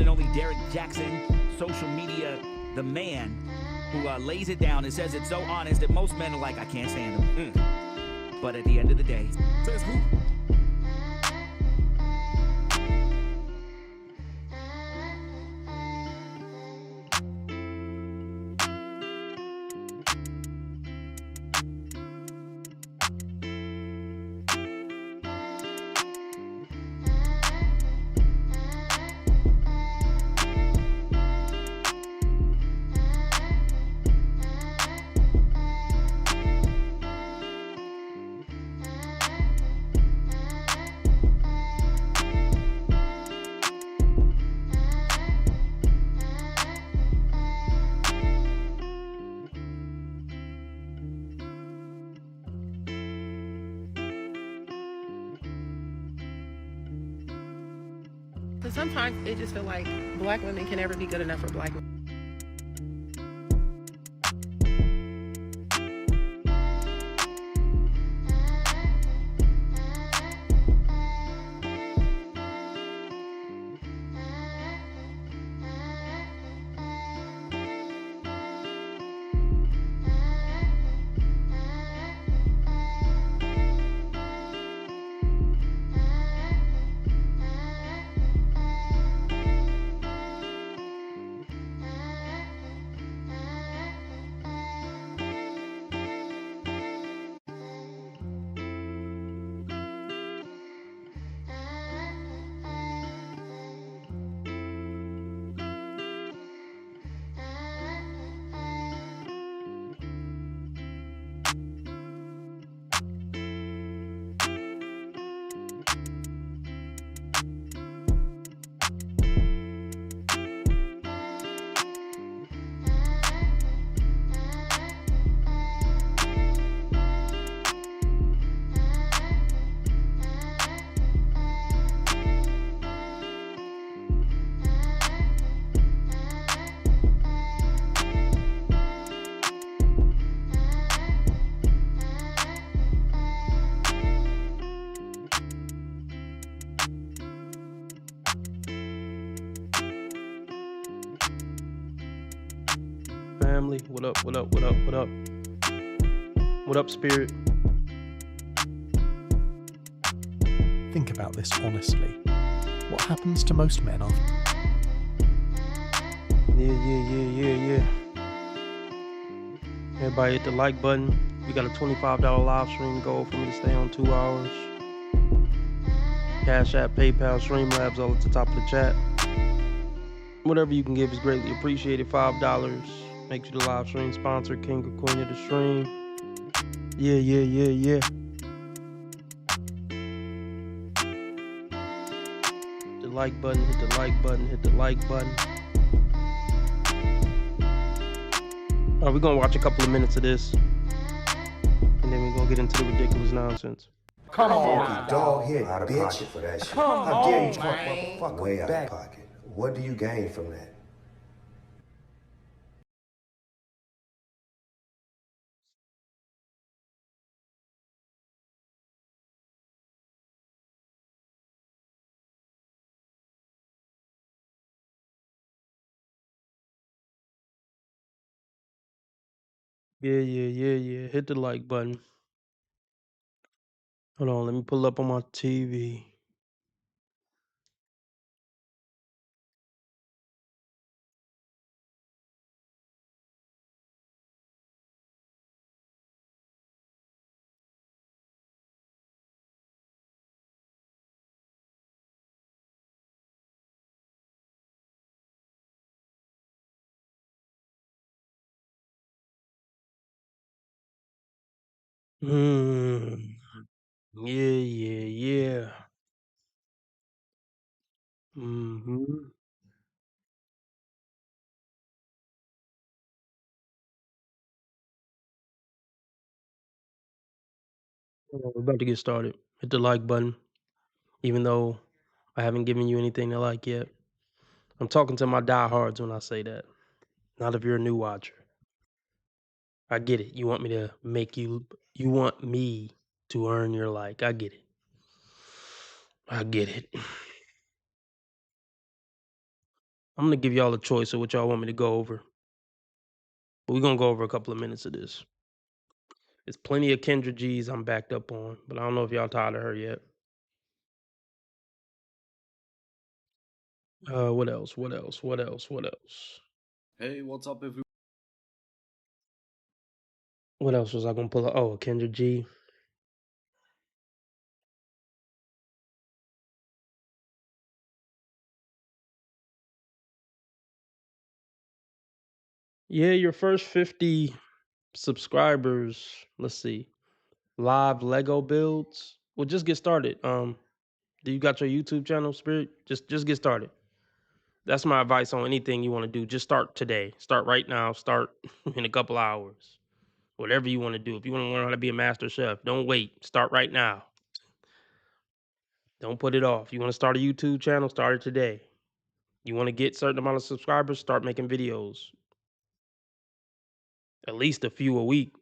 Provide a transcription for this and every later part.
and only Derek Jackson, social media, the man who lays it down and says it so honest that most men are like, I can't stand him. But at the end of the day, says who? But sometimes it just feel like black women can never be good enough for black men. Family, what up, what up, what up, what up? What up, Spirit? Think about this honestly. What happens to most men after? Yeah. Everybody hit the like button. We got a $25 live stream goal for me to stay on 2 hours. Cash App, PayPal, Streamlabs all at the top of the chat. Whatever you can give is greatly appreciated. $5 makes you the live stream sponsor, king or queen of the stream. Yeah. The like button, hit the like button, hit the like button. All right, we're gonna watch a couple of minutes of this, and then we're gonna get into the ridiculous nonsense. Come on, dog head bitch. For that shit. How dare you talk motherfucker way out of pocket? What do you gain from that? Yeah. Hit the like button. Hold on, let me pull up on my TV. Yeah. Mm-hmm. We're about to get started. Hit the like button, even though I haven't given you anything to like yet. I'm talking to my diehards when I say that. Not if you're a new watcher. I get it. You want me to you want me to earn your like. I get it. I'm gonna give y'all a choice of what y'all want me to go over, but we're gonna go over a couple of minutes of this. There's plenty of Kendra G's I'm backed up on, but I don't know if y'all tired of her yet. What else? What else? What else? What else? Hey, what's up, everyone? What else was I gonna pull up? Oh, Kendra G. Yeah, your first 50 subscribers. Let's see. Live Lego builds. Well, just get started. Do you got your YouTube channel, Spirit? Just get started. That's my advice on anything you want to do. Just start today. Start right now. Start in a couple hours. Whatever you want to do. If you want to learn how to be a master chef, don't wait. Start right now. Don't put it off. You want to start a YouTube channel, start it today. You want to get certain amount of subscribers, start making videos. At least a few a week.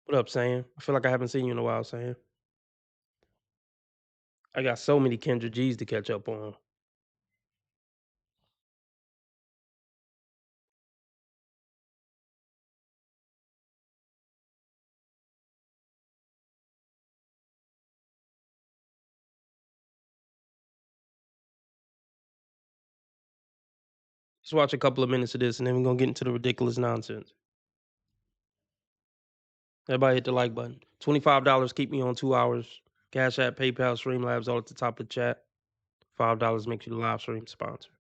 What up, Sam? I feel like I haven't seen you in a while, Sam. I got so many Kendra G's to catch up on. Let's watch a couple of minutes of this and then we're gonna get into the ridiculous nonsense. Everybody hit the like button. $25 keep me on 2 hours. Cash App, PayPal, Streamlabs all at the top of the chat. $5 makes you the live stream sponsor.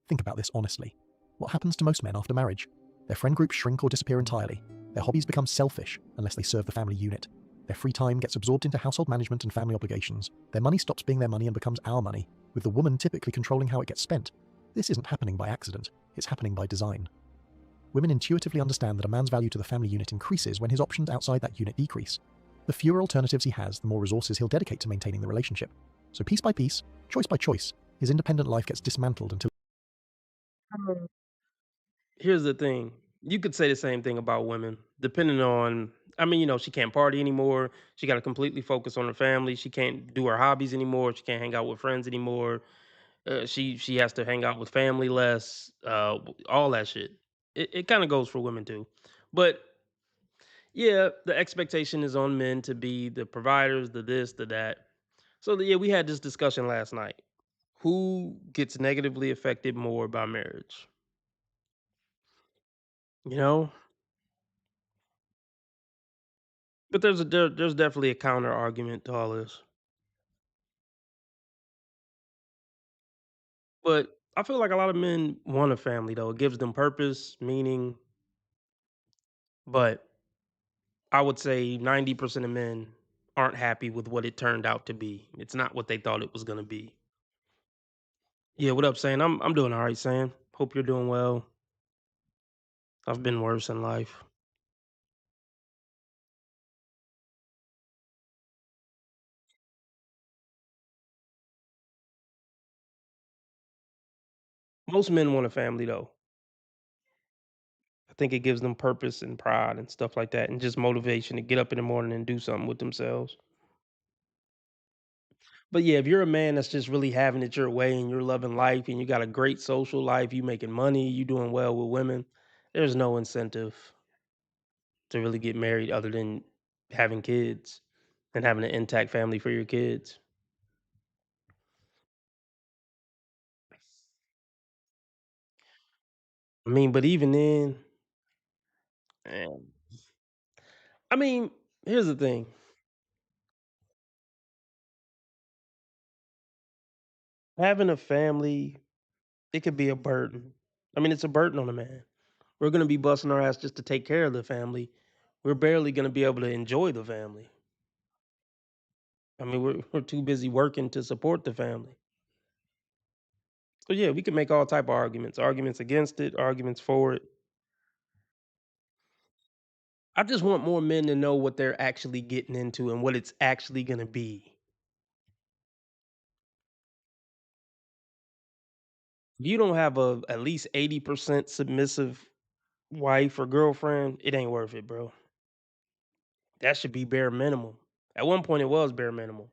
Think about this honestly. What happens to most men after marriage? Their friend groups shrink or disappear entirely. Their hobbies become selfish unless they serve the family unit. Their free time gets absorbed into household management and family obligations. Their money stops being their money and becomes our money, with the woman typically controlling how it gets spent. This isn't happening by accident, it's happening by design. Women intuitively understand that a man's value to the family unit increases when his options outside that unit decrease. The fewer alternatives he has, the more resources he'll dedicate to maintaining the relationship. So piece by piece, choice by choice, his independent life gets dismantled until Here's the thing. You could say the same thing about women, depending on I mean, she can't party anymore. She got to completely focus on her family. She can't do her hobbies anymore. She can't hang out with friends anymore. She has to hang out with family less. All that shit. It kind of goes for women too, but yeah, the expectation is on men to be the providers, the this, the that. So yeah, we had this discussion last night. Who gets negatively affected more by marriage? You know, but there's definitely a counter argument to all this. But I feel like a lot of men want a family though. It gives them purpose, meaning, but I would say 90% of men aren't happy with what it turned out to be. It's not what they thought it was gonna be. Yeah, what up, Sam? I'm doing all right, Sam. Hope you're doing well. I've been worse in life. Most men want a family though. I think it gives them purpose and pride and stuff like that, and just motivation to get up in the morning and do something with themselves. But yeah, if you're a man that's just really having it your way and you're loving life and you got a great social life, you making money, you doing well with women, there's no incentive to really get married other than having kids and having an intact family for your kids. I mean, but even then, eh, I mean, here's the thing. Having a family, it could be a burden. I mean, it's a burden on a man. We're gonna be busting our ass just to take care of the family. We're barely gonna be able to enjoy the family. I mean, we're too busy working to support the family. So yeah, we can make all type of arguments. Arguments against it, arguments for it. I just want more men to know what they're actually getting into and what it's actually gonna be. If you don't have a at least 80% submissive wife or girlfriend, it ain't worth it, bro. That should be bare minimum. At one point, it was bare minimum.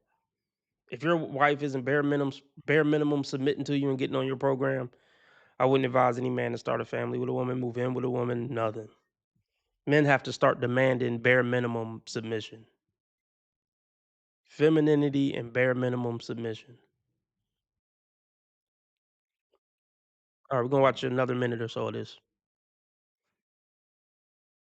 If your wife isn't bare minimum submitting to you and getting on your program, I wouldn't advise any man to start a family with a woman, move in with a woman, nothing. Men have to start demanding bare minimum submission. Femininity and bare minimum submission. All right, we're gonna watch another minute or so of this.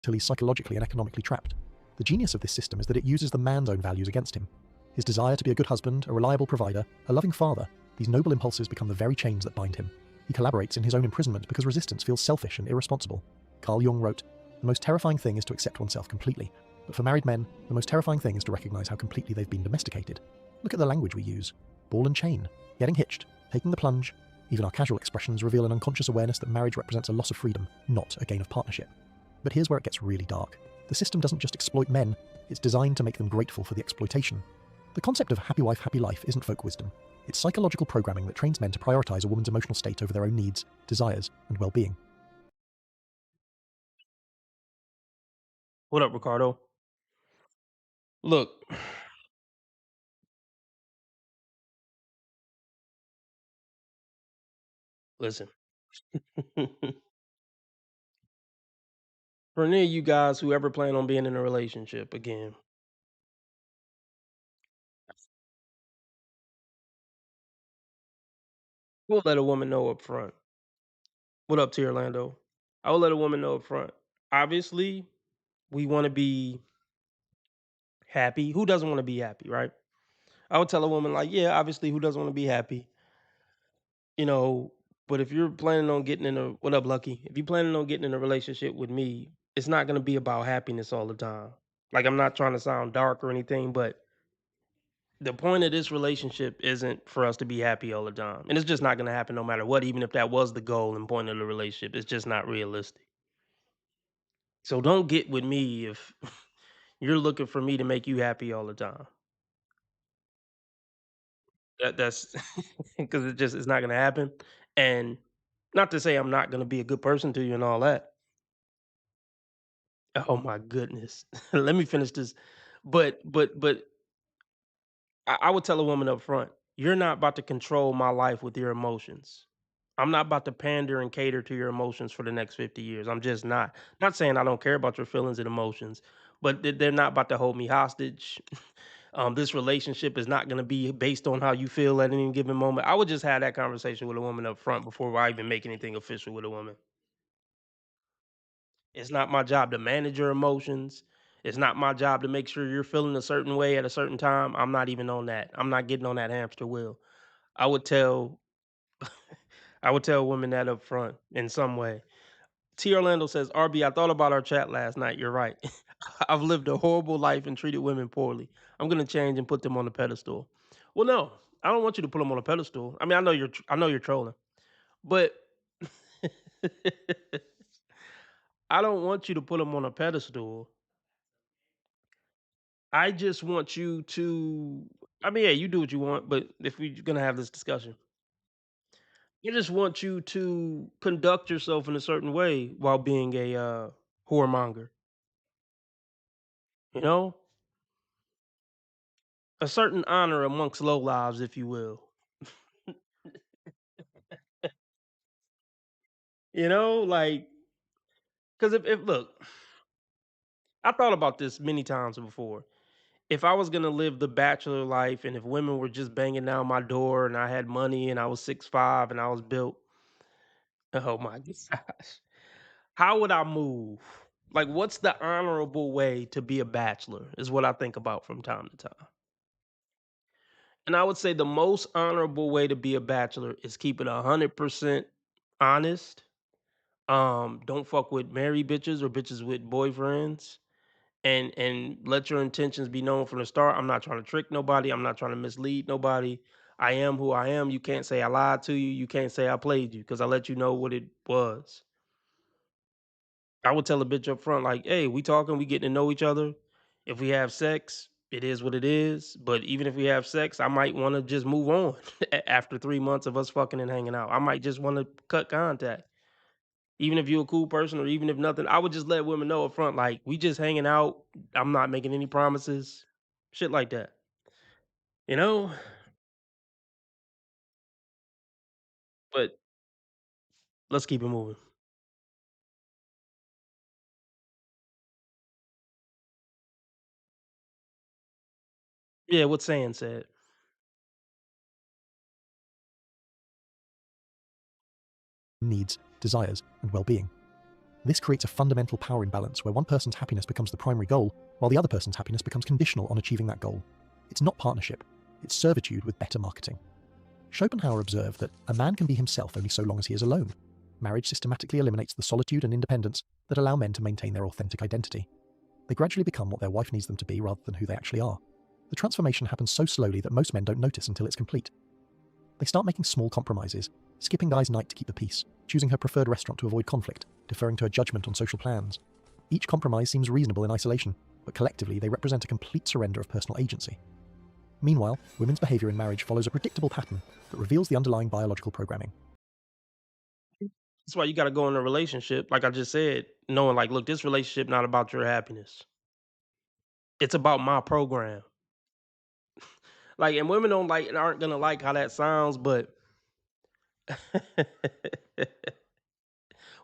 Till he's psychologically and economically trapped. The genius of this system is that it uses the man's own values against him. His desire to be a good husband, a reliable provider, a loving father, these noble impulses become the very chains that bind him. He collaborates in his own imprisonment because resistance feels selfish and irresponsible. Carl Jung wrote, "The most terrifying thing is to accept oneself completely. But for married men, the most terrifying thing is to recognize how completely they've been domesticated. Look at the language we use. Ball and chain, getting hitched, taking the plunge. Even our casual expressions reveal an unconscious awareness that marriage represents a loss of freedom, not a gain of partnership." But here's where it gets really dark. The system doesn't just exploit men, it's designed to make them grateful for the exploitation. The concept of happy wife, happy life isn't folk wisdom. It's psychological programming that trains men to prioritize a woman's emotional state over their own needs, desires, and well-being. What up, Ricardo? Look, listen. For any of you guys who ever plan on being in a relationship again, we'll let a woman know up front. What up to Orlando? I will let a woman know up front. Obviously, we want to be happy. Who doesn't want to be happy, right? I would tell a woman like, yeah, obviously, who doesn't want to be happy? You know, but if you're planning on getting in a what up, Lucky? If you're planning on getting in a relationship with me, it's not gonna be about happiness all the time. Like I'm not trying to sound dark or anything, but the point of this relationship isn't for us to be happy all the time. And it's just not gonna happen no matter what, even if that was the goal and point of the relationship. It's just not realistic. So don't get with me if you're looking for me to make you happy all the time. That's because it's not gonna happen. And not to say I'm not gonna be a good person to you and all that. Oh my goodness. Let me finish this. But I would tell a woman up front, you're not about to control my life with your emotions. I'm not about to pander and cater to your emotions for the next 50 years. I'm just not. Not saying I don't care about your feelings and emotions, but they're not about to hold me hostage. This relationship is not going to be based on how you feel at any given moment. I would just have that conversation with a woman up front before I even make anything official with a woman. It's not my job to manage your emotions. It's not my job to make sure you're feeling a certain way at a certain time. I'm not even on that. I'm not getting on that hamster wheel. I would tell I would tell women that up front in some way. T Orlando says, RB, I thought about our chat last night. You're right. I've lived a horrible life and treated women poorly. I'm gonna change and put them on a pedestal. Well, no, I don't want you to put them on a pedestal. I mean, I know you're trolling, but I don't want you to put them on a pedestal. I just want you to I mean, yeah, you do what you want, but if we're gonna have this discussion, I just want you to conduct yourself in a certain way while being a whoremonger. You know, a certain honor amongst low lives, if you will. You know, like because if look, I thought about this many times before. If I was gonna live the bachelor life, and if women were just banging down my door, and I had money, and I was 6'5", and I was built, oh my gosh. How would I move? Like, what's the honorable way to be a bachelor is what I think about from time to time. And I would say the most honorable way to be a bachelor is keep it 100% honest. Don't fuck with married bitches or bitches with boyfriends. And let your intentions be known from the start. I'm not trying to trick nobody. I'm not trying to mislead nobody. I am who I am. You can't say I lied to you. You can't say I played you because I let you know what it was. I would tell a bitch up front, like, "Hey, we talking, we getting to know each other. If we have sex, it is what it is. But even if we have sex, I might want to just move on after 3 months of us fucking and hanging out. I might just want to cut contact. Even if you're a cool person, or even if nothing, I would just let women know up front, like, we just hanging out. I'm not making any promises, shit like that. You know? let's keep it moving. Yeah, what saying said. Needs, desires, and well-being. This creates a fundamental power imbalance where one person's happiness becomes the primary goal, while the other person's happiness becomes conditional on achieving that goal. It's not partnership, it's servitude with better marketing. Schopenhauer observed that a man can be himself only so long as he is alone. Marriage systematically eliminates the solitude and independence that allow men to maintain their authentic identity. They gradually become what their wife needs them to be rather than who they actually are. The transformation happens so slowly that most men don't notice until it's complete. They start making small compromises, skipping guy's night to keep the peace, choosing her preferred restaurant to avoid conflict, deferring to her judgment on social plans. Each compromise seems reasonable in isolation, but collectively they represent a complete surrender of personal agency. Meanwhile, women's behaviour in marriage follows a predictable pattern that reveals the underlying biological programming. That's why you gotta go in a relationship, like I just said, knowing like, look, this relationship not about your happiness. It's about my program. Like, and women don't like aren't gonna like how that sounds, but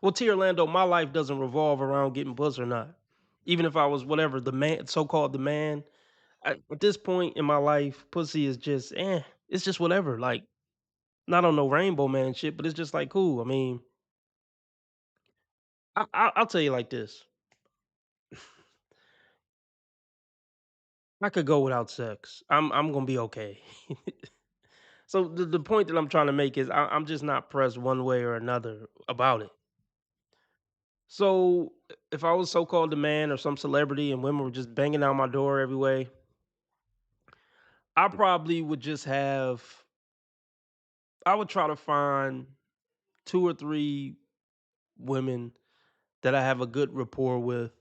well, T Orlando, my life doesn't revolve around getting pussy or not. Even if I was whatever the man, so called the man, at this point in my life, pussy is just it's just whatever. Like, not on no rainbow man shit, but it's just like cool. I mean, I'll tell you like this: I could go without sex. I'm gonna be okay. So the point that I'm trying to make is I'm just not pressed one way or another about it. So if I was so called the man or some celebrity and women were just banging out my door every way, I probably would just have I would try to find 2 or 3 women that I have a good rapport with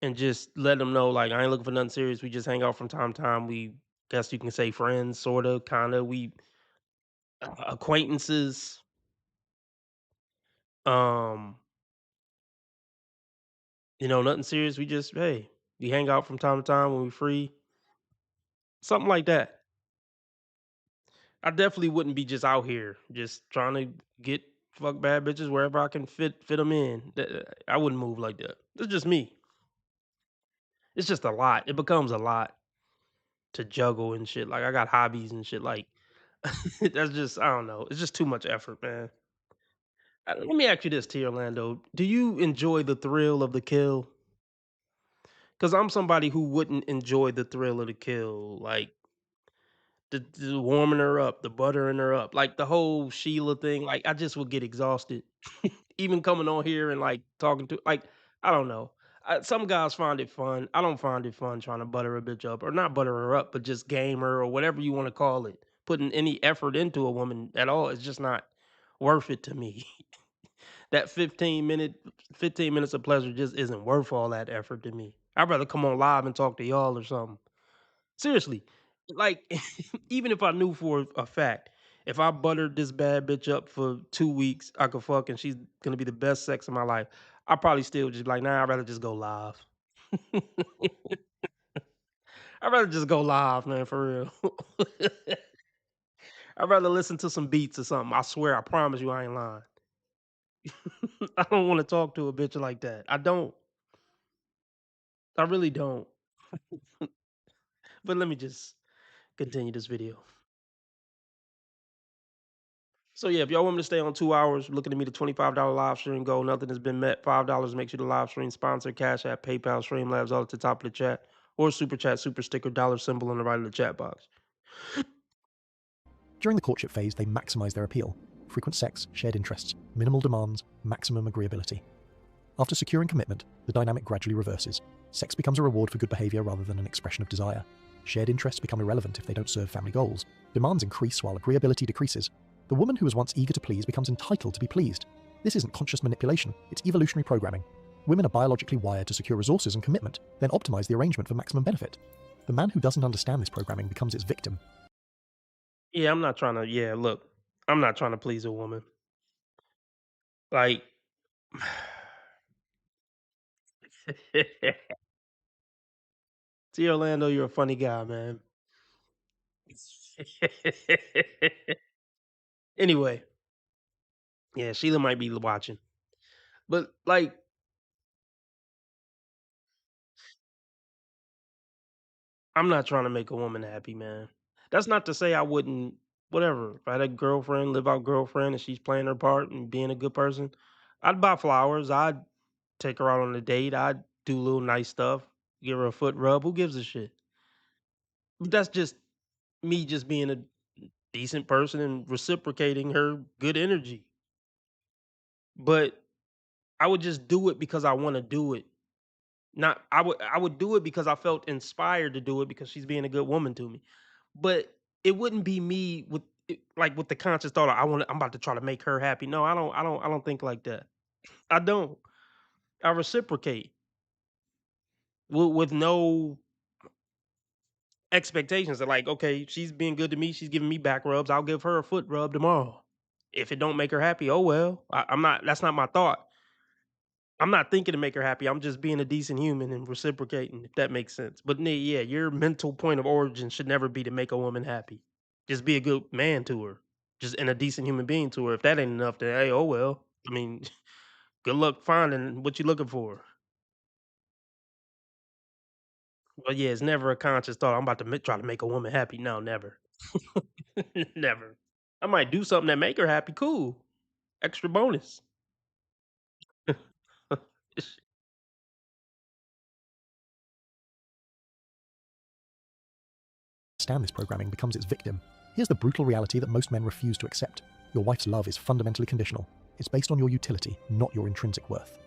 and just let them know, like, I ain't looking for nothing serious. We just hang out from time to time. We guess you can say friends, sorta, kinda. We acquaintances. Um, nothing serious. We just, hey, we hang out from time to time when we're free. Something like that. I definitely wouldn't be just out here just trying to get fuck bad bitches wherever I can fit them in. I wouldn't move like that. That's just me. It's just a lot. It becomes a lot to juggle and shit. Like I got hobbies and shit. Like that's just I don't know. It's just too much effort, man. Let me ask you this, T. Orlando. Do you enjoy the thrill of the kill? Because I'm somebody who wouldn't enjoy the thrill of the kill. Like the warming her up, the buttering her up, like the whole Sheila thing. Like I just would get exhausted. Even coming on here and like talking to like I don't know. Some guys find it fun. I don't find it fun trying to butter a bitch up or not butter her up, but just game her or whatever you want to call it. Putting any effort into a woman at all is just not worth it to me. That 15 minutes of pleasure just isn't worth all that effort to me. I'd rather come on live and talk to y'all or something. Seriously, like, even if I knew for a fact, if I buttered this bad bitch up for 2 weeks, I could fuck and she's gonna be the best sex of my life, I probably still just be like, "Nah, I'd rather just go live." I'd rather just go live, man, for real. I'd rather listen to some beats or something. I swear, I promise you I ain't lying. I don't wanna talk to a bitch like that. I don't. I really don't. But let me just continue this video. So yeah, if y'all want me to stay on 2 hours, looking at me the $25 live stream goal, nothing has been met. $5 makes you the live stream sponsor, Cash App, PayPal, Streamlabs, all at the top of the chat, or super chat, super sticker, dollar symbol on the right of the chat box. During the courtship phase, they maximise their appeal. Frequent sex, shared interests, minimal demands, maximum agreeability. After securing commitment, the dynamic gradually reverses. Sex becomes a reward for good behaviour rather than an expression of desire. Shared interests become irrelevant if they don't serve family goals. Demands increase while agreeability decreases. The woman who was once eager to please becomes entitled to be pleased. This isn't conscious manipulation, it's evolutionary programming. Women are biologically wired to secure resources and commitment, then optimise the arrangement for maximum benefit. The man who doesn't understand this programming becomes its victim. Yeah, I'm not trying to. Yeah, look, I'm not trying to please a woman. Like, T. Orlando, you're a funny guy, man. Anyway, Yeah, Sheila might be watching. But, like, I'm not trying to make a woman happy, man. That's not to say I wouldn't whatever. If I had a girlfriend, live out girlfriend, and she's playing her part and being a good person, I'd buy flowers. I'd take her out on a date. I'd do little nice stuff. Give her a foot rub. Who gives a shit? But that's just me just being a decent person and reciprocating her good energy. But I would just do it because I want to do it. Not I would do it because I felt inspired to do it because she's being a good woman to me. But it wouldn't be me with like with the conscious thought of, I'm about to try to make her happy. No, I don't think like that. I don't. I reciprocate with no expectations of like, okay, she's being good to me, she's giving me back rubs, I'll give her a foot rub tomorrow. If it don't make her happy, oh well. I'm not that's not my thought. I'm not thinking to make her happy. I'm just being a decent human and reciprocating, if that makes sense. But yeah, your mental point of origin should never be to make a woman happy. Just be a good man to her. Just and a decent human being to her. If that ain't enough, then hey, oh well. I mean, good luck finding what you're looking for. But yeah, it's never a conscious thought. I'm about to try to make a woman happy. No, never, never. I might do something that make her happy. Cool, extra bonus. Stand this programming becomes its victim. Here's the brutal reality that most men refuse to accept. Your wife's love is fundamentally conditional. It's based on your utility, not your intrinsic worth.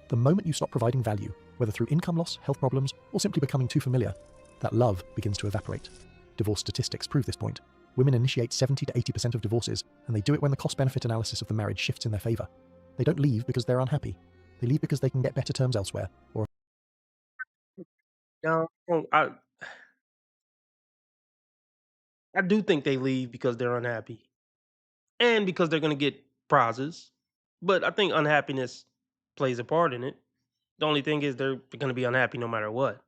The moment you stop providing value, whether through income loss, health problems, or simply becoming too familiar, that love begins to evaporate. Divorce statistics prove this point. Women initiate 70 to 80% of divorces, and they do it when the cost-benefit analysis of the marriage shifts in their favor. They don't leave because they're unhappy. They leave because they can get better terms elsewhere, or No, I do think they leave because they're unhappy and because they're gonna get prizes. But I think unhappiness plays a part in it. The only thing is they're gonna be unhappy no matter what.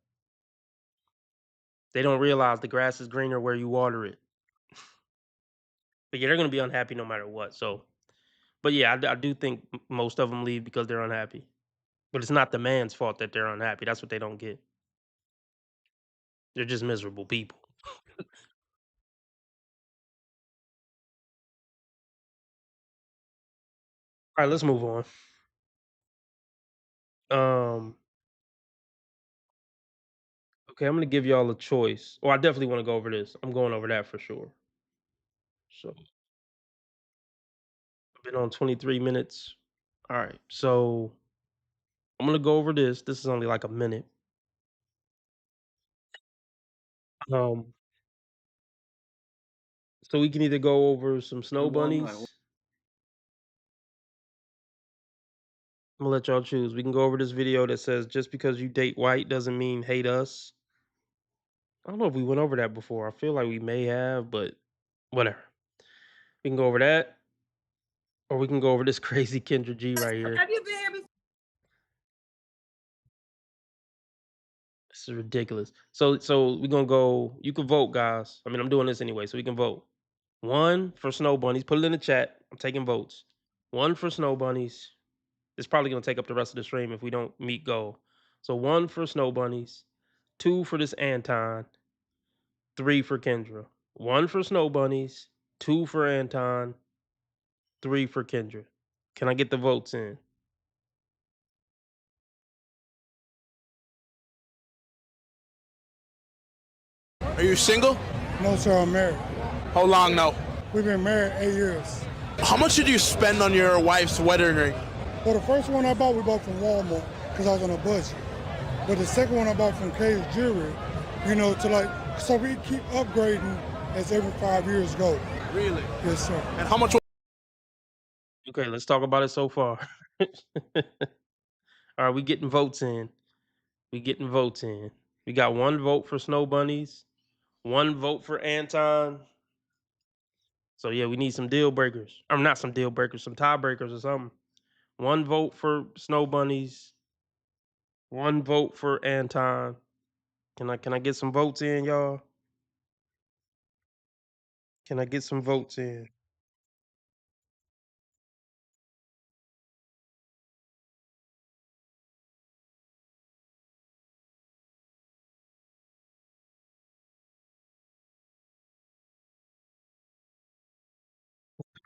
They don't realize the grass is greener where you water it. But yeah, they're gonna be unhappy no matter what. So, but yeah, I do think most of them leave because they're unhappy. But it's not the man's fault that they're unhappy. That's what they don't get. They're just miserable people. All right, let's move on. Um, okay, I'm gonna give y'all a choice. Well, I definitely want to go over this. I'm going over that for sure. So I've been on 23 minutes. All right, so I'm gonna go over this. This is only like a minute. Um, so we can either go over some snow bunnies. I'm gonna let y'all choose. We can go over this video that says just because you date white doesn't mean hate us. I don't know if we went over that before. I feel like we may have, but whatever. We can go over that, or we can go over this crazy Kendra G right here. Have you been here before? This is ridiculous. So we're gonna go. You can vote, guys. I mean, I'm doing this anyway, so we can vote. One for snow bunnies. Put it in the chat. I'm taking votes. One for snow bunnies. It's probably gonna take up the rest of the stream if we don't meet goal. So one for snow bunnies. Two for this Anton. Three for Kendra. One for snow bunnies. Two for Anton. Three for Kendra. Can I get the votes in? Are you single? No, sir, I'm married. How long now? We've been married 8 years. How much did you spend on your wife's wedding ring? Well, the first one I bought, we bought from Walmart because I was on a budget. But the second one I bought from Kay's Jewelry, to like, so we keep upgrading as every 5 years go. Really? Yes, sir. And how much? Okay, let's talk about it so far. All right, we getting votes in. We getting votes in. We got one vote for snow bunnies, one vote for Anton. So yeah, we need some deal breakers. Or not some deal breakers, some tiebreakers or something. One vote for snow bunnies, one vote for Anton. Can I get some votes in, y'all? Can I get some votes in?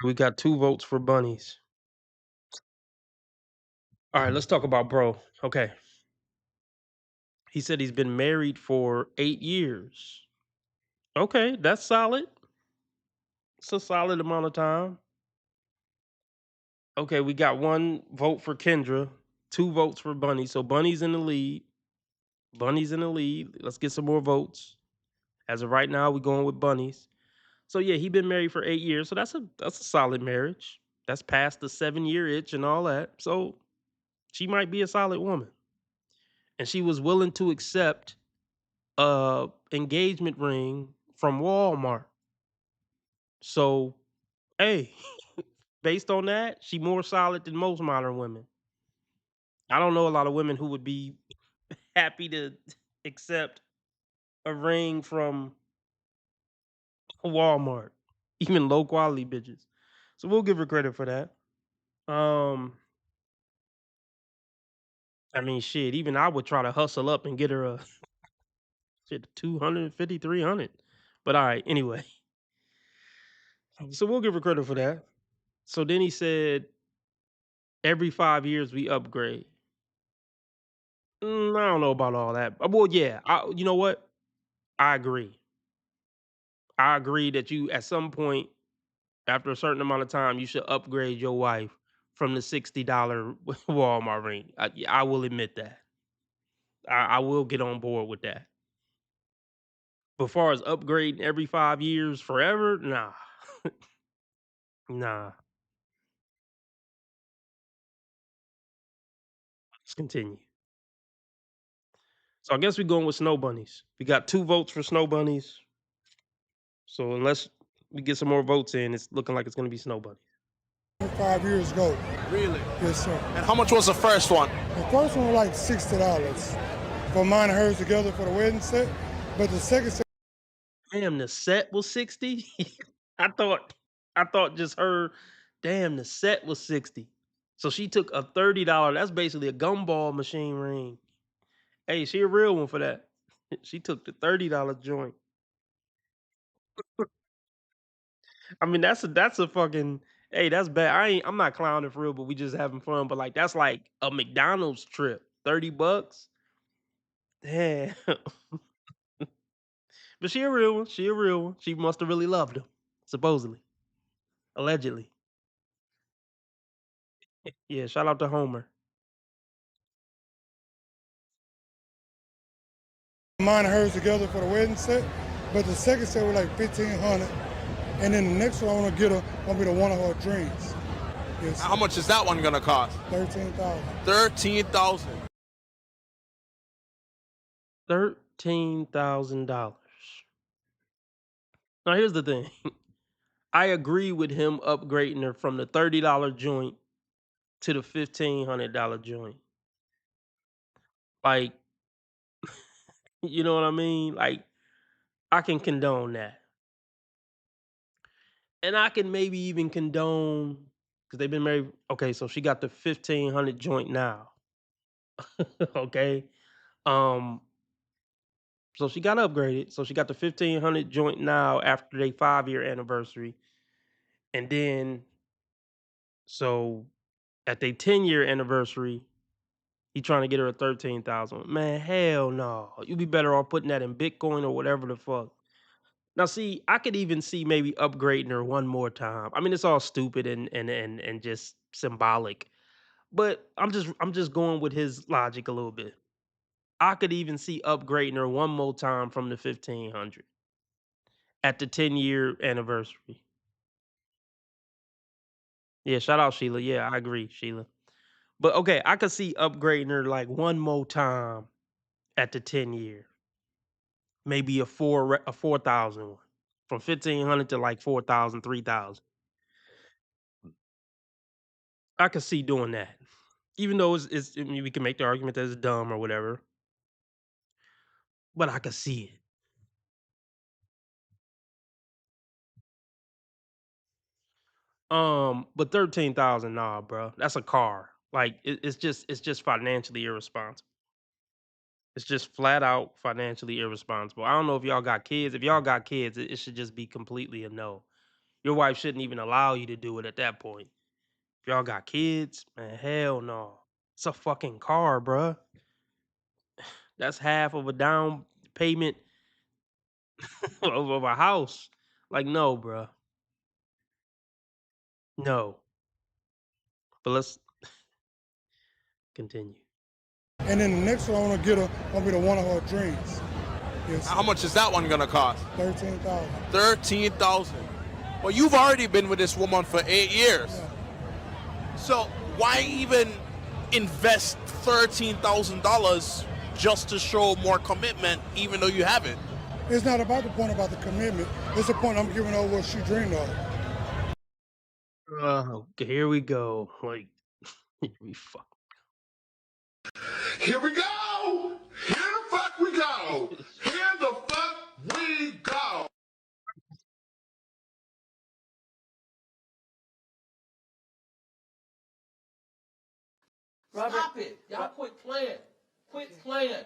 We got 2 votes for bunnies. Alright, let's talk about bro. Okay. He said he's been married for 8 years. Okay, that's solid. It's a solid amount of time. Okay, we got 1 vote for Kendra, 2 votes for Bunny. So Bunny's in the lead. Bunny's in the lead. Let's get some more votes. As of right now, we're going with Bunnies. So yeah, he been married for 8 years. So that's a solid marriage. That's past the 7-year itch and all that. So she might be a solid woman. And she was willing to accept a engagement ring from Walmart. So, hey, based on that, she more solid than most modern women. I don't know a lot of women who would be happy to accept a ring from Walmart, even low quality bitches. So we'll give her credit for that. Um, I mean, shit, even I would try to hustle up and get her a shit 250, 300. But all right, anyway. So we'll give her credit for that. So then he said, every 5 years we upgrade. I don't know about all that. Well, yeah, you know what? I agree. I agree that you, at some point, after a certain amount of time, you should upgrade your wife from the $60 Walmart ring. Yeah, I will admit that. I will get on board with that. But far as upgrading every 5 years forever, nah. Nah. Let's continue. So I guess we're going with snow bunnies. We got 2 votes for snow bunnies. So unless we get some more votes in, it's looking like it's gonna be snow bunnies. 5 years ago. Really? Yes, sir. And how much was the first one? The first one was like $60 for mine and hers together for the wedding set, but the second set Damn, the set was 60? I thought just her. Damn, the set was 60. So she took a $30, that's basically a gumball machine ring. Hey, she a real one for that. She took the $30 joint. I mean, that's a fucking, hey, that's bad. I'm not clowning for real, but we just having fun. But like that's like a McDonald's trip. $30. Damn. But she a real one. She a real one. She must have really loved him, supposedly. Allegedly. Yeah, shout out to Homer. mine and hers together for the wedding set, but the second set was like 1,500, and then the next one I want to get her gonna be the one of her dreams. Yes, How much is that one gonna cost? 13,000. 13,000. $13,000. Now here's the thing. I agree with him upgrading her from the $30 joint to the $1,500 joint. Like, you know what I mean? Like, I can condone that. And I can maybe even condone because they've been married. Okay, so she got the 1,500 joint now. Okay. Um, so she got upgraded. So she got the 1,500 joint now after their 5-year anniversary. And then so at their 10-year anniversary, he trying to get her a 13,000. Man, hell no. You be better off putting that in Bitcoin or whatever the fuck. Now, see, I could even see maybe upgrading her one more time. I mean, it's all stupid and just symbolic. But I'm just going with his logic a little bit. I could even see upgrading her one more time from the 1,500 at the 10-year anniversary. Yeah, shout out Sheila. Yeah, I agree, Sheila. But okay, I could see upgrading her like one more time at the 10-year. Maybe a 4,000 one. From 1,500 to like 4,000, 3,000. I could see doing that. Even though I mean, we can make the argument that it's dumb or whatever, but I could see it. But 13,000, nah, bro. That's a car. Like it's just financially irresponsible. It's just flat out financially irresponsible. I don't know if y'all got kids. If y'all got kids, it should just be completely a no. Your wife shouldn't even allow you to do it at that point. If y'all got kids, man, hell no. It's a fucking car, bruh. That's half of a down payment of a house. Like, no, bruh. No. But let's continue. And then the next one I want to get her, gonna be the one of her dreams. Yes, How much is that one gonna cost? 13,000. 13,000. Well, you've already been with this woman for 8 years. So why even invest $13,000 just to show more commitment, even though you haven't? It's not about the point about the commitment. It's the point I'm giving her what she dreamed of. Okay, here we go. Like, we fuck. Here we go! Here the fuck we go! Here the fuck we go! Stop it. Y'all quit playing. Quit playing.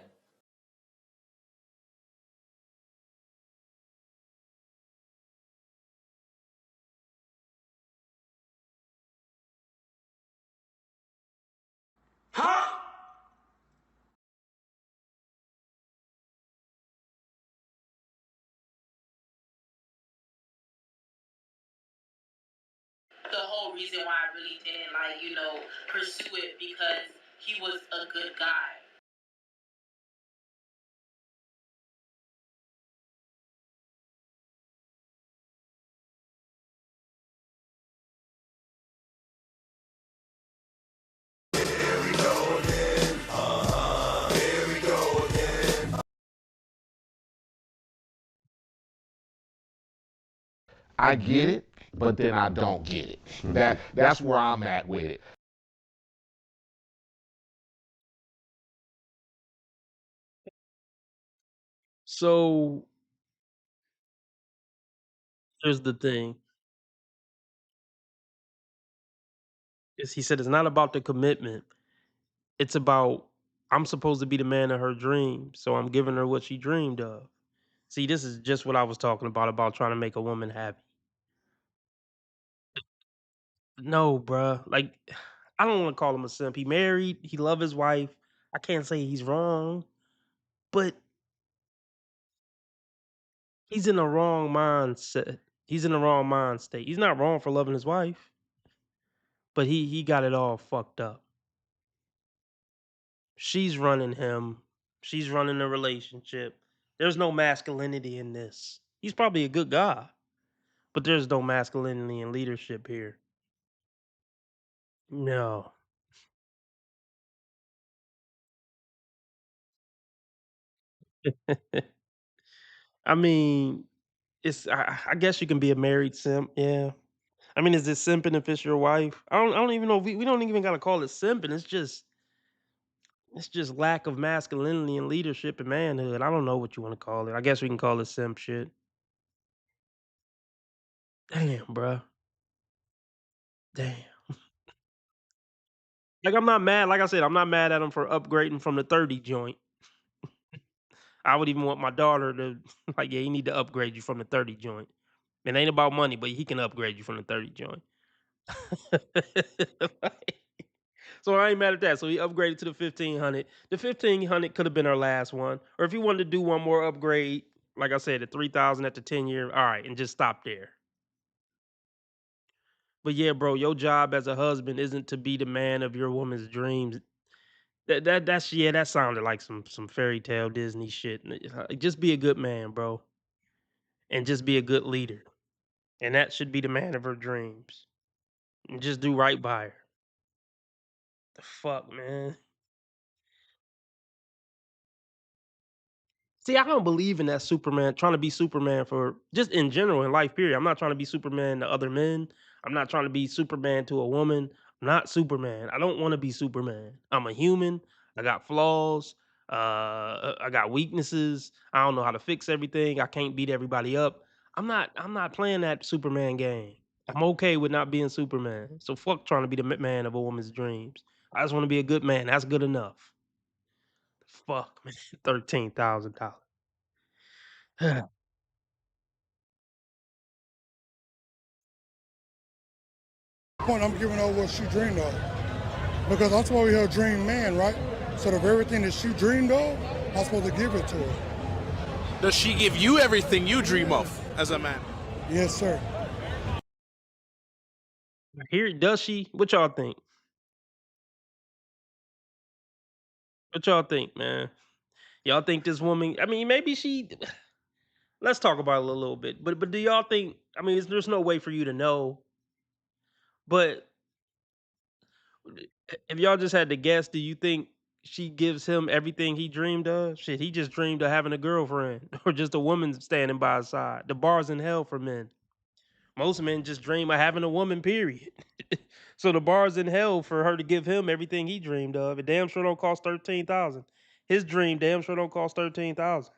The whole reason why I really didn't pursue it because he was a good guy. I get it, but then I don't get it. That's where I'm at with it. So here's the thing. Is he said it's not about the commitment. It's about I'm supposed to be the man of her dreams, so I'm giving her what she dreamed of. See, this is just what I was talking about trying to make a woman happy. No, bruh. Like, I don't want to call him a simp. He married, he love his wife. I can't say he's wrong, but he's in the wrong mindset. He's in the wrong mind state. He's not wrong for loving his wife, but he got it all fucked up. She's running him. She's running the relationship. There's no masculinity in this. He's probably a good guy, but there's no masculinity and leadership here. No. I mean, I guess you can be a married simp, yeah. I mean, is it simping if it's your wife? I don't even know if we don't even gotta call it simping. It's just lack of masculinity and leadership and manhood. I don't know what you want to call it. I guess we can call it simp shit. Damn, bruh. Damn. Like I'm not mad. Like I said, I'm not mad at him for upgrading from the 30 joint. I would even want my daughter to like, yeah, you need to upgrade you from the 30 joint. It ain't about money, but he can upgrade you from the 30 joint. So I ain't mad at that. So he upgraded to the 1500. The 1500 could have been our last one. Or if he wanted to do one more upgrade, like I said, the 3000 at the 10-year, all right, and just stop there. But yeah, bro, your job as a husband isn't to be the man of your woman's dreams. That's yeah, that sounded like some fairy tale Disney shit. Just be a good man, bro, and just be a good leader, and that should be the man of her dreams. And just do right by her. The fuck, man. See, I don't believe in that Superman trying to be Superman for just in general in life, period. I'm not trying to be Superman to other men. I'm not trying to be Superman to a woman. I'm not Superman. I don't want to be Superman. I'm a human. I got flaws. I got weaknesses. I don't know how to fix everything. I can't beat everybody up. I'm not playing that Superman game. I'm okay with not being Superman. So fuck trying to be the man of a woman's dreams. I just want to be a good man. That's good enough. Fuck, man. $13,000. Point, I'm giving her what she dreamed of. Because I'm supposed to be her dream man, right? So of everything that she dreamed of, I'm supposed to give it to her. Does she give you everything you dream of as a man? Yes, sir. Here, does she? What y'all think? What y'all think, man? Y'all think this woman? I mean, maybe she. Let's talk about it a little bit. But do y'all think? I mean, there's no way for you to know. But if y'all just had to guess, do you think she gives him everything he dreamed of? Shit, he just dreamed of having a girlfriend or just a woman standing by his side. The bar's in hell for men. Most men just dream of having a woman, period. So the bar's in hell for her to give him everything he dreamed of. It damn sure don't cost 13,000. His dream damn sure don't cost 13,000.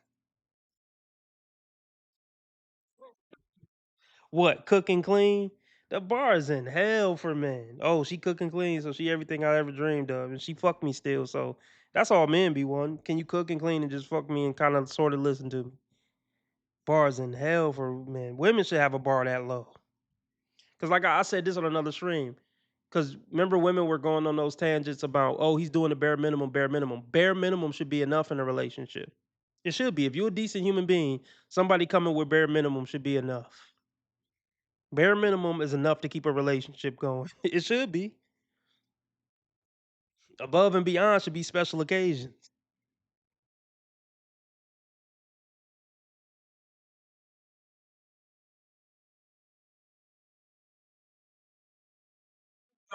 What, cook and clean? The bar is in hell for men. Oh, she cook and clean, so she everything I ever dreamed of, and she fucked me still. So that's all men be wanting. Can you cook and clean and just fuck me and kind of sort of listen to me? Bars in hell for men. Women should have a bar that low. Cause like I said this on another stream. Cause remember women were going on those tangents about, oh, he's doing the bare minimum, bare minimum. Bare minimum should be enough in a relationship. It should be. If you're a decent human being, somebody coming with bare minimum should be enough. Bare minimum is enough to keep a relationship going. It should be. Above and beyond should be special occasions.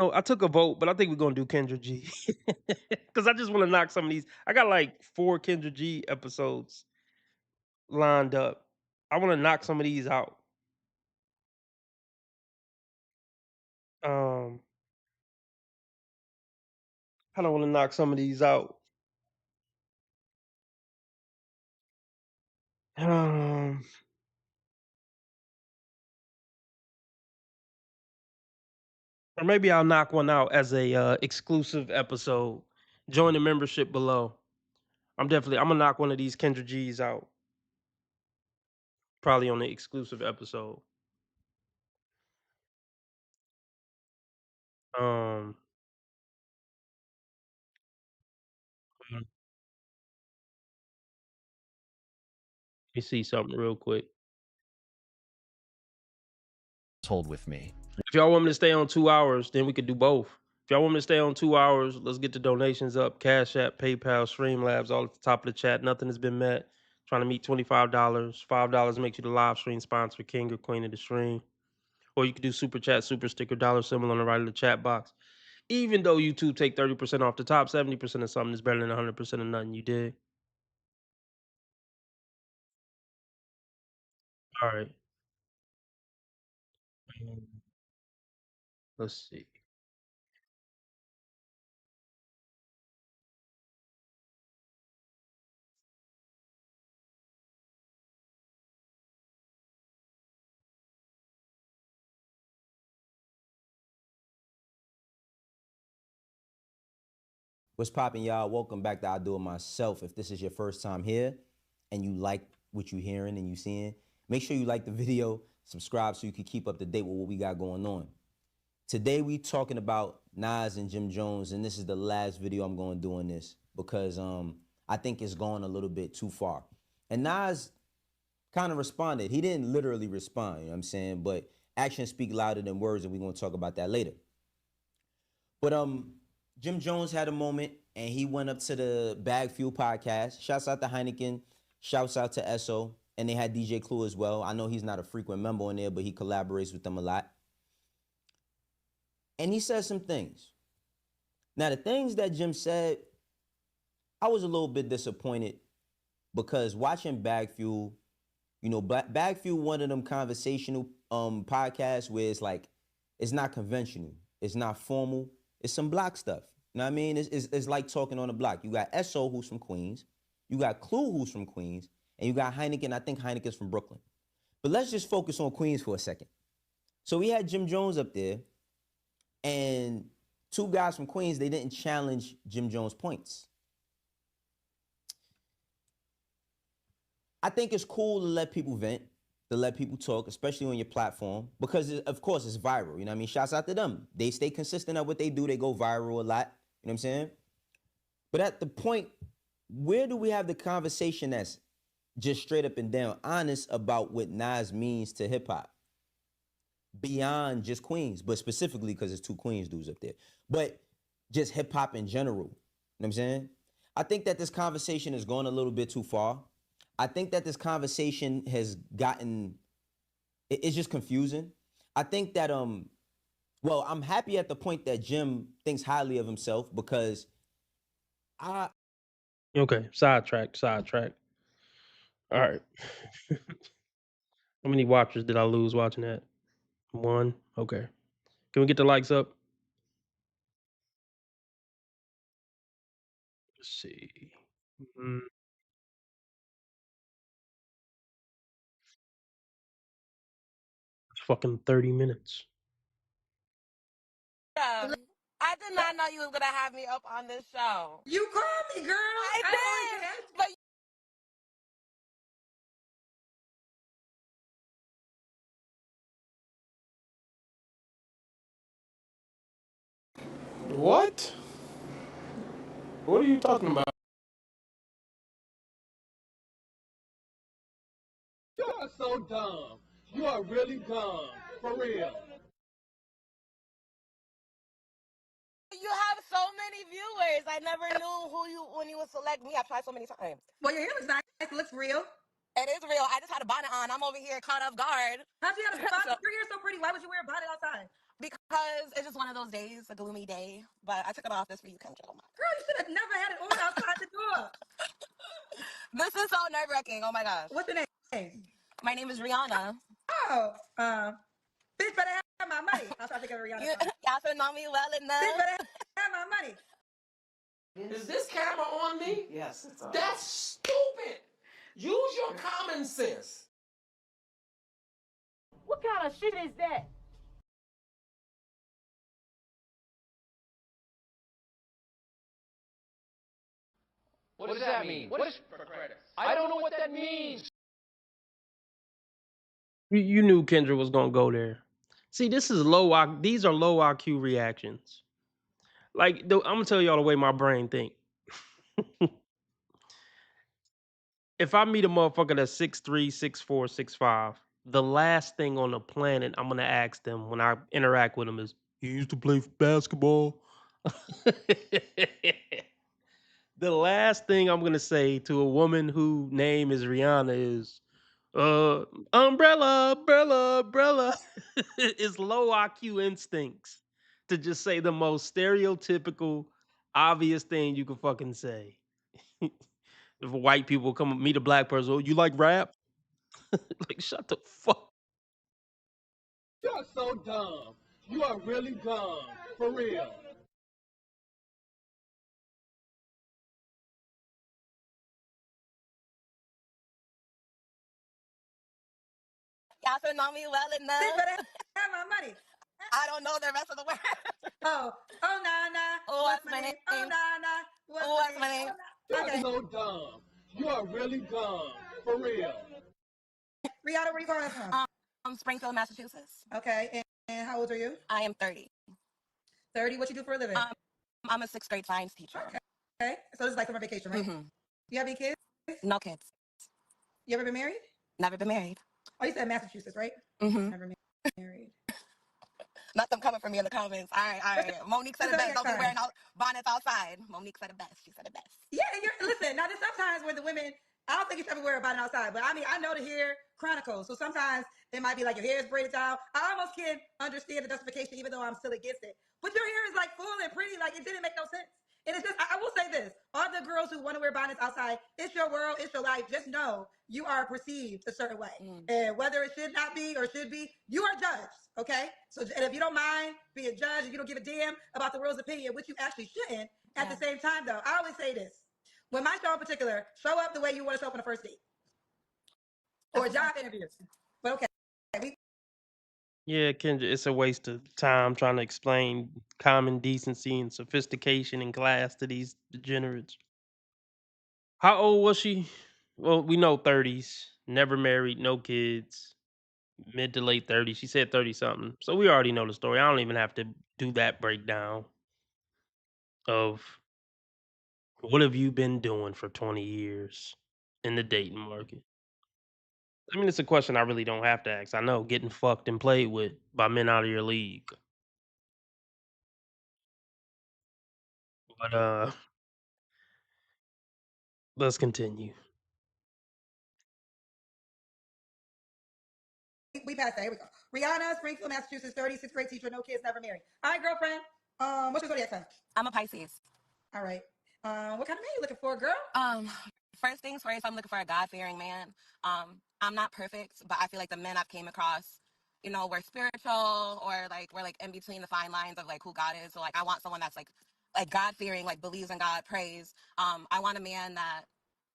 Oh, I took a vote, but I think we're gonna do Kendra G. Because I just want to knock some of these. I got like 4 Kendra G episodes lined up. I want to knock some of these out. Um, I don't want to knock some of these out. Um, or maybe I'll knock one out as a exclusive episode. Join the membership below. I'm gonna knock one of these Kendra G's out. Probably on the exclusive episode. Um, let me see something real quick. Hold with me. If y'all want me to stay on 2 hours, then we could do both. If y'all want me to stay on 2 hours, let's get the donations up. Cash App, PayPal, Streamlabs, all at the top of the chat. Nothing has been met. Trying to meet $25. $5 makes you the live stream sponsor, king or queen of the stream. Or you could do super chat, super sticker, dollar symbol on the right of the chat box. Even though YouTube take 30% off the top, 70% of something is better than 100% of nothing. You did. All right. Let's see. What's poppin', y'all? Welcome back to I Do It Myself. If this is your first time here and you like what you're hearing and you seeing, make sure you like the video, subscribe so you can keep up to date with what we got going on. Today we talking about Nas and Jim Jones, and this is the last video I'm going to do on this because I think it's gone a little bit too far. And Nas kind of responded. He didn't literally respond, you know what I'm saying? But actions speak louder than words, and we're going to talk about that later. But Jim Jones had a moment, and he went up to the Bag Fuel podcast. Shouts out to Heineken. Shouts out to Esso. And they had DJ Clue as well. I know he's not a frequent member on there, but he collaborates with them a lot. And he said some things. Now, the things that Jim said, I was a little bit disappointed because watching Bag Fuel, you know, Bag Fuel, one of them conversational podcasts where it's like, it's not conventional. It's not formal. It's some block stuff. You know what I mean? It's like talking on the block. You got Esso, who's from Queens. You got Clue, who's from Queens. And you got Heineken. I think Heineken's from Brooklyn. But let's just focus on Queens for a second. So we had Jim Jones up there. And 2 guys from Queens, they didn't challenge Jim Jones' points. I think it's cool to let people vent. to let people talk, especially on your platform, because of course it's viral. You know what I mean? Shouts out to them. They stay consistent at what they do. They go viral a lot. You know what I'm saying? But at the point, where do we have the conversation that's just straight up and down honest about what Nas means to hip hop? Beyond just Queens, but specifically because it's two Queens dudes up there. But just hip hop in general. You know what I'm saying? I think that this conversation has gone a little bit too far. I think that this conversation has gotten, it's just confusing. I think that, well, I'm happy at the point that Jim thinks highly of himself because Okay, sidetrack. All right. How many watchers did I lose watching that? 1. Okay. Can we get the likes up? Let's see. It's fucking 30 minutes. I did not know you was gonna have me up on this show. You called me, girl. I did, but What? What are you talking about? You are so dumb. You are really dumb. For real. you have so many viewers. I never knew when you would select me. I've tried so many times. Well, your hair looks nice. It looks real. It is real. I just had a bonnet on. I'm over here caught off guard. How'd you have a bonnet? Your hair's so pretty. Why would you wear a bonnet outside? Because it's just one of those days, a gloomy day. But I took it off just for you, Kendra. Girl, you should have never had it on outside the door. This is so nerve-wracking. Oh my gosh. What's your name? My name is Rihanna. Oh, bitch better have my money. I'll try to think of Rihanna. Y'all should know me well enough. Bitch better have my money. Is this camera on me? Yes, it's on. That's stupid. Use your common sense. What kind of shit is that? What does that mean? What is for credits? I don't know what that means. You knew Kendra was gonna go there. See, this is these are low IQ reactions. Like, I'm gonna tell y'all the way my brain think. If I meet a motherfucker that's 6'3", 6'4", 6'5", the last thing on the planet I'm gonna ask them when I interact with them is, "You used to play basketball?" The last thing I'm gonna say to a woman whose name is Rihanna is, umbrella. It's low IQ instincts to just say the most stereotypical, obvious thing you can fucking say. If white people come meet a black person, "Oh, you like rap?" Like, shut the fuck. You are so dumb. You are really dumb. For real. Y'all should know me well enough. Bitch better have my money. I don't know the rest of the word. Oh, Nana. What's my name? Oh, Nana. What's my name? You Okay. are so dumb. You are really dumb. For real. Rihanna, where you calling from? Springfield, Massachusetts. Okay, and how old are you? I am 30. 30. What you do for a living? I'm a 6th grade science teacher. Okay. So this is like summer vacation, right? Mm-hmm. You have any kids? No kids. You ever been married? Never been married. Oh, you said Massachusetts, right? Mm-hmm. Never been married. Nothing coming from me in the comments. All right. Monique said it best. Don't be wearing bonnets outside. Monique said it best. She said it best. Yeah, listen, now there's sometimes when the women, I don't think you should ever wear a bonnet outside, but I mean, I know the hair chronicles, so sometimes it might be like your hair is braided out. I almost can't understand the justification, even though I'm still against it. But your hair is like full and pretty, like it didn't make no sense. And it's just, I will say this, all the girls who want to wear bonnets outside, it's your world, it's your life. Just know you are perceived a certain way. And whether it should not be or should be, you are judged, okay? So, and if you don't mind being judged, and you don't give a damn about the world's opinion, which you actually shouldn't, at the same time though, I always say this. With my show in particular, show up the way you want to show up on a first date. Or a job interview. But okay. Yeah, Kendra, it's a waste of time trying to explain common decency and sophistication and class to these degenerates. How old was she? Well, we know 30s, never married, no kids. mid to late 30s. She said 30 something. So we already know the story. I don't even have to do that breakdown of what have you been doing for 20 years in the dating market. I mean, it's a question I really don't have to ask. I know getting fucked and played with by men out of your league. But let's continue. We passed that. Here we go. Rihanna, Springfield, Massachusetts, 36th grade teacher, no kids, never married. All right, girlfriend. What's your zodiac sign? I'm a Pisces. All right. What kind of man you looking for, girl? First things first, I'm looking for a God-fearing man. I'm not perfect, but I feel like the men I've came across, you know, we're spiritual or like we're like in between the fine lines of like who God is. So like I want someone that's like God-fearing, like believes in God, prays. I want a man that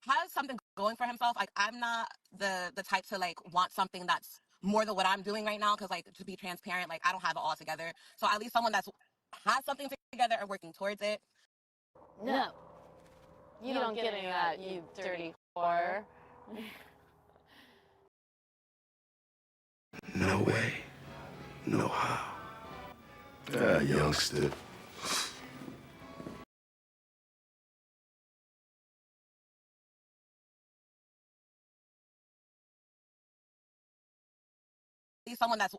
has something going for himself. Like I'm not the type to like want something that's more than what I'm doing right now. Cause like to be transparent, like I don't have it all together. So at least someone that's has something together and working towards it. No. You don't get any of that, you dirty whore. No way. No how. Youngster. Someone that's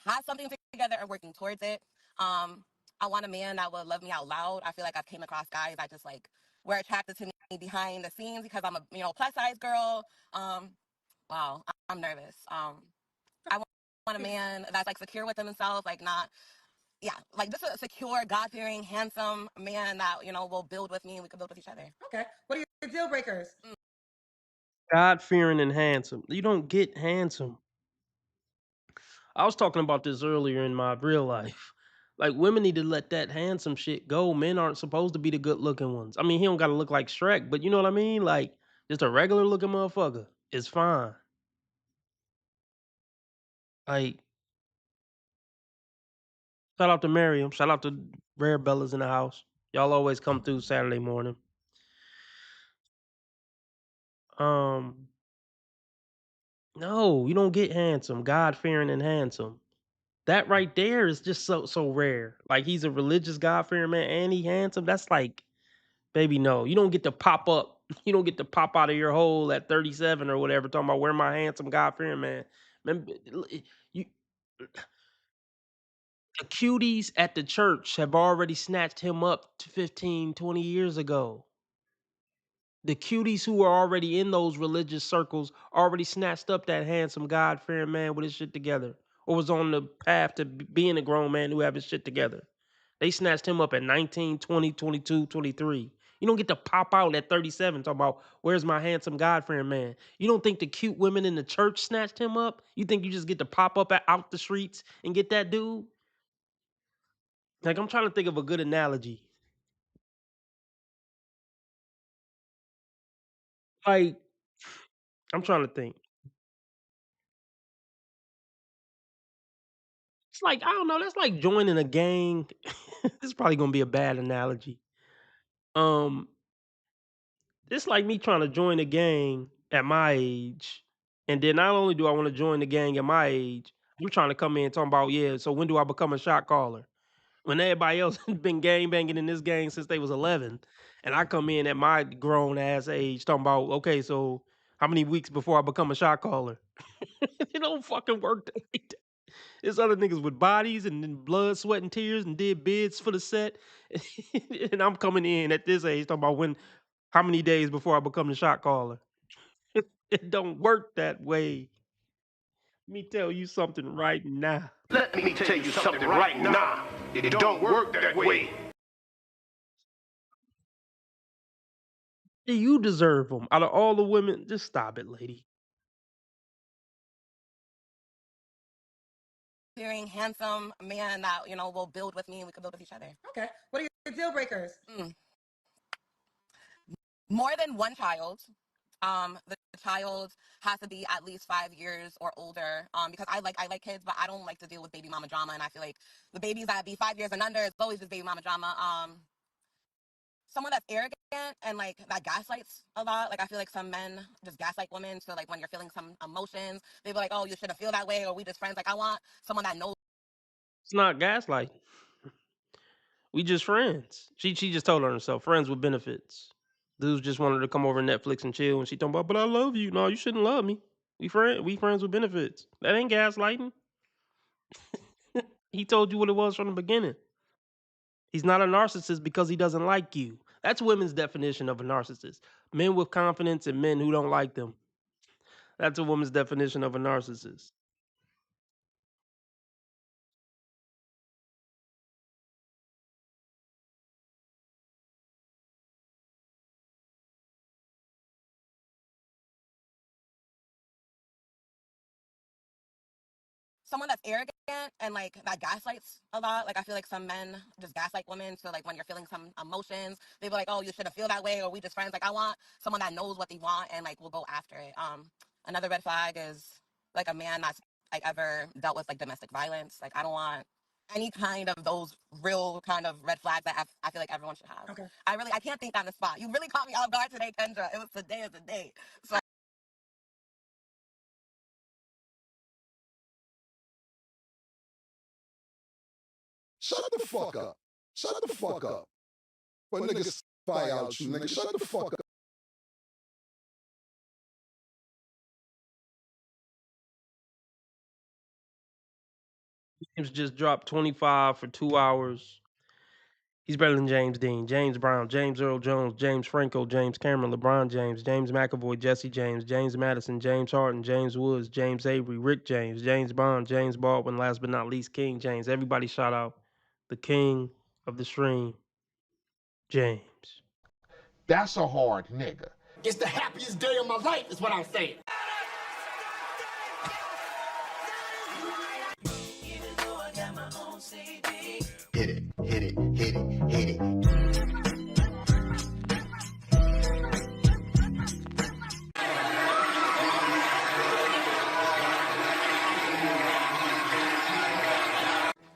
has something together and working towards it. I want a man that will love me out loud. I feel like I've came across guys that just like were attracted to me behind the scenes because I'm a plus size girl. Wow, I'm nervous. I want a man that's like secure with himself, like not like just a secure, God fearing, handsome man that will build with me and we can build with each other. Okay. What are your deal breakers? God fearing and handsome. You don't get handsome. I was talking about this earlier in my real life. Like women need to let that handsome shit go. Men aren't supposed to be the good looking ones. I mean, he don't gotta look like Shrek, but you know what I mean? Like just a regular looking motherfucker is fine. Like shout out to Miriam. Shout out to Rare Bellas in the house. Y'all always come through Saturday morning. No, you don't get handsome. God fearing and handsome. That right there is just so rare. Like he's a religious God fearing man and he handsome. That's like, baby, no. You don't get to pop up. You don't get to pop out of your hole at 37 or whatever, talking about where my handsome God fearing man. Man, you the cuties at the church have already snatched him up to 15, 20 years ago. The cuties who are already in those religious circles already snatched up that handsome God-fearing man with his shit together, or was on the path to being a grown man who have his shit together. They snatched him up at 19, 20, 22, 23. You don't get to pop out at 37 talking about, where's my handsome God-fearing man? You don't think the cute women in the church snatched him up? You think you just get to pop up out the streets and get that dude? Like, I'm trying to think of a good analogy. Like, I'm trying to think. It's like, I don't know, that's like joining a gang. This is probably gonna be a bad analogy. Um, it's like me trying to join a gang at my age, and then not only do I want to join the gang at my age, I'm trying to come in talking about, yeah, so when do I become a shot caller? When everybody else has been gang banging in this gang since they was 11, and I come in at my grown ass age talking about, okay, so how many weeks before I become a shot caller? It don't fucking work that way. There's other niggas with bodies and then blood, sweat, and tears and did bids for the set. And I'm coming in at this age talking about how many days before I become the shot caller. It don't work that way. Let me tell you something right now. Let me tell you something right now. It don't work that way. You deserve them. Out of all the women, just stop it, lady. Fearing, handsome man that will build with me and we can build with each other. Okay. What are your deal breakers? More than one child. The child has to be at least 5 years or older. Because I like kids, but I don't like to deal with baby mama drama, and I feel like the babies that be 5 years and under, it's always just baby mama drama. someone that's arrogant and like that gaslights a lot. Like I feel like some men just gaslight women. So like when you're feeling some emotions, they be like, "Oh, you shouldn't feel that way," or "We just friends." Like I want someone that knows. It's not gaslighting. We just friends. She just told on herself, friends with benefits. Dudes just wanted to come over Netflix and chill, and she talking about, but I love you. No, you shouldn't love me. We friends with benefits. That ain't gaslighting. He told you what it was from the beginning. He's not a narcissist because he doesn't like you. That's women's definition of a narcissist. Men with confidence and men who don't like them. That's a woman's definition of a narcissist. Someone that's arrogant and like that gaslights a lot. Like I feel like some men just gaslight women. So like when you're feeling some emotions, they be like, "Oh, you shouldn't feel that way," or "We just friends." Like I want someone that knows what they want and like will go after it. Another red flag is like a man that's like ever dealt with like domestic violence. Like I don't want any kind of those real kind of red flags that I feel like everyone should have. Okay. I can't think on the spot. You really caught me off guard today, Kendra. It was today is the day. So Shut the fuck up. Shut the fuck up. But niggas spy out you, nigga. Shut the fuck up. James just dropped 25 for 2 hours. He's better than James Dean, James Brown, James Earl Jones, James Franco, James Cameron, LeBron James, James McAvoy, Jesse James, James Madison, James Harden, James Woods, James Avery, Rick James, James Bond, James Baldwin, last but not least, King James. Everybody shout out the king of the stream, James. That's a hard nigga. It's the happiest day of my life, is what I'm saying. Hit it, hit it, hit it, hit it.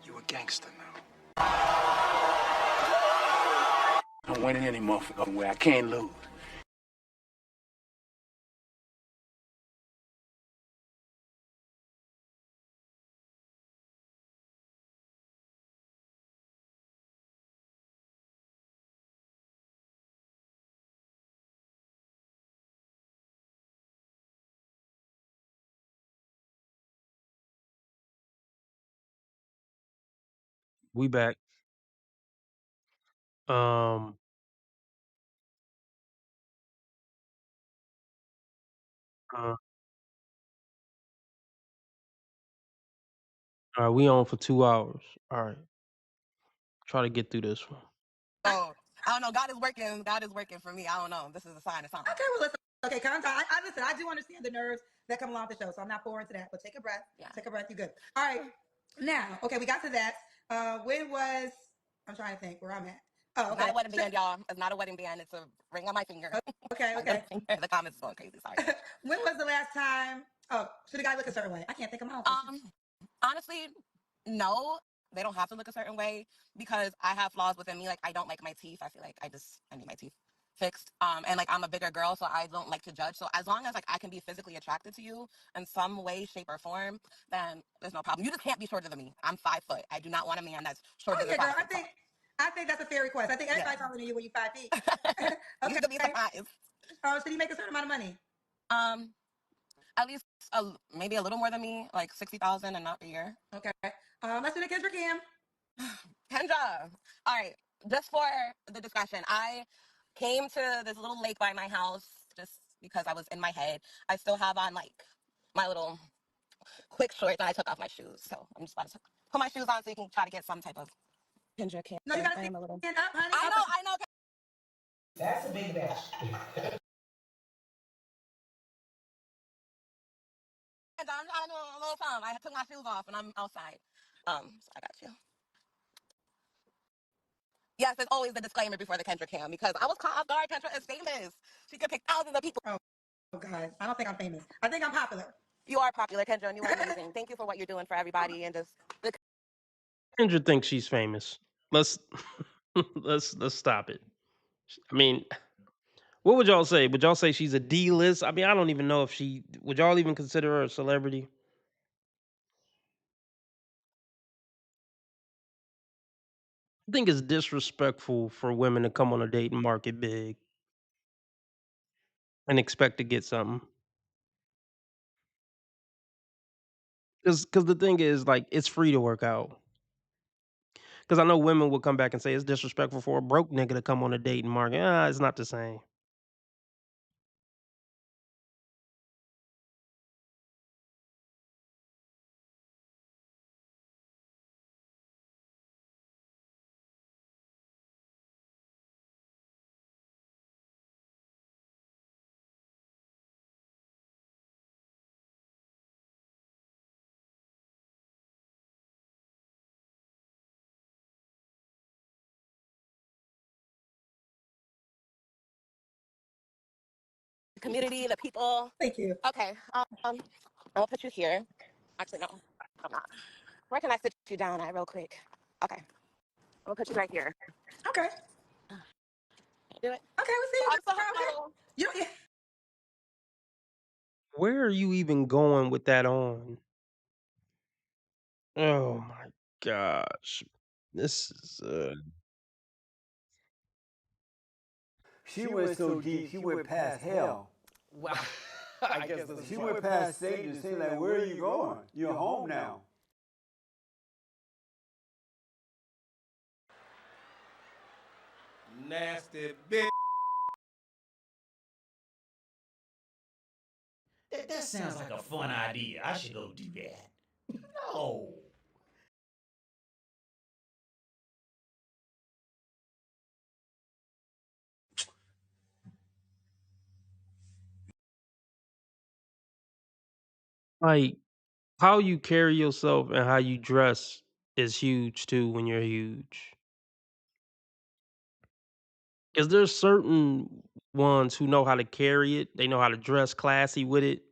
You a gangster now. I'm winning any motherfucking way. I can't lose. We back. Um, uh, all right, we on for 2 hours. All right, try to get through this one. I don't know. God is working. God is working for me. I don't know. This is a sign of something. Okay, well, listen. Okay, calm down. Listen, I do understand the nerves that come along with the show, so I'm not pouring into that. But take a breath. Yeah. Take a breath. You're good. All right. Now, okay, we got to that. When was, I'm trying to think where I'm at. Oh, okay. It's not a wedding band, y'all. It's not a wedding band. It's a ring on my finger. Okay. The comments is going crazy. Sorry. When was the last time? Oh, should a guy look a certain way? I can't think of my own. Honestly, no. They don't have to look a certain way because I have flaws within me. Like I don't like my teeth. I feel like I need my teeth fixed. And like I'm a bigger girl, so I don't like to judge. So as long as like I can be physically attracted to you in some way, shape, or form, then there's no problem. You just can't be shorter than me. I'm 5 foot. I do not want a man that's shorter than 5 girl, foot. I think that's a fair request. I think everybody's taller than you when you're 5 feet. Okay. You should be surprised. Should he make a certain amount of money? At least maybe a little more than me, like 60,000 and not a year. Okay. Let's do the Kendra Cam. Kendra. All right. Just for the discussion, I came to this little lake by my house just because I was in my head. I still have on like my little quick shorts and I took off my shoes. So I'm just about to put my shoes on so you can try to get some type of Kendra Cam. No, you gotta stand up, honey. I know. That's a big dash. I'm trying to do a little something. I took my shoes off and I'm outside. So I got you. Yes, there's always the disclaimer before the Kendra Cam because I was caught off guard. Kendra is famous. She could pick thousands of people. Oh, guys, I don't think I'm famous. I think I'm popular. You are popular, Kendra, and you are amazing. Thank you for what you're doing for everybody and just the Kendra thinks she's famous. Let's let's stop it. I mean, what would y'all say? Would y'all say she's a D-list? I mean, I don't even know if she would y'all even consider her a celebrity? I think it's disrespectful for women to come on a date and market big and expect to get something. Because the thing is, like, it's free to work out. Because I know women will come back and say it's disrespectful for a broke nigga to come on a date and market. It's not the same. Community, the people. Thank you. Okay. I'll put you here. Actually, no, I'm not. Where can I sit you down at real quick? Okay. I'll put you right here. Okay. Do it. Okay, we'll see you. I'm so Okay. You don't, Where are you even going with that on? Oh my gosh. This is She went so deep, she went past hell. Well, I guess that's She went past Satan and saying, like, where are you going? You're home now. nasty bitch. That sounds like a fun idea. I should go do that. No. like how you carry yourself and how you dress is huge too when you're huge. Because there's certain ones who know how to carry it. They know how to dress classy with it.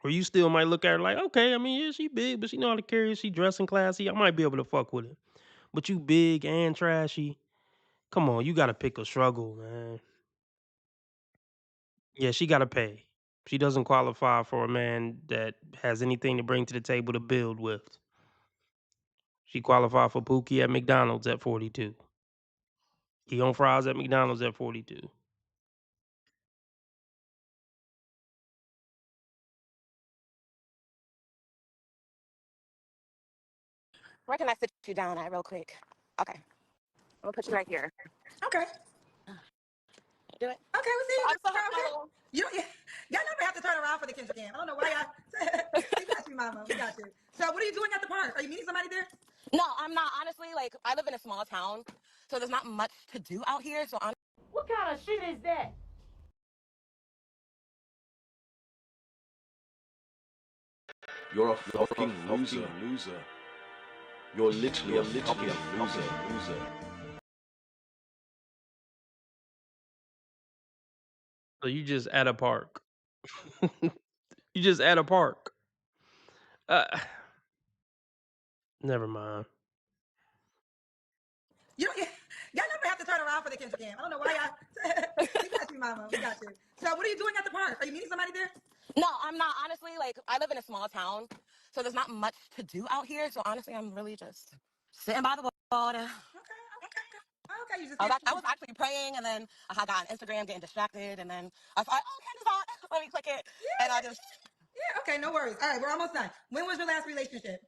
Or you still might look at her like, okay, I mean, yeah, she big, but she know how to carry it. She dressing classy. I might be able to fuck with it. But you big and trashy. Come on, you gotta pick a struggle, man. Yeah, she gotta pay. She doesn't qualify for a man that has anything to bring to the table to build with. She qualified for Pookie at McDonald's at 42. He on fries at McDonald's at 42. Where can I sit you down at real quick? Okay. I'll put you right here. okay. Do it. Okay, we'll see you. I'm so Okay. You don't, y'all never have to turn around for the Kendrick game. I don't know why y'all. We got you, mama. We got you. So, what are you doing at the park? Are you meeting somebody there? No, I'm not. Honestly, like, I live in a small town, so there's not much to do out here. So I'm. What kind of shit is that? You're a fucking loser. You're literally a fucking loser. So you just at a park. You just at a park. Uh, never mind. You don't, y'all never have to turn around for the Kendrick game. I don't know why y'all. We got you, mama. We got you. So, what are you doing at the park? Are you meeting somebody there? No, I'm not. Honestly, like, I live in a small town, so there's not much to do out here. So honestly, I'm really just sitting by the water. Okay, you just. I was actually praying, and then I got on Instagram getting distracted, and then I thought, oh, Candace on. Let me click it, and I just. Yeah. Okay. No worries. All right, we're almost done. When was your last relationship?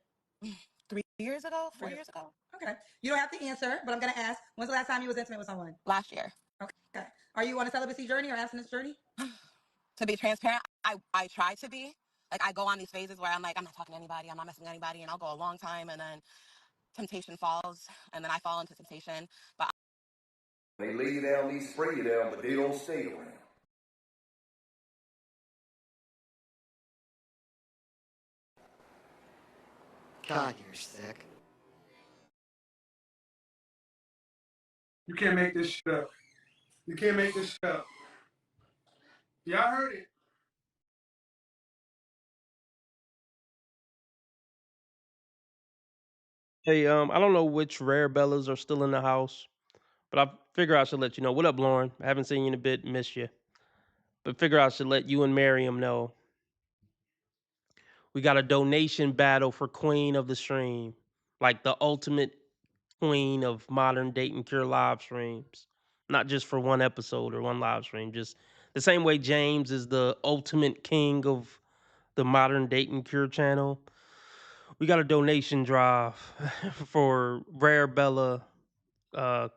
3 years ago, 4 years ago. Okay. You don't have to answer, but I'm gonna ask. When's the last time you was intimate with someone? Last year. Okay. Are you on a celibacy journey or abstinence journey? To be transparent, I try to be. Like, I go on these phases where I'm like, I'm not talking to anybody, I'm not messing with anybody, and I'll go a long time, and then temptation falls, and then I fall into temptation. But They lay you down, they spray you down, but they don't stay around. God, you're sick. You can't make this shit up. You can't make this shit up. Y'all heard it. Hey, I don't know which rare bellas are still in the house, But I figure I should let you know. What up, Lauren? I haven't seen you in a bit. Miss you. But figure I should let you and Miriam know. We got a donation battle for Queen of the Stream. Like the ultimate queen of modern date and cure live streams. Not just for one episode or one live stream. Just the same way James is the ultimate king of the modern date and cure channel. We got a donation drive for Rare Bella,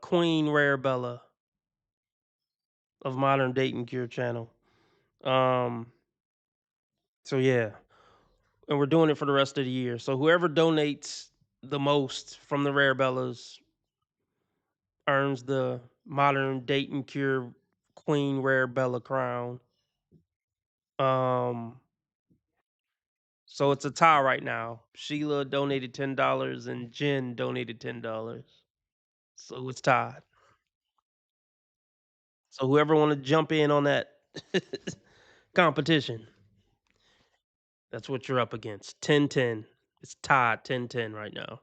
Queen Rare Bella of Modern Date and Cure channel. So yeah, and we're doing it for the rest of the year. So whoever donates the most from the Rare Bellas earns the Modern Date and Cure Queen Rare Bella crown. So it's a tie right now. Sheila donated $10 and Jen donated $10. So it's tied. So whoever want to jump in on that competition, that's what you're up against. 10-10. It's tied 10-10 right now.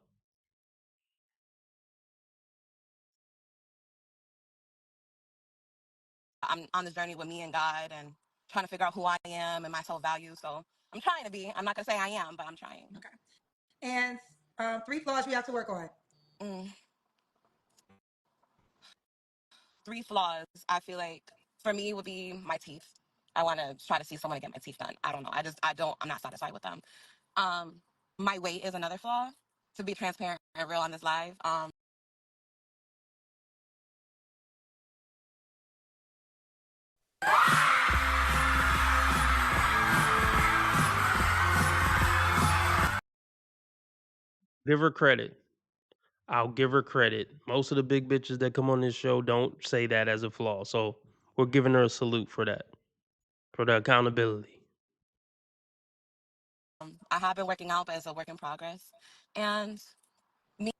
I'm on this journey with me and God and trying to figure out who I am and my self value. So I'm trying to be. I'm not gonna say I am, but I'm trying. Okay. And 3 flaws we have to work on. 3 flaws I feel like for me would be my teeth. I want to try to see someone to get my teeth done. I don't know. I'm not satisfied with them. My weight is another flaw. To be transparent and real on this live. Give her credit. I'll give her credit. Most of the big bitches that come on this show don't say that as a flaw. So we're giving her a salute for that. For the accountability. I have been working out, but it's a work in progress. And me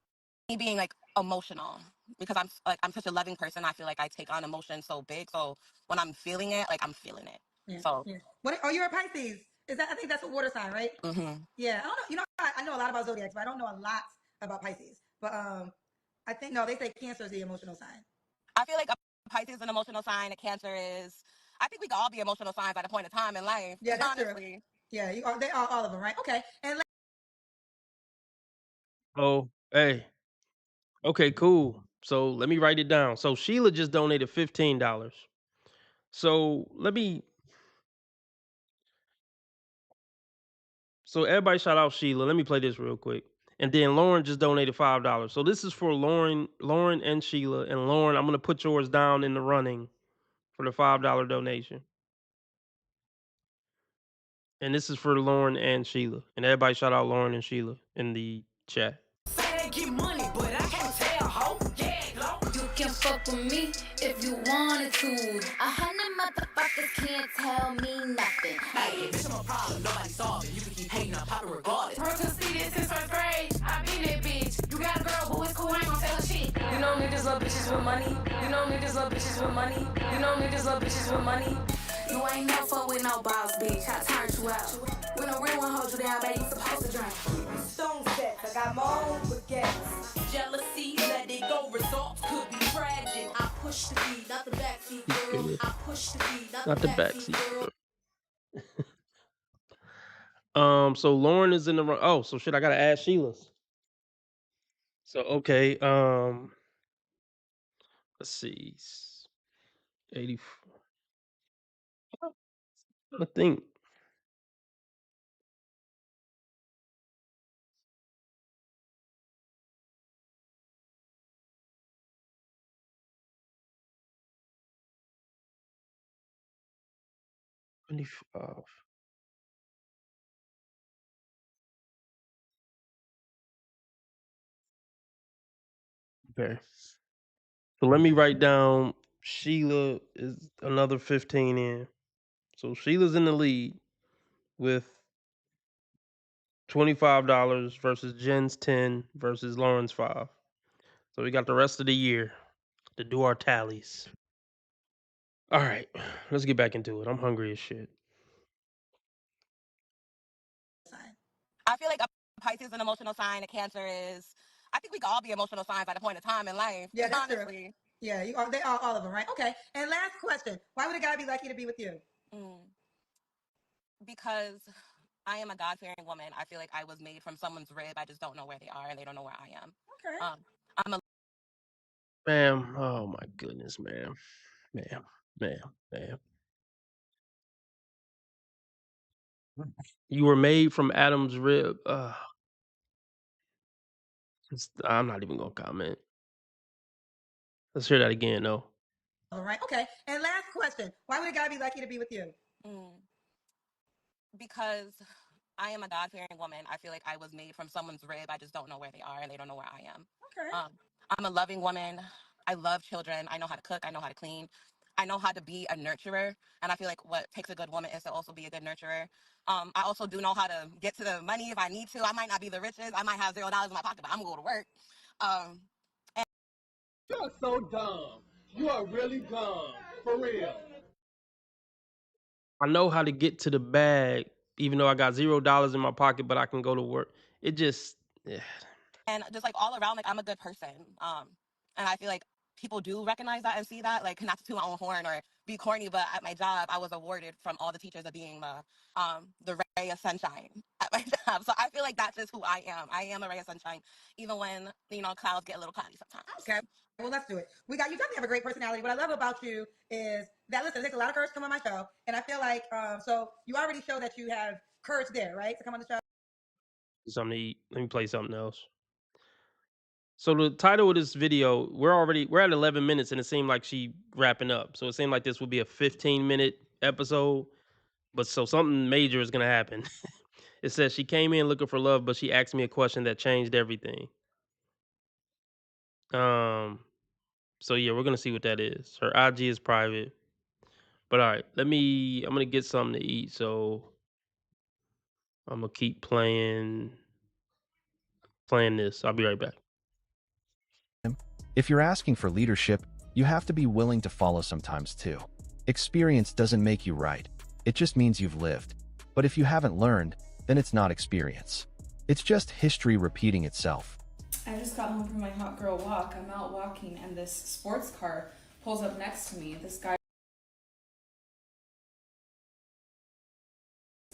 being like emotional because I'm such a loving person. I feel like I take on emotion so big. So when I'm feeling it, like I'm feeling it. Yeah. So Yeah. What? Oh, you're a Pisces. Is that? I think that's a water sign, right? Mm-hmm. Yeah. I don't know. You know, I know a lot about zodiacs, but I don't know a lot about Pisces. But I think no, they say Cancer is the emotional sign. I feel like a Pisces is an emotional sign. A Cancer is. I think we could all be emotional signs at a point in time in life. Yeah, that's honestly. true. Yeah, you are. They are all of them, right? Okay. And Oh, hey. Okay, cool. So let me write it down. So Sheila just donated $15. So So everybody shout out Sheila. Let me play this real quick. And then Lauren just donated $5. So this is for Lauren and Sheila. And Lauren, I'm gonna put yours down in the running for the $5 donation. And this is for Lauren and Sheila. And everybody shout out Lauren and Sheila in the chat. Get money, but I can't tell, ho. Yeah, you can fuck with me if you wanted to. 100 motherfuckers can't tell me nothing. Hey, bitch, I'm a problem, nobody solve it. You can keep hating, I'm popping regardless. Her can see this since first grade. I been that bitch. You got a girl who is cool, I ain't gonna tell her shit. You know niggas love bitches with money. You know niggas love bitches with money. You know niggas love bitches with money. You ain't no fuck with no boss, bitch. I turned you out. When a real one holds you down, baby, you supposed to drink. Stone sets, I got my own baguettes. Jealousy, let it go. Results could be tragic. I push the beat, not the backseat girl. I push the beat, not the backseat girl. So Lauren is in the run. Oh, so shit, I gotta add Sheila's. So okay, let's see. 84. I think $25. Okay. So let me write down Sheila is another 15 in. So Sheila's in the lead with $25 versus Jen's 10 versus Lauren's 5. So we got the rest of the year to do our tallies. All right, let's get back into it. I'm hungry as shit. I feel like a Pisces is an emotional sign. A Cancer is. I think we could all be emotional signs at a point in time in life. yeah, that's honestly. true. Yeah, you are. They are all of them, right? Okay. And last question: why would a guy be lucky to be with you? Because I am a God-fearing woman. I feel like I was made from someone's rib. I just don't know where they are, and they don't know where I am. Okay. I'm a Ma'am, oh my goodness, ma'am. You were made from Adam's rib. I'm not even gonna comment. Let's hear that again, though. All right. Okay. And last question: why would a guy be lucky to be with you? Because I am a God-fearing woman. I feel like I was made from someone's rib. I just don't know where they are, and they don't know where I am. Okay. I'm a loving woman. I love children. I know how to cook. I know how to clean. I know how to be a nurturer. And I feel like what takes a good woman is to also be a good nurturer. I also do know how to get to the money if I need to. I might not be the richest. I might have $0 in my pocket, but I'm going to go to work. You're so dumb. You are really dumb. For real. I know how to get to the bag, even though I got $0 in my pocket, but I can go to work. It just, yeah. And just like all around, like I'm a good person. And I feel like people do recognize that and see that, like not to toot my own horn or be corny, but at my job, I was awarded from all the teachers of being the ray of sunshine at my job. So I feel like that's just who I am. I am a ray of sunshine, even when, clouds get a little cloudy sometimes. Okay. Well, let's do it. You definitely have a great personality. What I love about you is that, listen, it takes a lot of courage to come on my show. And I feel like, so you already show that you have courage there, right? To come on the show. Something to eat. Let me play something else. So the title of this video, we're at 11 minutes, and it seemed like she wrapping up. So it seemed like this would be a 15-minute episode, but so something major is gonna happen. It says she came in looking for love, but she asked me a question that changed everything. So yeah, we're gonna see what that is. Her IG is private, but all right, I'm gonna get something to eat, so I'm gonna keep playing this. I'll be right back. If you're asking for leadership, you have to be willing to follow sometimes too. Experience doesn't make you right. It just means you've lived. But if you haven't learned, then it's not experience. It's just history repeating itself. I just got home from my hot girl walk. I'm out walking and this sports car pulls up next to me. This guy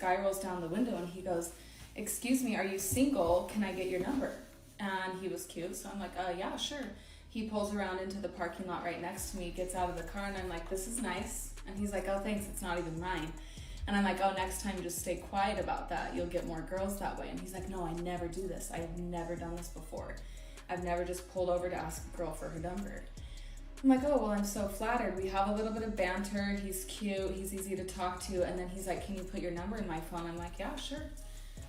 rolls down the window and he goes, "Excuse me, are you single? Can I get your number?" And he was cute, so I'm like, yeah, sure. He pulls around into the parking lot right next to me, gets out of the car, and I'm like, "This is nice." And he's like, "Oh, thanks, it's not even mine." And I'm like, "Oh, next time just stay quiet about that. You'll get more girls that way." And he's like, "No, I never do this. I've never done this before. I've never just pulled over to ask a girl for her number." I'm like, "Oh, well, I'm so flattered." We have a little bit of banter. He's cute. He's easy to talk to. And then he's like, "Can you put your number in my phone?" I'm like, "Yeah, sure."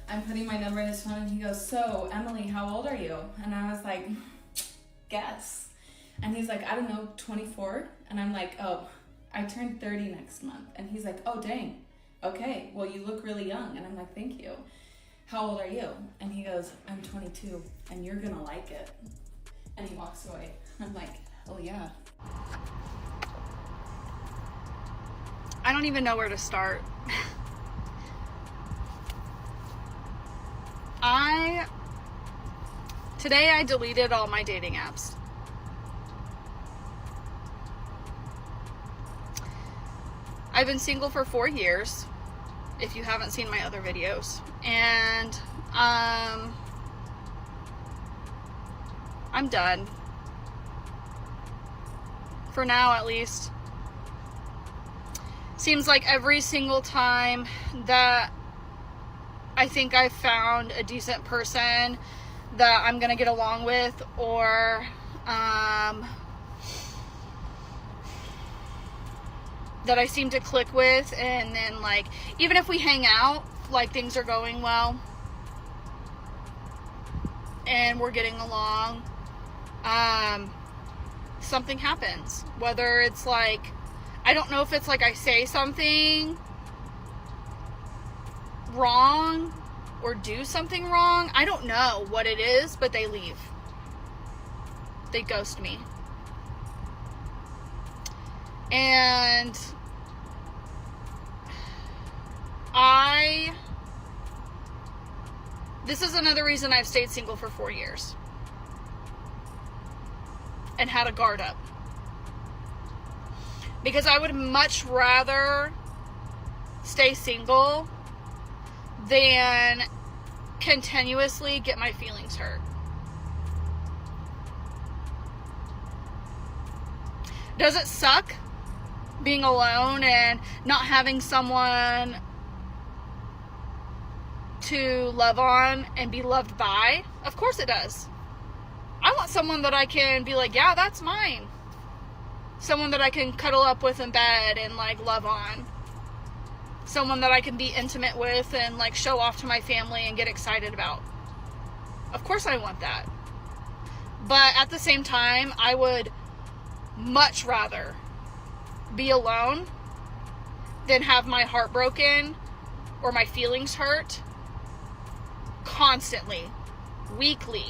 I'm putting my number in his phone and he goes, "So, Emily, how old are you?" And I was like, "Guess." And he's like, "I don't know, 24? And I'm like, "Oh, I turned 30 next month." And he's like, "Oh, dang. Okay, well, you look really young." And I'm like, "Thank you. How old are you?" And he goes, "I'm 22, and you're gonna like it." And he walks away. I'm like, "Oh yeah." I don't even know where to start. Today I deleted all my dating apps. I've been single for 4 years, if you haven't seen my other videos. And I'm done. For now, at least. Seems like every single time that I think I've found a decent person that I'm gonna get along with, or that I seem to click with, and then like even if we hang out, like things are going well and we're getting along, something happens. Whether it's like, I don't know if it's like I say something wrong or do something wrong. I don't know what it is, but they leave. They ghost me. And this is another reason I've stayed single for 4 years and had a guard up. because I would much rather stay single than continuously get my feelings hurt. Does it suck being alone and not having someone to love on and be loved by? Of course it does. I want someone that I can be like, yeah, that's mine. Someone that I can cuddle up with in bed and like love on. Someone that I can be intimate with and like show off to my family and get excited about. Of course I want that. But at the same time, I would much rather be alone than have my heart broken or my feelings hurt constantly, weekly,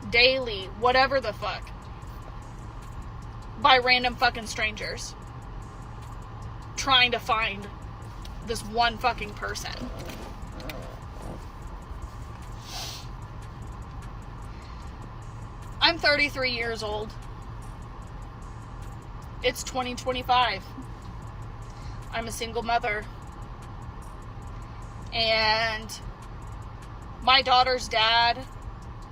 daily, whatever the fuck, by random fucking strangers trying to find this one fucking person. I'm 33 years old. It's 2025. I'm a single mother. And my daughter's dad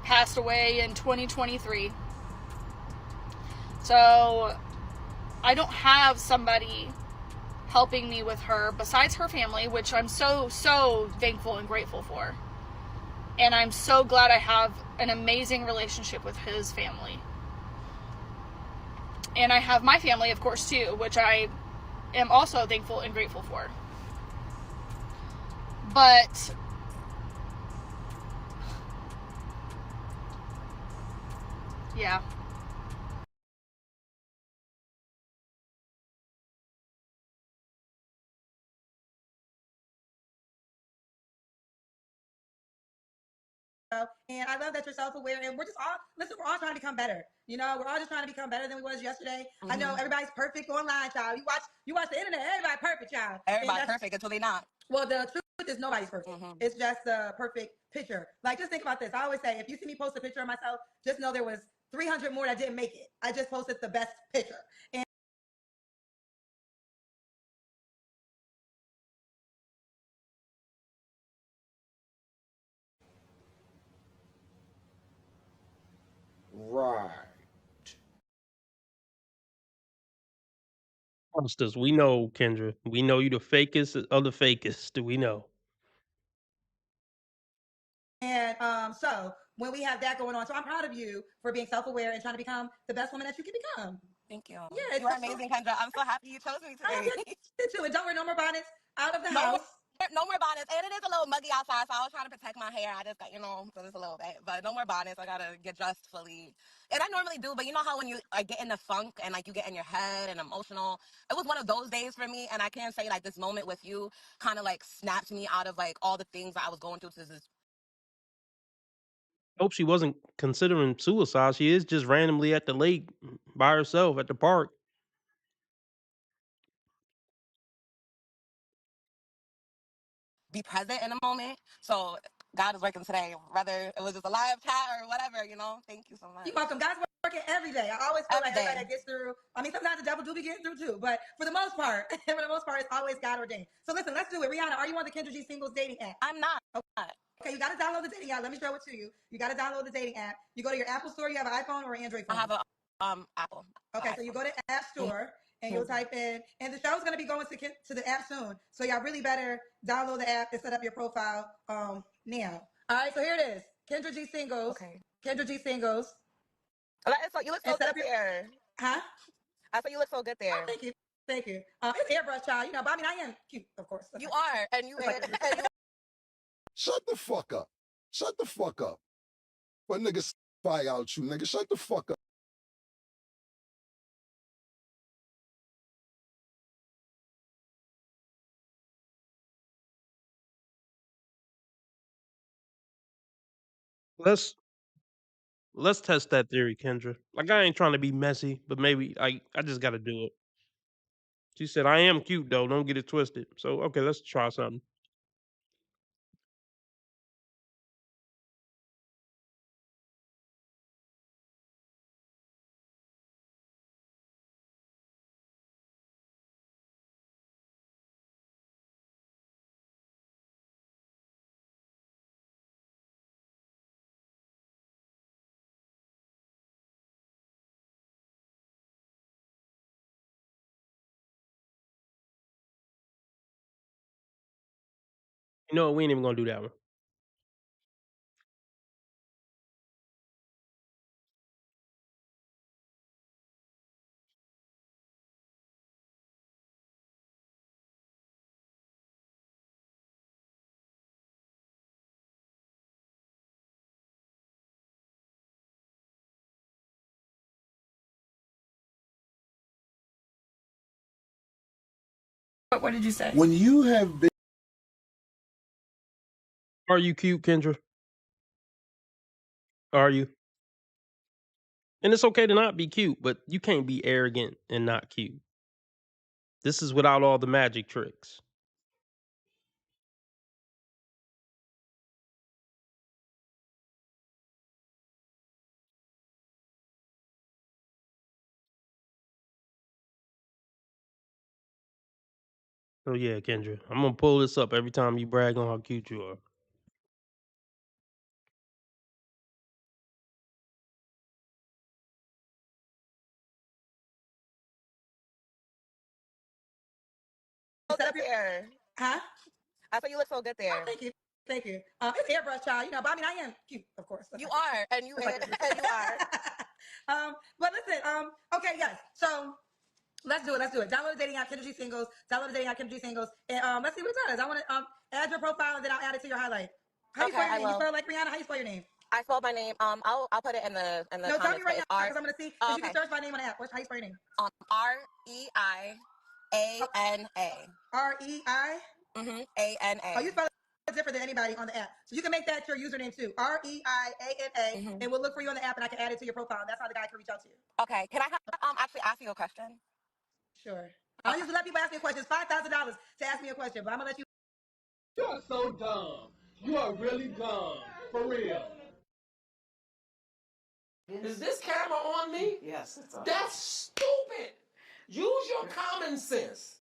passed away in 2023. So I don't have somebody helping me with her besides her family, which I'm so thankful and grateful for. And I'm so glad I have an amazing relationship with his family. And I have my family, of course, too, which I am also thankful and grateful for. But yeah. And I love that you're self-aware, and we're just all, listen, we're all trying to become better. You know, we're all just trying to become better than we was yesterday. I know everybody's perfect online, child. You watch the internet, everybody perfect, child. Everybody's perfect until they not. Well, the truth is nobody's perfect. It's just the perfect picture. Like, just think about this. I always say, if you see me post a picture of myself, just know there was 300 more that didn't make it. I just posted the best picture. And Right. Monsters, we know, Kendra. We know you the fakest of the fakest. We know. And so when we have that going on, so I'm proud of you for being self-aware and trying to become the best woman that you can become. Thank you. Yeah, You are amazing, Kendra. I'm so happy you chose me today. Too. And don't wear no more bonnets out of the No house. no more bonnets. And it is a little muggy outside, so I was trying to protect my hair. I just got, so it's a little bit. But no more bonnets. I gotta get dressed fully. And I normally do, but you know how when you like get in the funk and like you get in your head and emotional, it was one of those days for me. And I can say like this moment with you kind of like snapped me out of like all the things that I was going through to this. Hope she wasn't considering suicide. She is just randomly at the lake by herself at the park. Be present in a moment. So God is working today, whether it was just a live chat or whatever, Thank you so much. You're welcome. God's working every day. I always feel like everybody that gets through. I mean, sometimes the devil do be getting through too, but for the most part, it's always God ordained. So listen, let's do it. Rihanna, are you on the Kendra G Singles dating app? I'm not. Okay, you got to download the dating app. Let me show it to you. You got to download the dating app. You go to your Apple Store. You have an iPhone or an Android phone? I have a Apple. Okay, so you go to App Store and you'll type in, and the show's going to be going to the app soon. So y'all really better download the app and set up your profile now. All right, so here it is. Kendra G Singles. Okay. Kendra G Singles. You look so good there. Huh? I thought you look so good there. Oh, thank you. Thank you. It's airbrush, child. But I mean, I am cute, of course. You are, and you. Shut the fuck up. Shut the fuck up. But niggas spy out you, nigga. Shut the fuck up. Let's test that theory, Kendra. Like I ain't trying to be messy, but maybe I just got to do it. She said I am cute though. Don't get it twisted. So okay, let's try something. You know what? We ain't even gonna do that one. What did you say? When you have been. Are you cute, Kendra? Are you? And it's okay to not be cute, but you can't be arrogant and not cute. This is without all the magic tricks. So yeah, Kendra, I'm gonna pull this up every time you brag on how cute you are. Set up your There. huh? I thought you look so good there. Thank you. Thank you. It's airbrush, child. You know, but I mean, I am cute, of course. You are, and you and you are. But listen, okay, yes. So let's do it. Let's do it. Download the dating app, Kindred Singles. Download the dating app, Kindred Singles, and let's see what it does. I want to add your profile, and then I'll add it to your highlight. How you spell your name? You spell like Rihanna? How you spell your name? I spelled my name. I'll put it in the No, tell me comments. right now R. because I'm gonna see. Because you can search my name on the app. How you spell your name? REIANA. REI. ANA. Oh, you spell it different than anybody on the app. So you can make that your username too. REIANA, and we'll look for you on the app, and I can add it to your profile. That's how the guy can reach out to you. Okay. Can I actually ask you a question? Sure. I used to let people ask me questions. $5,000 to ask me a question, but I'm gonna let you. You are so dumb. You are really dumb. For real. Is this camera on me? Yes, it's on. That's stupid. Use your common sense.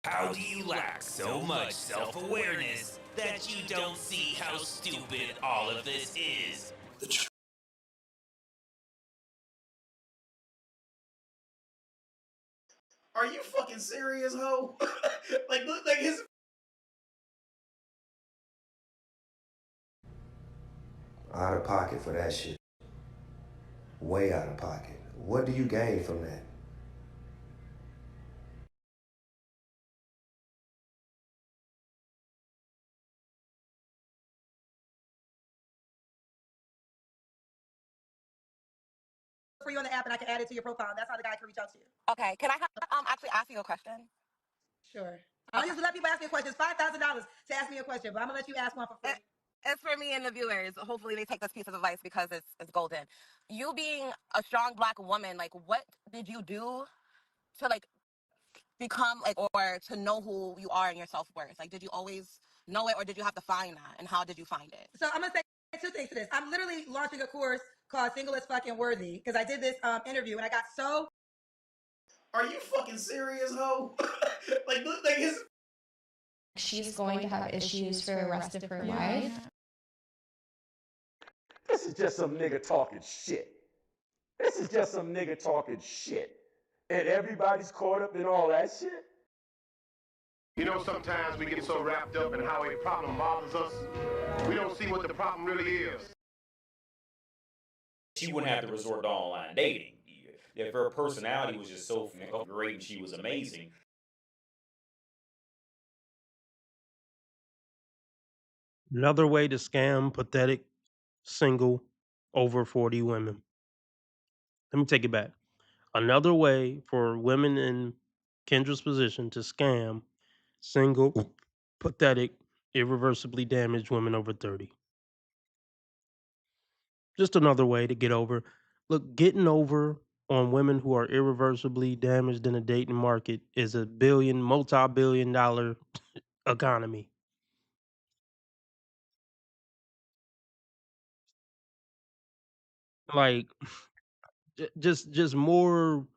How do you lack so much self-awareness that you don't see how stupid all of this is? Are you fucking serious, ho? like, look, like his. Out of pocket for that shit. Way out of pocket. What do you gain from that? For you on the app, and I can add it to your profile. That's how the guy can reach out to you. Okay. Can I actually ask you a question? Sure. I used to let people ask me questions. $5,000 to ask me a question, but I'm gonna let you ask one for free. It's for me and the viewers. Hopefully, they take this piece of advice because it's golden. You being a strong Black woman, like, what did you do to like become like or to know who you are and your self-worth? Like, did you always know it, or did you have to find that, and how did you find it? So I'm gonna say two things to this. I'm literally launching a course called Single as Fucking Worthy because I did this interview and I got so. Are you fucking serious, ho? like, look, like his. She's going to have issues for the rest of her life. This is just some nigga talking shit. This is just some nigga talking shit. And everybody's caught up in all that shit. You know, sometimes we get so wrapped up in how a problem bothers us, we don't see what the problem really is. She wouldn't have to resort to online dating. If her personality was just so great and she was amazing. Another way to scam pathetic, single, over 40 women. Let me take it back. Another way for women in Kendra's position to scam single, pathetic, irreversibly damaged women over 30. Just another way to get over. Look, getting over on women who are irreversibly damaged in the dating market is a multi-billion dollar economy. Like just more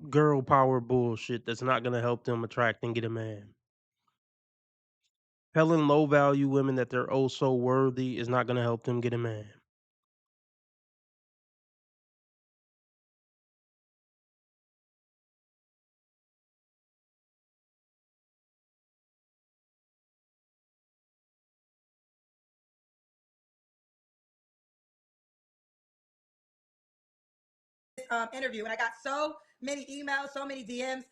girl power bullshit that's not gonna help them attract and get a man. Telling low value women that they're oh so worthy is not gonna help them get a man. interview, and I got so many emails, so many DMs.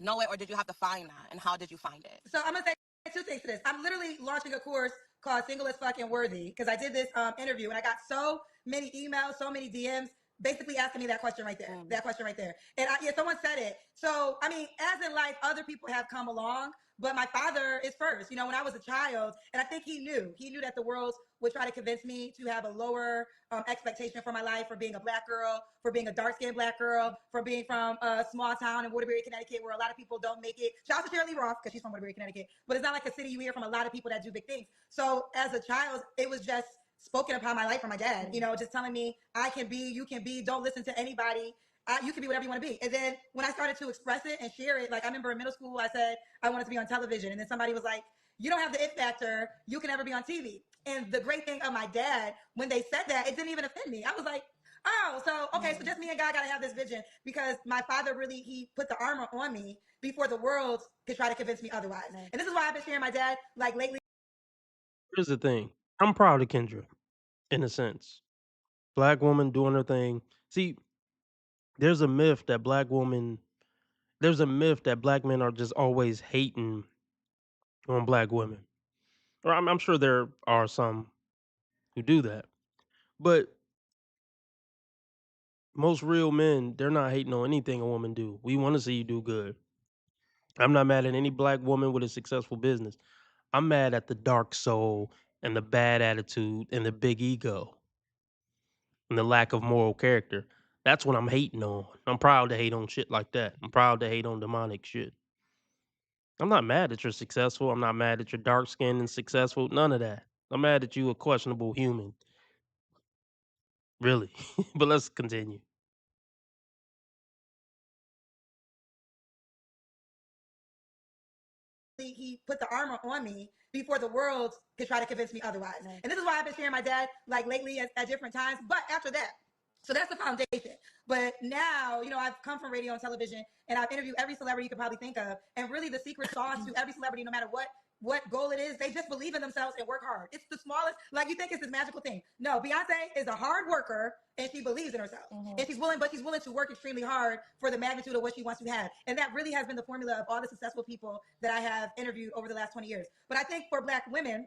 Know it, or did you have to find that? And how did you find it? So I'm gonna say two things to this. I'm literally launching a course called Single as Fucking Worthy because I did this interview and I got so many emails, so many DMs, basically asking me that question right there. That question right there. And someone said it. So I mean, as in life, other people have come along, but my father is first. You know, when I was a child, and I think he knew that the world would try to convince me to have a lower expectation for my life, for being a black girl, for being a dark-skinned black girl, for being from a small town in Waterbury, Connecticut, where a lot of people don't make it. Shout out to Shirley Roth, because she's from Waterbury, Connecticut. But it's not like a city you hear from a lot of people that do big things. So as a child, it was just spoken upon my life from my dad, you know, just telling me I can be, you can be, don't listen to anybody. You can be whatever you want to be. And then when I started to express it and share it, like I remember in middle school, I said I wanted to be on television. And then somebody was like, you don't have the it factor. You can never be on TV. And the great thing of my dad, when they said that, it didn't even offend me. I was like, oh, so, okay, so just me and God got to have this vision, because my father really, he put the armor on me before the world could try to convince me otherwise. And this is why I've been sharing my dad, like lately. Here's the thing. I'm proud of Kendra, in a sense. Black woman doing her thing. See, there's a myth that black men are just always hating on black women. Or I'm sure there are some who do that. But most real men, they're not hating on anything a woman do. We want to see you do good. I'm not mad at any black woman with a successful business. I'm mad at the dark soul and the bad attitude and the big ego and the lack of moral character. That's what I'm hating on. I'm proud to hate on shit like that. I'm proud to hate on demonic shit. I'm not mad that you're successful. I'm not mad that you're dark skinned and successful. None of that. I'm mad that you a questionable human. Really. But let's continue. He put the armor on me before the world could try to convince me otherwise. And this is why I've been sharing my dad, like lately at different times. But after that, so that's the foundation. But now, you know, I've come from radio and television, and I've interviewed every celebrity you could probably think of. And really, the secret sauce to every celebrity, no matter what goal it is, they just believe in themselves and work hard. It's the smallest, like you think it's this magical thing. No, Beyonce is a hard worker and she believes in herself. And she's willing to work extremely hard for the magnitude of what she wants to have. And that really has been the formula of all the successful people that I have interviewed over the last 20 years. But I think for black women,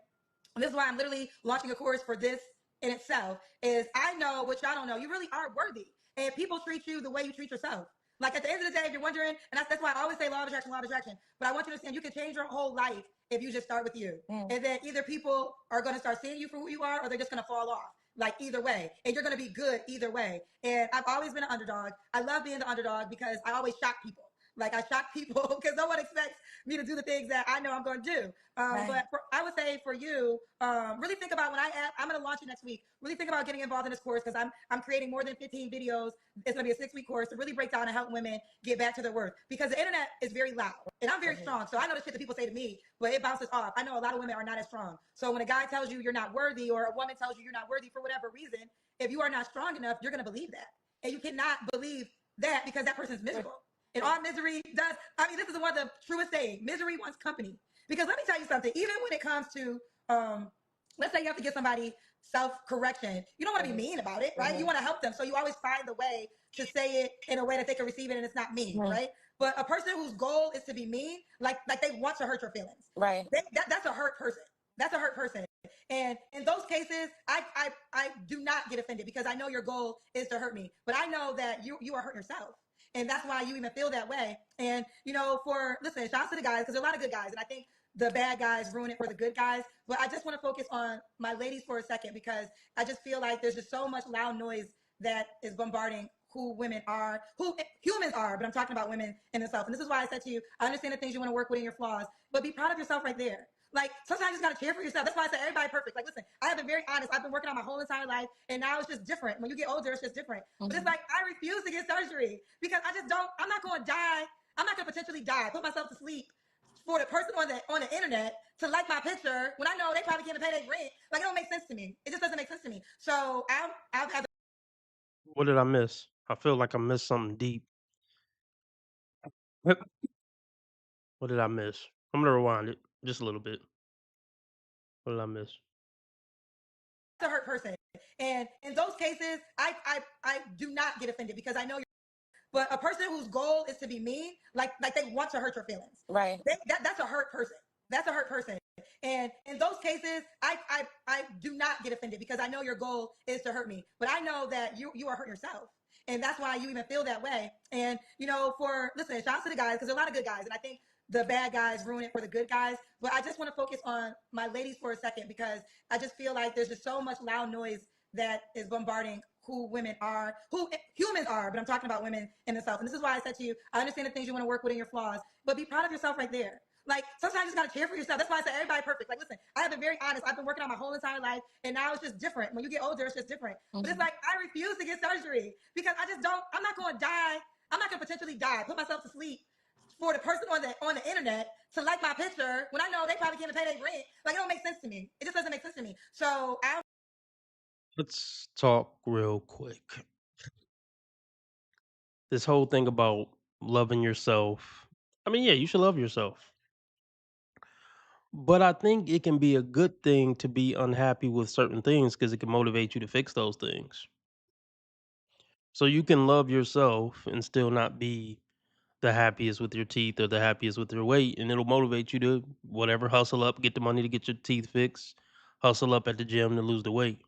and this is why I'm literally launching a course for this in itself, is I know what y'all don't know. You really are worthy. And people treat you the way you treat yourself. Like at the end of the day, if you're wondering, and that's why I always say law of attraction, law of attraction. But I want you to understand you can change your whole life if you just start with you. And then either people are going to start seeing you for who you are, or they're just going to fall off. Like either way. And you're going to be good either way. And I've always been an underdog. I love being the underdog because I always shock people. Like I shock people because no one expects me to do the things that I know I'm going to do. But I would say for you, really think about I'm going to launch it next week. Really think about getting involved in this course because I'm creating more than 15 videos. It's going to be a 6-week course to really break down and help women get back to their worth, because the internet is very loud and I'm very strong. So I know the shit that people say to me, but it bounces off. I know a lot of women are not as strong. So when a guy tells you you're not worthy, or a woman tells you you're not worthy for whatever reason, if you are not strong enough, you're going to believe that. And you cannot believe that because that person's miserable. And all misery does, I mean, this is one of the truest sayings. Misery wants company. Because let me tell you something, even when it comes to, let's say you have to give somebody self-correction, you don't want to be mean about it, right? You want to help them. So you always find the way to say it in a way that they can receive it and it's not mean, right? But a person whose goal is to be mean, like they want to hurt your feelings. Right. That's a hurt person. That's a hurt person. And in those cases, I do not get offended because I know your goal is to hurt me. But I know that you are hurting yourself. And that's why you even feel that way. And, you know, listen, shout out to the guys, because there are a lot of good guys. And I think the bad guys ruin it for the good guys. But I just want to focus on my ladies for a second, because I just feel like there's just so much loud noise that is bombarding who women are, who humans are, but I'm talking about women in themselves. And this is why I said to you, I understand the things you want to work with and your flaws, but be proud of yourself right there. Like, sometimes you just gotta cheer for yourself. That's why I say everybody perfect. Like, listen, I have been very honest. I've been working on my whole entire life, and now it's just different. When you get older, it's just different. But it's like, I refuse to get surgery because I'm not gonna die. I'm not gonna potentially die, put myself to sleep for the person on the internet to like my picture when I know they probably can't pay their rent. Like, it don't make sense to me. It just doesn't make sense to me. So I've had. What did I miss? I feel like I missed something deep. What did I miss? I'm gonna rewind it just a little bit. What did I miss? a hurt person. And in those cases, I do not get offended because I know you're. But a person whose goal is to be mean, like they want to hurt your feelings. Right. That's a hurt person. That's a hurt person. And in those cases, I do not get offended because I know your goal is to hurt me. But I know that you are hurting yourself. And that's why you even feel that way. And listen, shout out to the guys, because there are a lot of good guys. And I think the bad guys ruin it for the good guys. But I just want to focus on my ladies for a second because I just feel like there's just so much loud noise that is bombarding who women are, who humans are, but I'm talking about women in the South. And this is why I said to you, I understand the things you want to work with in your flaws, but be proud of yourself right there. Like, sometimes you just gotta cheer for yourself. That's why I say everybody perfect. Like, listen, I have been very honest. I've been working on my whole entire life, and now it's just different. When you get older, it's just different. But it's like, I refuse to get surgery because I just don't, I'm not gonna die. I'm not gonna potentially die, put myself to sleep for the person on the internet to like my picture when I know they probably can't even pay their rent. Like, it don't make sense to me. It just doesn't make sense to me. So Let's talk real quick. This whole thing about loving yourself. I mean, yeah, you should love yourself. But I think it can be a good thing to be unhappy with certain things because it can motivate you to fix those things. So you can love yourself and still not be the happiest with your teeth or the happiest with your weight, and it'll motivate you to whatever, hustle up, get the money to get your teeth fixed, hustle up at the gym to lose the weight.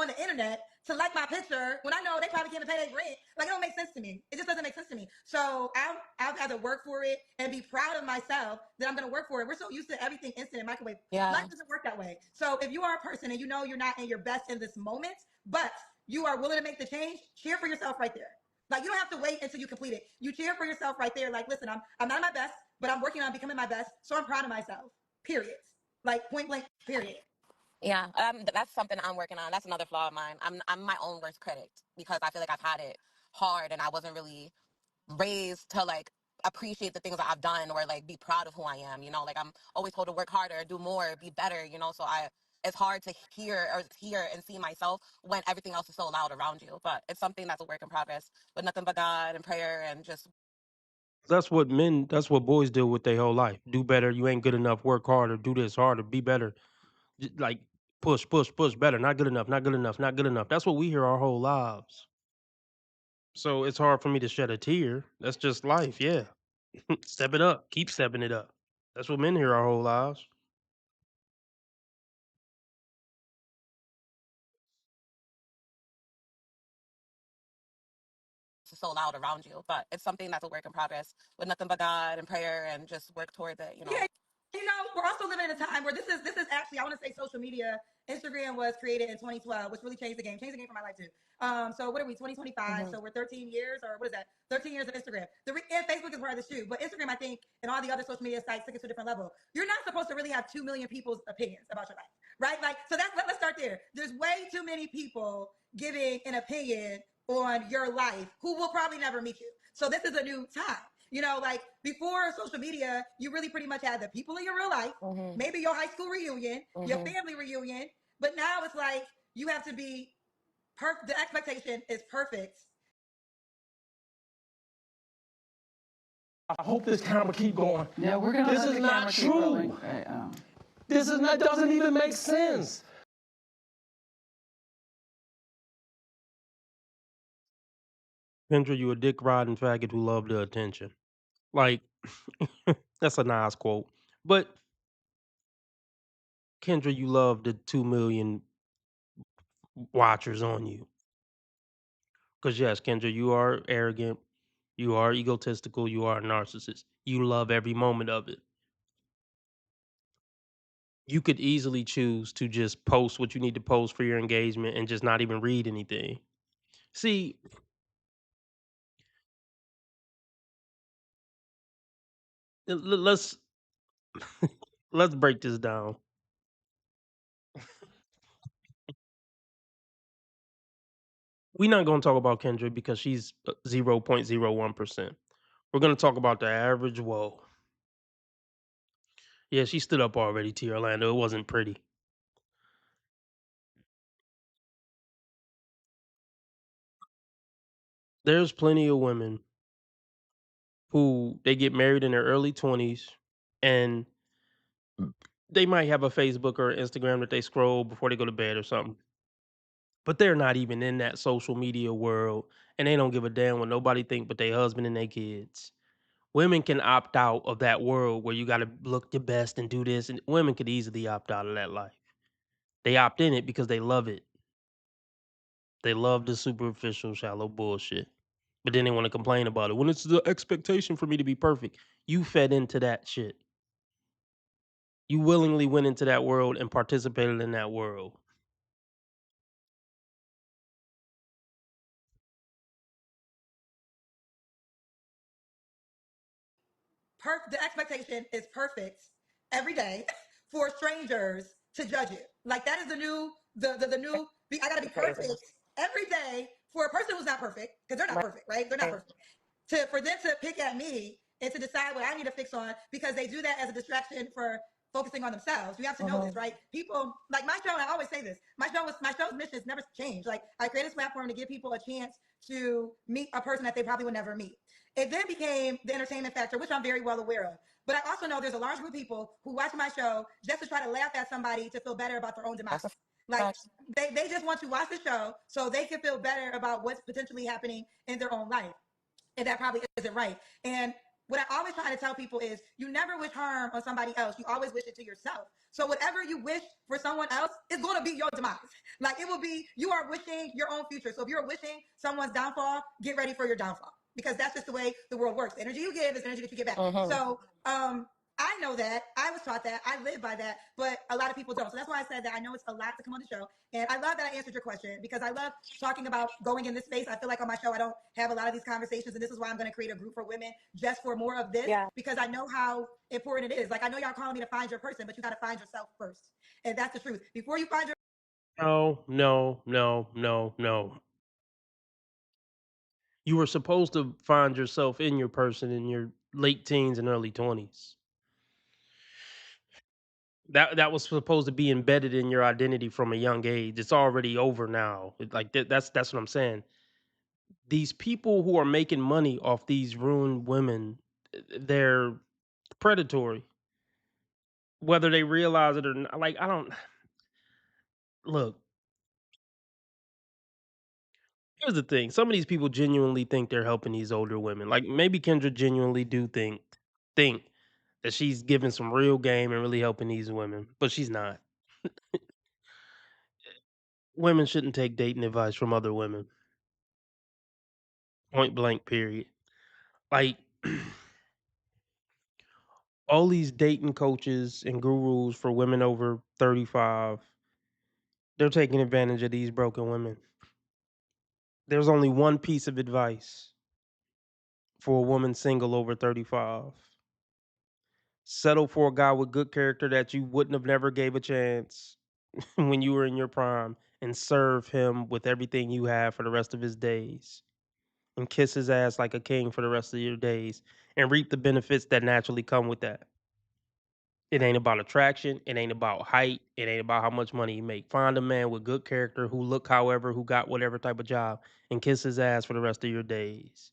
on the internet to like my picture when I know they probably can't even pay their rent. Like, it don't make sense to me. It just doesn't make sense to me. So I'll have to work for it and be proud of myself that I'm gonna work for it. We're so used to everything instant and microwave. Yeah. Life doesn't work that way. So if you are a person and you know you're not in your best in this moment, but you are willing to make the change, cheer for yourself right there. Like, you don't have to wait until you complete it. You cheer for yourself right there. Like, listen, I'm not my best, but I'm working on becoming my best. So I'm proud of myself. Period. Like, point blank, period. Yeah, that's something I'm working on. That's another flaw of mine. I'm my own worst critic because I feel like I've had it hard and I wasn't really raised to like appreciate the things that I've done or like be proud of who I am. Like I'm always told to work harder, do more, be better. So it's hard to hear and see myself when everything else is so loud around you. But it's something that's a work in progress. But nothing but God and prayer and just. That's what boys do with their whole life. Do better. You ain't good enough. Work harder. Do this harder. Be better. Like push, push, push. Better. Not good enough. Not good enough. Not good enough. That's what we hear our whole lives. So it's hard for me to shed a tear. That's just life. Yeah. Step it up. Keep stepping it up. That's what men hear our whole lives. So loud around you, but it's something that's a work in progress with nothing but God and prayer and just work towards it. Yeah, we're also living in a time where this is actually, I want to say, social media. Instagram was created in 2012, which really changed the game for my life too. So what are we, 2025? So we're 13 years, or what is that? 13 years of Instagram. And Facebook is part of this too, but Instagram, I think, and all the other social media sites took it to a different level. You're not supposed to really have 2 million people's opinions about your life, right? Like, so let's start there. There's way too many people giving an opinion on your life who will probably never meet you. So this is a new time. Like, before social media, you really pretty much had the people in your real life, maybe your high school reunion, your family reunion. But now it's like you have to be perfect. The expectation is perfect. I hope this camera keep going. Yeah, we're gonna. This is not true. This is not. Doesn't even make sense. Kendra, you a dick riding faggot who love the attention. Like, that's a nice quote. But Kendra, you love the 2 million watchers on you. Because yes, Kendra, you are arrogant, you are egotistical, you are a narcissist. You love every moment of it. You could easily choose to just post what you need to post for your engagement and just not even read anything. See, let's let's break this down. We're not going to talk about Kendra because she's 0.01%. We're going to talk about the average woe. Yeah, she stood up already, T. Orlando. It wasn't pretty. There's plenty of women who they get married in their early 20s and they might have a Facebook or Instagram that they scroll before they go to bed or something. But they're not even in that social media world and they don't give a damn what nobody think but their husband and their kids. Women can opt out of that world where you got to look your best and do this, and women could easily opt out of that life. They opt in it because they love it. They love the superficial, shallow bullshit. But then they want to complain about it. When it's the expectation for me to be perfect, you fed into that shit. You willingly went into that world and participated in that world. The expectation is perfect every day for strangers to judge you. Like that is the new the new. I gotta be perfect every day for a person who's not perfect because they're not perfect, right? They're not perfect. For them to pick at me and to decide what I need to fix on because they do that as a distraction for focusing on themselves. You have to know this, right? People like my show, and I always say this, my show's mission has never changed. Like I created this platform to give people a chance to meet a person that they probably would never meet. It then became the entertainment factor, which I'm very well aware of. But I also know there's a large group of people who watch my show just to try to laugh at somebody to feel better about their own demise. Like they just want to watch the show so they can feel better about what's potentially happening in their own life. And that probably isn't right. And what I always try to tell people is you never wish harm on somebody else. You always wish it to yourself. So whatever you wish for someone else is going to be your demise. Like it will be, you are wishing your own future. So if you're wishing someone's downfall, get ready for your downfall because that's just the way the world works. The energy you give is energy that you get back. So, I know that. I was taught that. I live by that, but a lot of people don't. So that's why I said that I know it's a lot to come on the show. And I love that I answered your question because I love talking about going in this space. I feel like on my show, I don't have a lot of these conversations. And this is why I'm going to create a group for women just for more of this because I know how important it is. Like, I know y'all calling me to find your person, but you got to find yourself first. And that's the truth. Before you find your No. You were supposed to find yourself in your person in your late teens and early 20s. That was supposed to be embedded in your identity from a young age. It's already over now. That's what I'm saying. These people who are making money off these ruined women, they're predatory. Whether they realize it or not. Like I don't look. Here's the thing. Some of these people genuinely think they're helping these older women. Like maybe Kendra genuinely do think that she's giving some real game and really helping these women, but she's not. Women shouldn't take dating advice from other women. Point blank, period. Like all these dating coaches and gurus for women over 35, they're taking advantage of these broken women. There's only one piece of advice for a woman single over 35. Settle for a guy with good character that you wouldn't have never gave a chance when you were in your prime and serve him with everything you have for the rest of his days and kiss his ass like a king for the rest of your days and reap the benefits that naturally come with that. It ain't about attraction. It ain't about height. It ain't about how much money you make. Find a man with good character who look however, who got whatever type of job and kiss his ass for the rest of your days.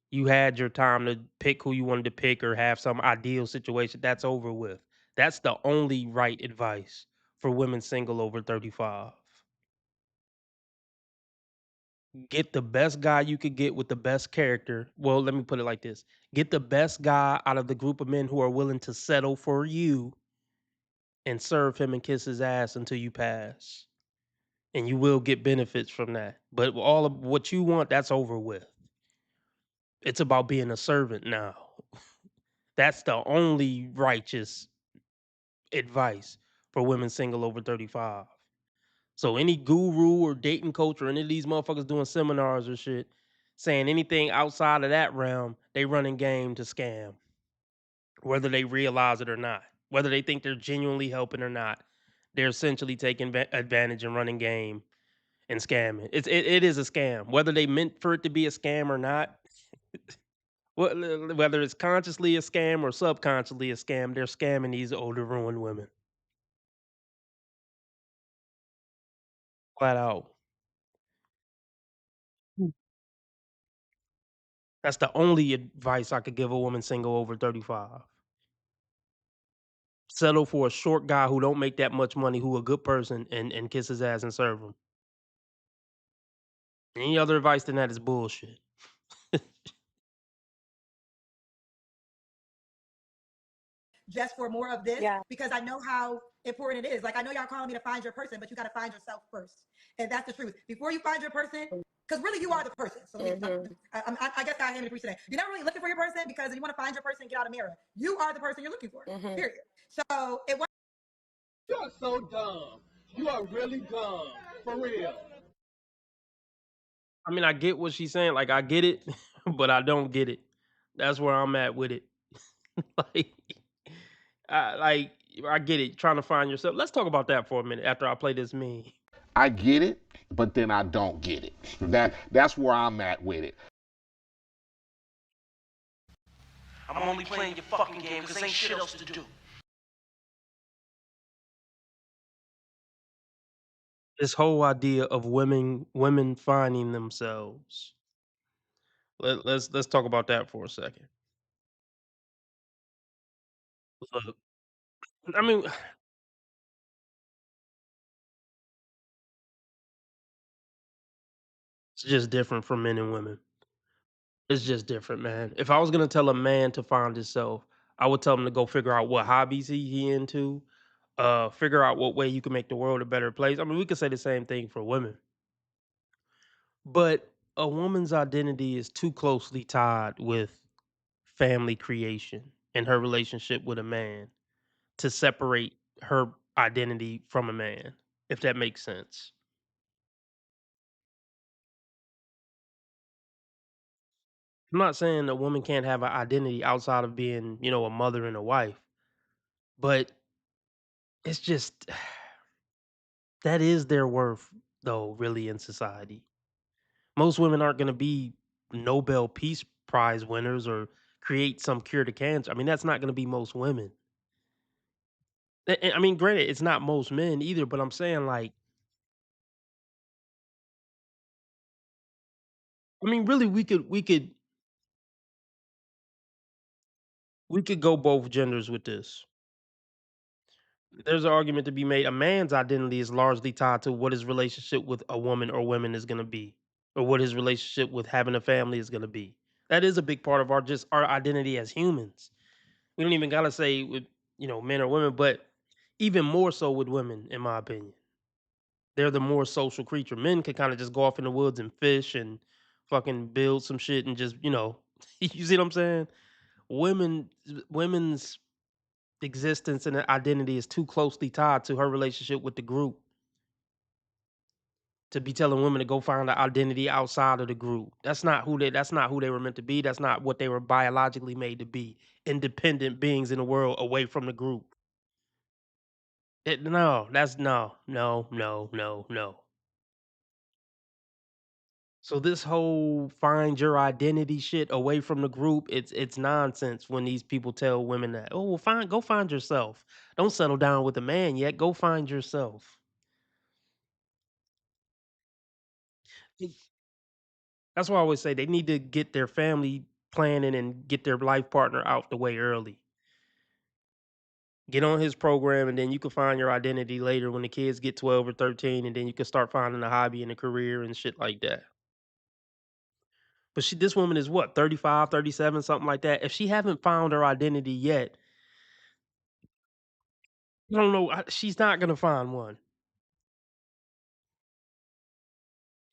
You had your time to pick who you wanted to pick or have some ideal situation. That's over with. That's the only right advice for women single over 35. Get the best guy you could get with the best character. Well, let me put it like this. Get the best guy out of the group of men who are willing to settle for you and serve him and kiss his ass until you pass. And you will get benefits from that. But all of what you want, that's over with. It's about being a servant now. That's the only righteous advice for women single over 35. So any guru or dating coach or any of these motherfuckers doing seminars or shit saying anything outside of that realm, they running game to scam. Whether they realize it or not. Whether they think they're genuinely helping or not. They're essentially taking advantage and running game and scamming. It is a scam. Whether they meant for it to be a scam or not, whether it's consciously a scam or subconsciously a scam, they're scamming these older ruined women. Flat out. That's the only advice I could give a woman single over 35. Settle for a short guy who don't make that much money, who a good person, and kiss his ass and serve him. Any other advice than that is bullshit. Just for more of this, Yeah. because I know how important it is. Like, I know y'all calling me to find your person, but you got to find yourself first. And that's the truth. Before you find your person, because really you are the person. So let me, I guess I am to preach today. You're not really looking for your person, because if you want to find your person, get out of mirror. You are the person you're looking for. Period. So it was. You are so dumb. You are really dumb. For real. I mean, I get what she's saying. Like, I get it, but I don't get it. That's where I'm at with it. like, I get it. Trying to find yourself. Let's talk about that for a minute after I play this meme. I get it, but then I don't get it. That's where I'm at with it. I'm only playing your fucking game because ain't shit else to do. This whole idea of women finding themselves. Let's talk about that for a second. Look, I mean, it's just different for men and women. It's just different, man. If I was gonna tell a man to find himself, I would tell him to go figure out what hobbies he into, figure out what way you can make the world a better place. I mean, we could say the same thing for women, but a woman's identity is too closely tied with family creation and her relationship with a man to separate her identity from a man, if that makes sense. I'm not saying a woman can't have an identity outside of being, a mother and a wife, but it's just that is their worth, though, really, in society. Most women aren't going to be Nobel Peace Prize winners or create some cure to cancer. I mean, that's not going to be most women. I mean, granted, it's not most men either, but I'm saying, like, I mean, really, we could go both genders with this. There's an argument to be made. A man's identity is largely tied to what his relationship with a woman or women is going to be, or what his relationship with having a family is going to be. That is a big part of our identity as humans. We don't even gotta say with men or women, but even more so with women, in my opinion. They're the more social creature. Men can kind of just go off in the woods and fish and fucking build some shit and just you see what I'm saying? Women's existence and identity is too closely tied to her relationship with the group to be telling women to go find an identity outside of the group. That's not who they were meant to be. That's not what they were biologically made to be. Independent beings in the world away from the group. No, that's no, no, no, no, no. So this whole find your identity shit away from the group, it's nonsense when these people tell women that, oh well go find yourself. Don't settle down with a man yet. Go find yourself. That's why I always say they need to get their family planning and get their life partner out the way early. Get on his program and then you can find your identity later when the kids get 12 or 13 and then you can start finding a hobby and a career and shit like that. But this woman is what, 35, 37, something like that. If she haven't found her identity yet, I don't know. She's not gonna find one.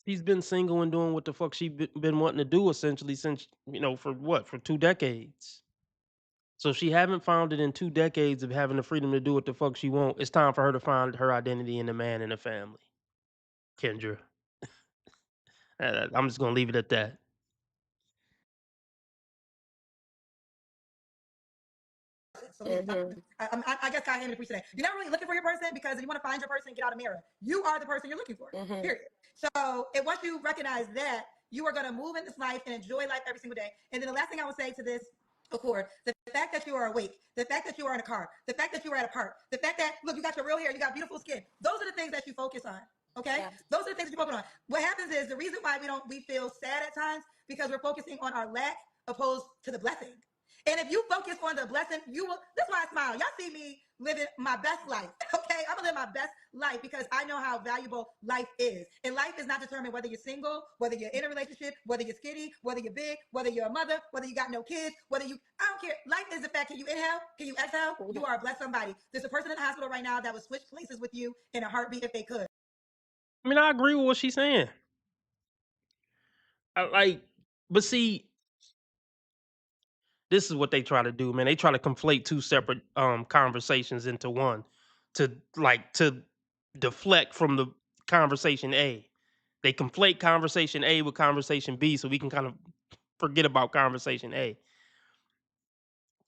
She's been single and doing what the fuck she been wanting to do essentially since for 2 decades. So if she haven't found it in 2 decades of having the freedom to do what the fuck she want, it's time for her to find her identity in a man and a family. Kendra, I'm just gonna leave it at that. So I guess I am to preach today. You're not really looking for your person, because if you want to find your person, get out of mirror. You are the person you're looking for. Period. So once you recognize that, you are going to move in this life and enjoy life every single day. And then the last thing I would say to this accord, the fact that you are awake, the fact that you are in a car, the fact that you are at a park, the fact that, look, you got your real hair, you got beautiful skin. Those are the things that you focus on. Okay, those are the things that you focus on. What happens is the reason why we feel sad at times because we're focusing on our lack opposed to the blessing. And if you focus on the blessing, you will. That's why I smile. Y'all see me living my best life. Okay, I'm gonna live my best life because I know how valuable life is. And life is not determined whether you're single, whether you're in a relationship, whether you're skinny, whether you're big, whether you're a mother, whether you got no kids, whether you. I don't care. Life is the fact. Can you inhale? Can you exhale? You are a blessed somebody. There's a person in the hospital right now that would switch places with you in a heartbeat if they could. I mean, I agree with what she's saying. But see, this is what they try to do, man. They try to conflate two separate conversations into one to deflect from the conversation A. They conflate conversation A with conversation B so we can kind of forget about conversation A.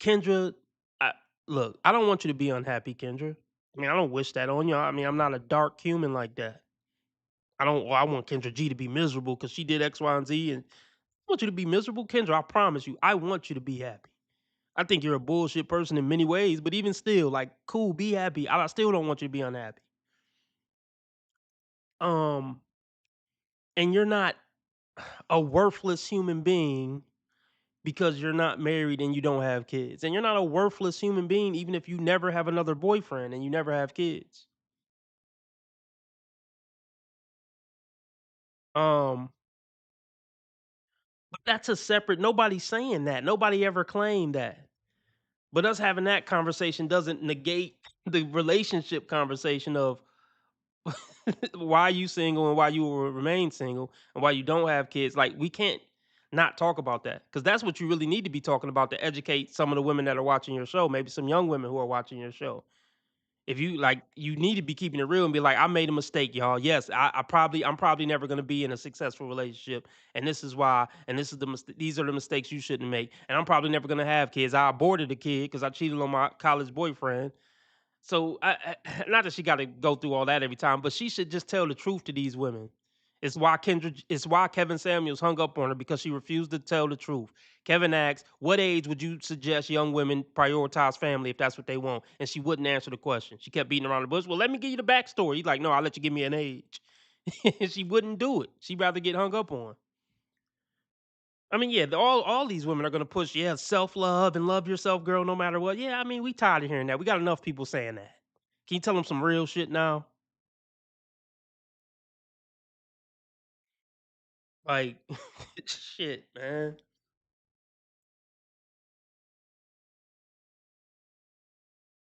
Kendra, I, look, I don't want you to be unhappy, Kendra. I mean, I don't wish that on you. I mean, I'm not a dark human like that. I want Kendra G to be miserable because she did X, Y, and Z, and I want you to be miserable, Kendra. I promise you, I want you to be happy. I think you're a bullshit person in many ways, but even still, like, cool, be happy. I still don't want you to be unhappy. And you're not a worthless human being because you're not married and you don't have kids. And you're not a worthless human being even if you never have another boyfriend and you never have kids. Um, but that's a separate, nobody's saying that. Nobody ever claimed that. But us having that conversation doesn't negate the relationship conversation of why you single and why you will remain single and why you don't have kids. Like, we can't not talk about that because that's what you really need to be talking about to educate some of the women that are watching your show, maybe some young women who are watching your show. If you like, you need to be keeping it real and be like, I made a mistake, y'all. Yes, I'm probably never going to be in a successful relationship, and this is why, and this is these are the mistakes you shouldn't make, and I'm probably never going to have kids. I aborted a kid because I cheated on my college boyfriend. So, not that she got to go through all that every time, but she should just tell the truth to these women. It's why Kevin Samuels hung up on her because she refused to tell the truth. Kevin asked, "What age would you suggest young women prioritize family if that's what they want?" And she wouldn't answer the question. She kept beating around the bush. Well, let me give you the backstory. He's like, "No, I'll let you give me an age." And she wouldn't do it. She'd rather get hung up on. I mean, yeah, all these women are gonna push, yeah, self-love and love yourself, girl, no matter what. Yeah, I mean, we tired of hearing that. We got enough people saying that. Can you tell them some real shit now? Like, shit, man.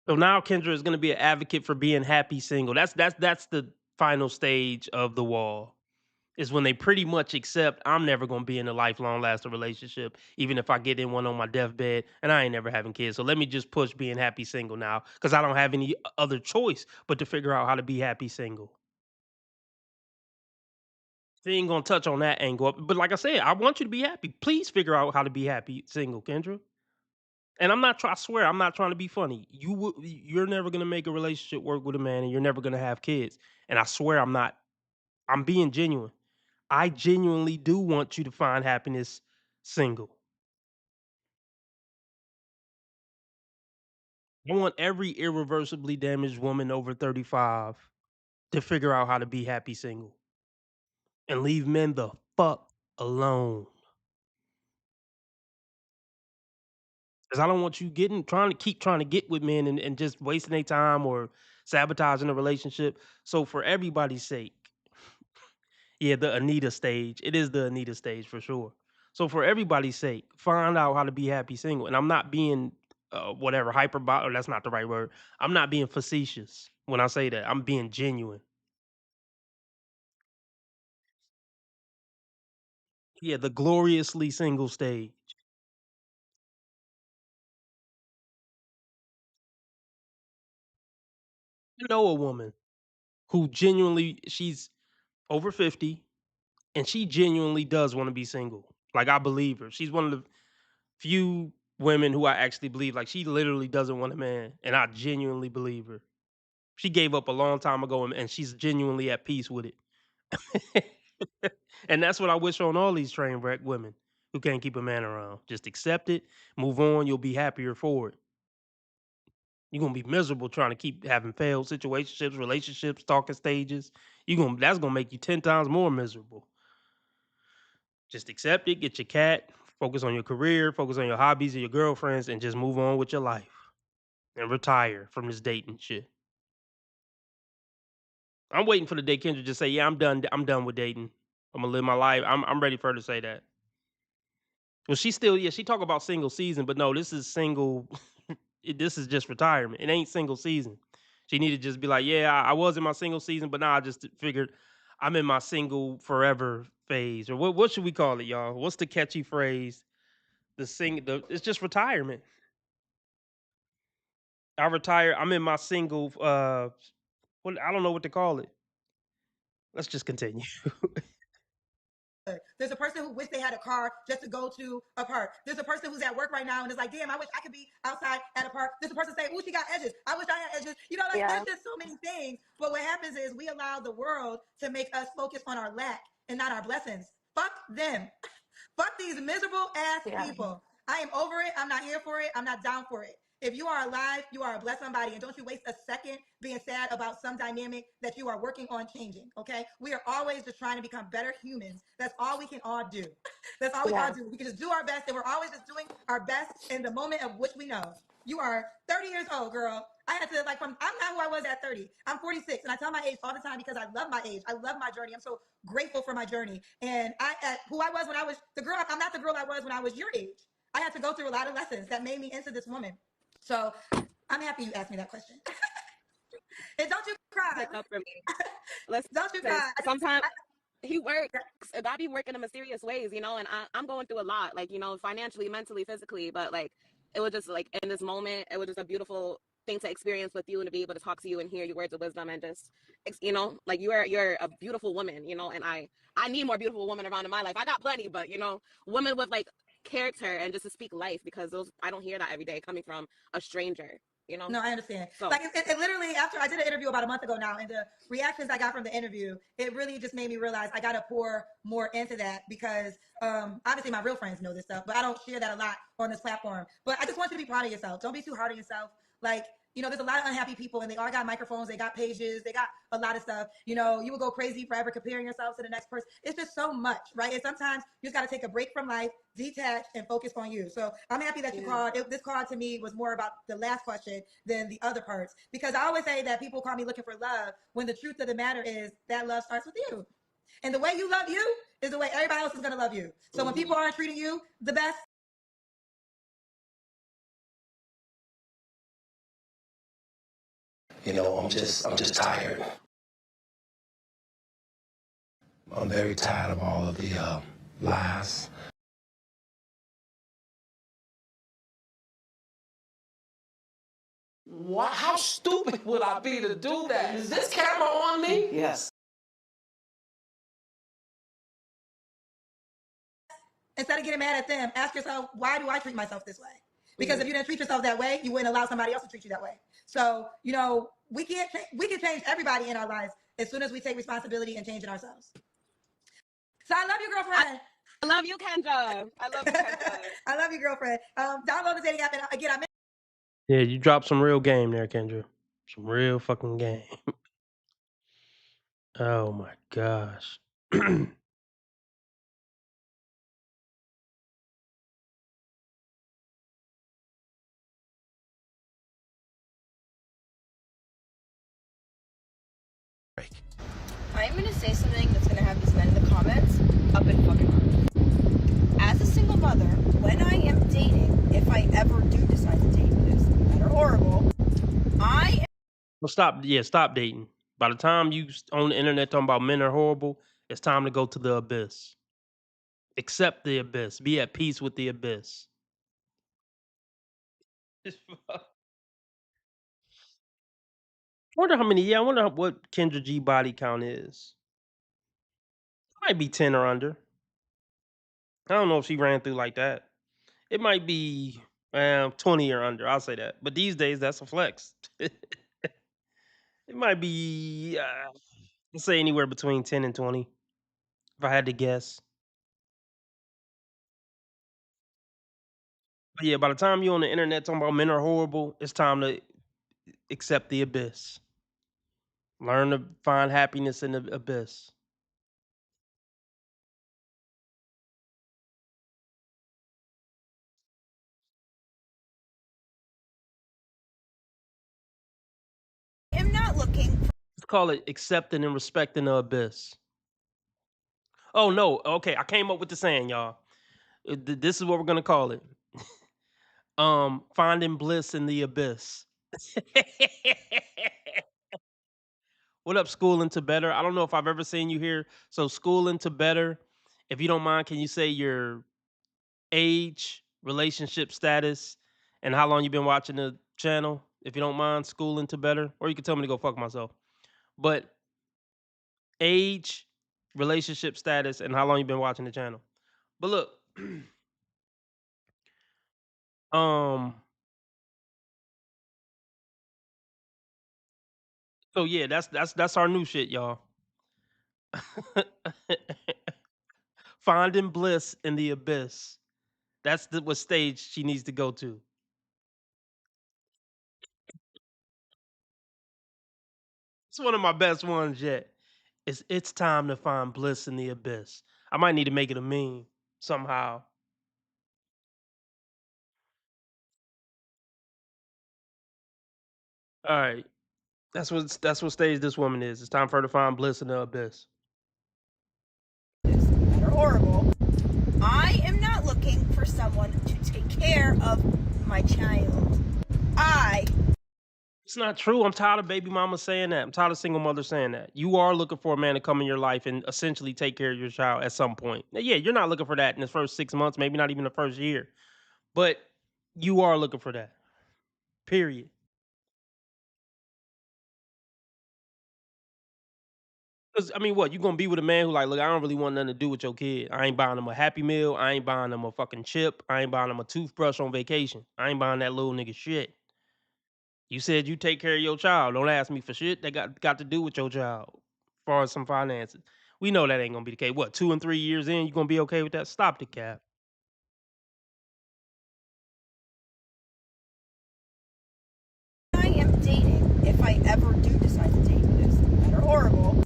So now Kendra is gonna be an advocate for being happy single. That's the final stage of the wall. Is when they pretty much accept I'm never gonna be in a lifelong lasting relationship, even if I get in one on my deathbed, and I ain't never having kids. So let me just push being happy single now, because I don't have any other choice but to figure out how to be happy single. She ain't gonna touch on that angle, but like I said, I want you to be happy. Please figure out how to be happy single, Kendra. And I'm not trying. I swear, I'm not trying to be funny. You're never gonna make a relationship work with a man, and you're never gonna have kids. And I swear, I'm not. I'm being genuine. I genuinely do want you to find happiness single. I want every irreversibly damaged woman over 35 to figure out how to be happy single and leave men the fuck alone. Because I don't want you trying to get with men and just wasting their time or sabotaging the relationship. So for everybody's sake, yeah, the Anita stage. It is the Anita stage for sure. So for everybody's sake, find out how to be happy single. And I'm not being whatever hyperbolic. Or that's not the right word. I'm not being facetious when I say that. I'm being genuine. Yeah, the gloriously single stage. I know a woman who genuinely she's over 50 and she genuinely does want to be single. Like, I believe her. She's one of the few women who I actually believe. Like, she literally doesn't want a man, and I genuinely believe her. She gave up a long time ago, and she's genuinely at peace with it. And that's what I wish on all these train wreck women who can't keep a man around. Just accept it, move on. You'll be happier for it. You're gonna be miserable trying to keep having failed situationships, relationships, talking stages. That's gonna make you 10 times more miserable. Just accept it, get your cat, focus on your career, focus on your hobbies and your girlfriends, and just move on with your life. And retire from this dating shit. I'm waiting for the day Kendra just say, "Yeah, I'm done. I'm done with dating. I'm gonna live my life." I'm ready for her to say that. Well, she still, yeah, she talk about single season, but no, this is single. This is just retirement. It ain't single season. She need to just be like, "Yeah, I was in my single season, but now I just figured I'm in my single forever phase." Or what should we call it, y'all? What's the catchy phrase? It's just retirement. I retire. I'm in my single. I don't know what to call it. Let's just continue. There's a person who wish they had a car just to go to a park. There's a person who's at work right now and is like, damn, I wish I could be outside at a park. There's a person saying, oh, she got edges. I wish I had edges. You know, like there's just so many things. But what happens is we allow the world to make us focus on our lack and not our blessings. Fuck them. Fuck these miserable ass people. I am over it. I'm not here for it. I'm not down for it. If you are alive, you are a blessed somebody, and don't you waste a second being sad about some dynamic that you are working on changing. Okay, we are always just trying to become better humans. That's all we can all do. That's all we all do. We can just do our best, and we're always just doing our best in the moment of which we know. You are 30 years old, girl. I had to I'm not who I was at 30. I'm 46, and I tell my age all the time because I love my age. I love my journey. I'm so grateful for my journey. And who I was when I was the girl. I'm not the girl I was when I was your age. I had to go through a lot of lessons that made me into this woman. So I'm happy you asked me that question. And don't you cry. Up for me. Listen, don't you cry. Sometimes he works. God be working in mysterious ways, you know, and I'm going through a lot, like, you know, financially, mentally, physically, but like it was just like in this moment, it was just a beautiful thing to experience with you and to be able to talk to you and hear your words of wisdom and just, you know, like you're a beautiful woman, you know, and I need more beautiful women around in my life. I got plenty, but you know, women with like character and just to speak life, because those I don't hear that every day coming from a stranger. You know? No, I understand. So. Like it literally, after I did an interview about a month ago now, and the reactions I got from the interview, it really just made me realize I got to pour more into that because obviously my real friends know this stuff, but I don't share that a lot on this platform. But I just want you to be proud of yourself. Don't be too hard on yourself. Like, you know, there's a lot of unhappy people and they all got microphones, they got pages, they got a lot of stuff. You know, you will go crazy forever comparing yourself to the next person. It's just so much, right? And sometimes you just got to take a break from life, detach, and focus on you. So I'm happy that you called. This call to me was more about the last question than the other parts, because I always say that people call me looking for love when the truth of the matter is that love starts with you. And the way you love you is the way everybody else is going to love you. So when people aren't treating you the best, You know, I'm just tired. I'm very tired of all of the lies. What? How stupid would I be to do that? Is this camera on me? Yes. instead of getting mad at them, ask yourself, why do I treat myself this way? Because if you didn't treat yourself that way, you wouldn't allow somebody else to treat you that way. So, you know, we can change everybody in our lives as soon as we take responsibility and change it ourselves. So I love you, girlfriend. I love you, Kendra. I love you, Kendra. I love you, girlfriend. Download the dating app, and again, Yeah, you dropped some real game there, Kendra. Some real fucking game. Oh my gosh. I'm gonna say something that's gonna have these men in the comments up in fucking arms. As a single mother, when I am dating, if I ever do decide to date this men are horrible, Well, stop dating. By the time you on the internet talking about men are horrible, it's time to go to the abyss. Accept the abyss. Be at peace with the abyss. I wonder what Kendra G body count is. Might be 10 or under. I don't know if she ran through like that. It might be 20 or under. I'll say that. But these days, that's a flex. It might be, let's say anywhere between 10 and 20, if I had to guess. But yeah, by the time you're on the internet talking about men are horrible, it's time to accept the abyss. Learn to find happiness in the abyss. I'm not looking. Let's call it accepting and respecting the abyss. Oh no, okay, I came up with the saying, y'all. This is what we're gonna call it. Finding bliss in the abyss. What up, Schooling to Better? I don't know if I've ever seen you here. So Schooling to Better. If you don't mind, can you say your age, relationship status, and how long you've been watching the channel? If you don't mind, Schooling to Better, or you can tell me to go fuck myself. But age, relationship status, and how long you've been watching the channel. But look, so yeah, that's our new shit, y'all. Finding bliss in the abyss. That's what stage she needs to go to. It's one of my best ones yet. It's time to find bliss in the abyss. I might need to make it a meme somehow. All right. That's what stage this woman is. It's time for her to find bliss in the abyss. They're horrible. I am not looking for someone to take care of my child. It's not true. I'm tired of baby mamas saying that. I'm tired of single mothers saying that. You are looking for a man to come in your life and essentially take care of your child at some point. Now, yeah, you're not looking for that in the first 6 months, maybe not even the first year. But you are looking for that. Period. Because, I mean, what? You going to be with a man who like, look, I don't really want nothing to do with your kid. I ain't buying them a Happy Meal. I ain't buying them a fucking chip. I ain't buying them a toothbrush on vacation. I ain't buying that little nigga shit. You said you take care of your child. Don't ask me for shit that got to do with your child. As far as some finances. We know that ain't going to be the case. What, 2 and 3 years in, you going to be okay with that? Stop the cap. I am dating, if I ever do decide to date this, that are horrible.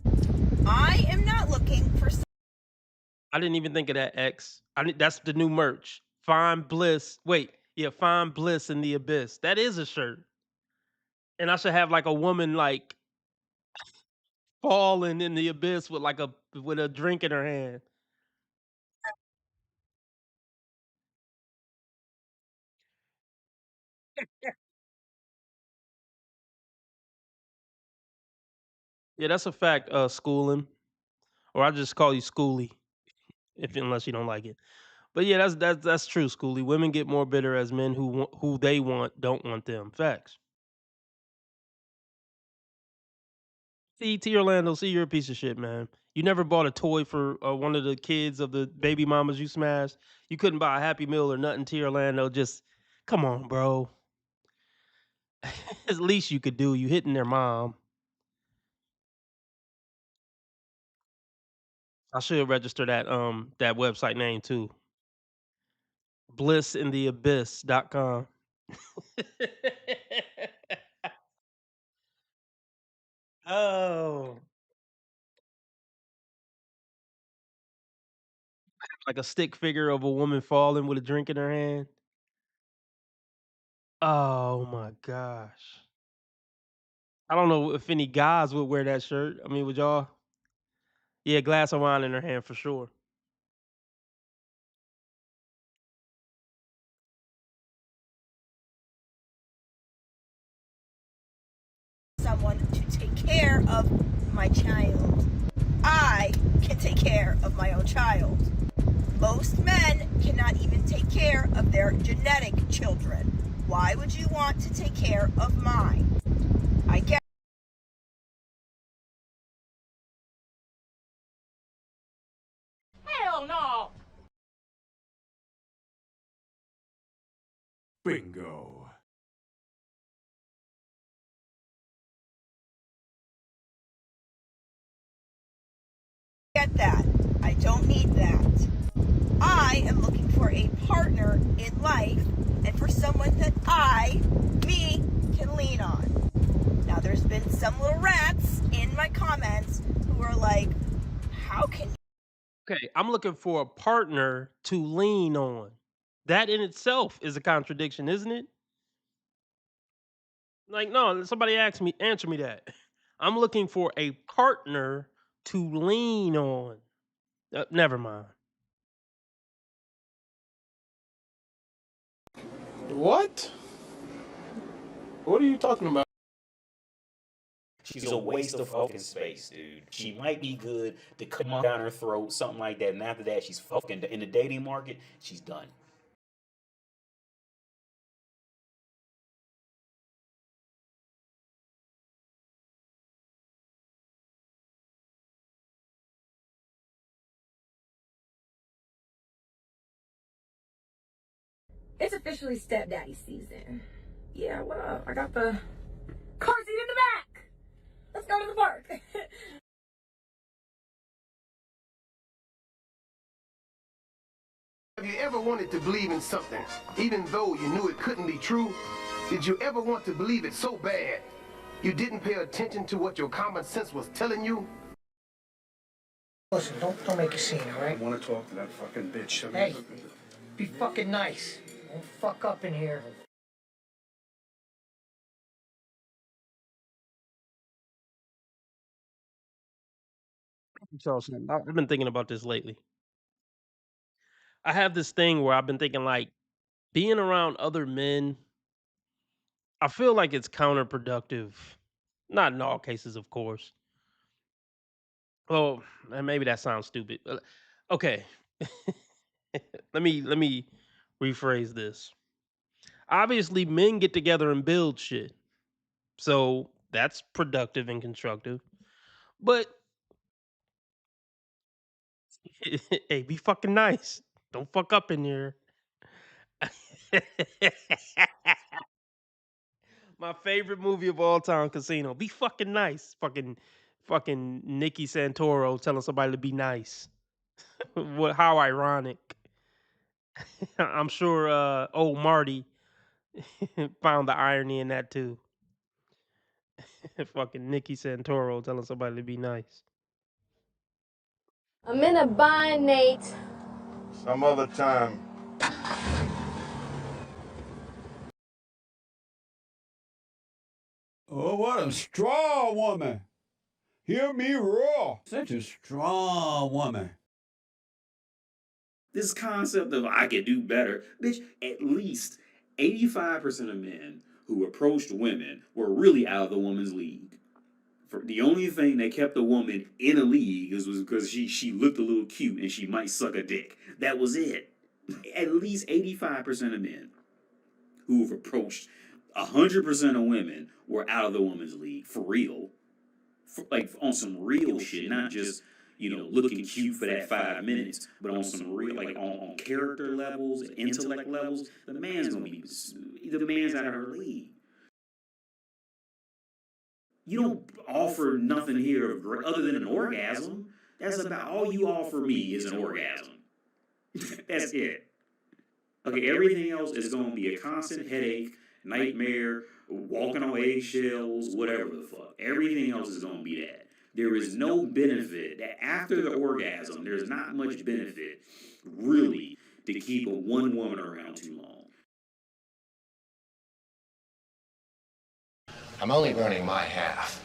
I am not looking for. I didn't even think of that, X. That's the new merch. Find bliss. Wait, yeah, find bliss in the abyss. That is a shirt. And I should have like a woman like falling in the abyss with like with a drink in her hand. Yeah, that's a fact, Schooling. Or I just call you Schoolie, unless you don't like it. But yeah, that's true, Schoolie. Women get more bitter as men who they want don't want them. Facts. See, T. Orlando, see, you're a piece of shit, man. You never bought a toy for one of the kids of the baby mamas you smashed. You couldn't buy a Happy Meal or nothing, T. Orlando. Just come on, bro. At least you could do. You hitting their mom. I should register that that website name too. Blissintheabyss.com. Oh. Like a stick figure of a woman falling with a drink in her hand. Oh my gosh. I don't know if any guys would wear that shirt. I mean, would y'all? Yeah, glass of wine in her hand for sure. Someone to take care of my child. I can take care of my own child. Most men cannot even take care of their genetic children. Why would you want to take care of mine? I get. Hell no. Bingo. Get that. I don't need that. I am looking for a partner in life and for someone that me, can lean on. some little rats in my comments who are like, how can you? Okay, I'm looking for a partner to lean on. That in itself is a contradiction, isn't it? Like, no, somebody answer me that. I'm looking for a partner to lean on. Never mind. What? What are you talking about? She's a waste of fucking space, dude. She might be good to come down her throat, something like that, and after that, she's fucking in the dating market. She's done. It's officially stepdaddy season. Yeah, what up? I got the car seat in the back. Let's go to the park. Have you ever wanted to believe in something, even though you knew it couldn't be true? Did you ever want to believe it so bad, you didn't pay attention to what your common sense was telling you? Listen, don't make a scene, all right? I want to talk to that fucking bitch. Hey, be fucking nice. Don't fuck up in here. Charleston, I've been thinking about this lately. I have this thing where I've been thinking, like, being around other men, I feel like it's counterproductive. Not in all cases, of course. Well, and maybe that sounds stupid. Okay. let me rephrase this. Obviously, men get together and build shit. So that's productive and constructive. But hey, be fucking nice. Don't fuck up in here. My favorite movie of all time, Casino. Be fucking nice. Fucking Nikki Santoro telling somebody to be nice. What? How ironic. I'm sure old Marty found the irony in that too. Fucking Nikki Santoro telling somebody to be nice. I'm in a bind, Nate. Some other time. Oh, what a strong woman. Hear me roar. Such a strong woman. This concept of I could do better, bitch, at least 85% of men who approached women were really out of the woman's league. The only thing that kept a woman in a league was because she looked a little cute and she might suck a dick. That was it. At least 85% of men who have approached 100% of women were out of the woman's league, for real. Like on some real shit, not just, looking cute for that 5 minutes, but on some real, like on character levels, intellect levels, the man's out of her league. You don't offer nothing here other than an orgasm. That's about all you offer me is an orgasm. That's it. Okay, everything else is going to be a constant headache, nightmare, walking on eggshells, whatever the fuck. Everything else is going to be that. There is no benefit. After the orgasm, there's not much benefit, really, to keep one woman around too long. I'm only learning my half.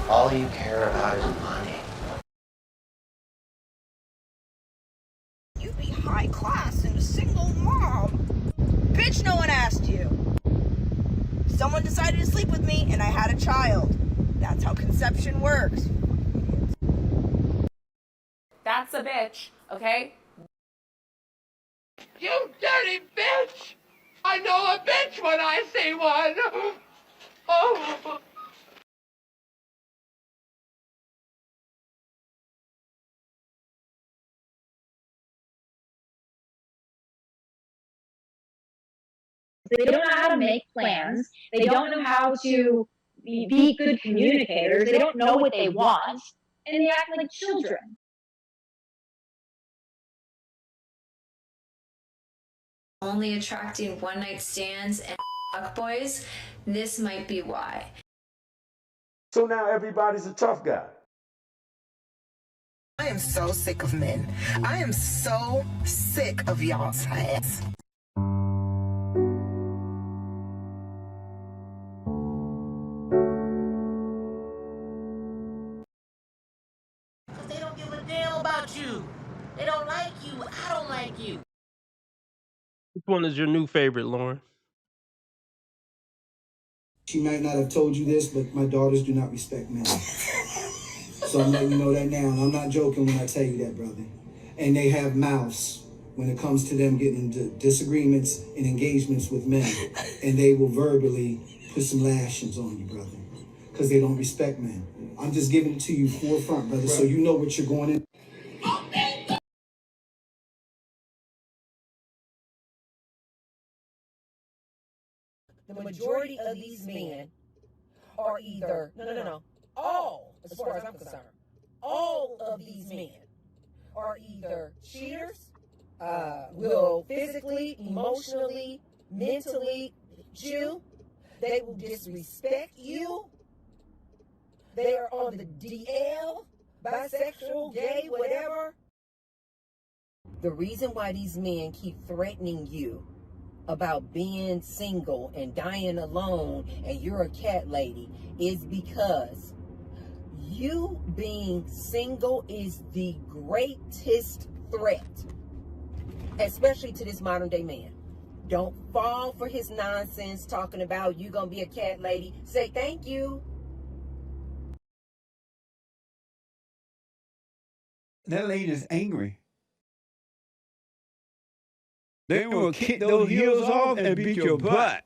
All you care about is money. You be high class and a single mom. Bitch, no one asked you. Someone decided to sleep with me and I had a child. That's how conception works. That's a bitch, okay? You dirty bitch! I know a bitch when I see one! Oh! They don't know how to make plans. They don't know how to be good communicators. They don't know what they want. And they act like children. Only attracting one-night stands and Boys, this might be why. So now everybody's a tough guy. I am so sick of men. I am so sick of y'all's ass. They don't give a damn about you. They don't like you. I don't like you. Which one is your new favorite, Lauren? She might not have told you this, but my daughters do not respect men. So I'm letting you know that now, and I'm not joking when I tell you that, brother. And they have mouths when it comes to them getting into disagreements and engagements with men, and they will verbally put some lashings on you, brother, because they don't respect men. I'm just giving it to you forefront, brother, so you know what you're going in. The majority of these men are either, no, all, as far as I'm concerned, all of these men are either cheaters, will physically, emotionally, mentally hit you, they will disrespect you, they are on the DL, bisexual, gay, whatever. The reason why these men keep threatening you about being single and dying alone and you're a cat lady is because you being single is the greatest threat, especially to this modern day man. Don't fall for his nonsense talking about you gonna be a cat lady. Say thank you. That lady's angry. They will kick those heels off and beat your butt.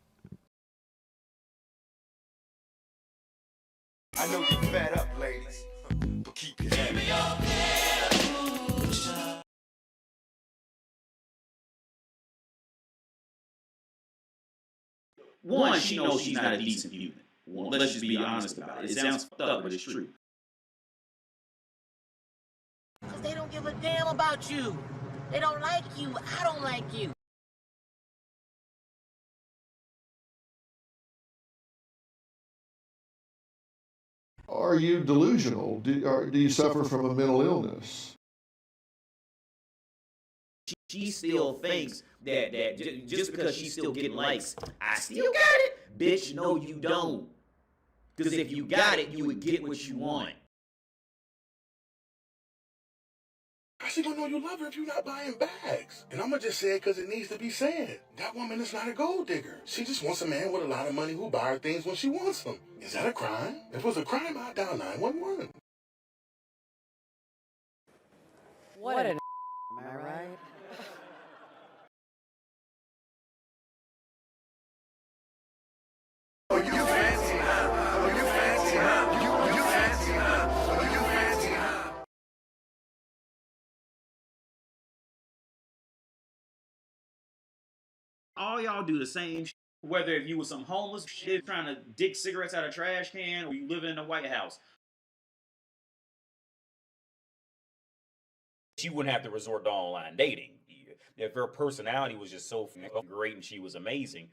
I know you're fed up, ladies, but keep your head up. One, she knows she's not a decent human. Let's just be honest about it. It sounds fucked up, but it's true. Because they don't give a damn about you. They don't like you. I don't like you. Are you delusional? Do you suffer from a mental illness? She still thinks that just because she's still getting likes, I still got it. Bitch, no, you don't. Because if you got it, you would get what you want. How's she gonna know you love her if you're not buying bags? And I'm gonna just say it because it needs to be said. That woman is not a gold digger. She just wants a man with a lot of money who buy her things when she wants them. Is that a crime? If it was a crime, I'd dial 911. What an am I right? Oh, you fancy, huh? Oh, you fancy, huh? You fancy, huh? Oh, you fancy, huh? All y'all do the same shit. Whether if you was some homeless shit trying to dig cigarettes out of a trash can or you living in the White House. She wouldn't have to resort to online dating. If her personality was just so great and she was amazing.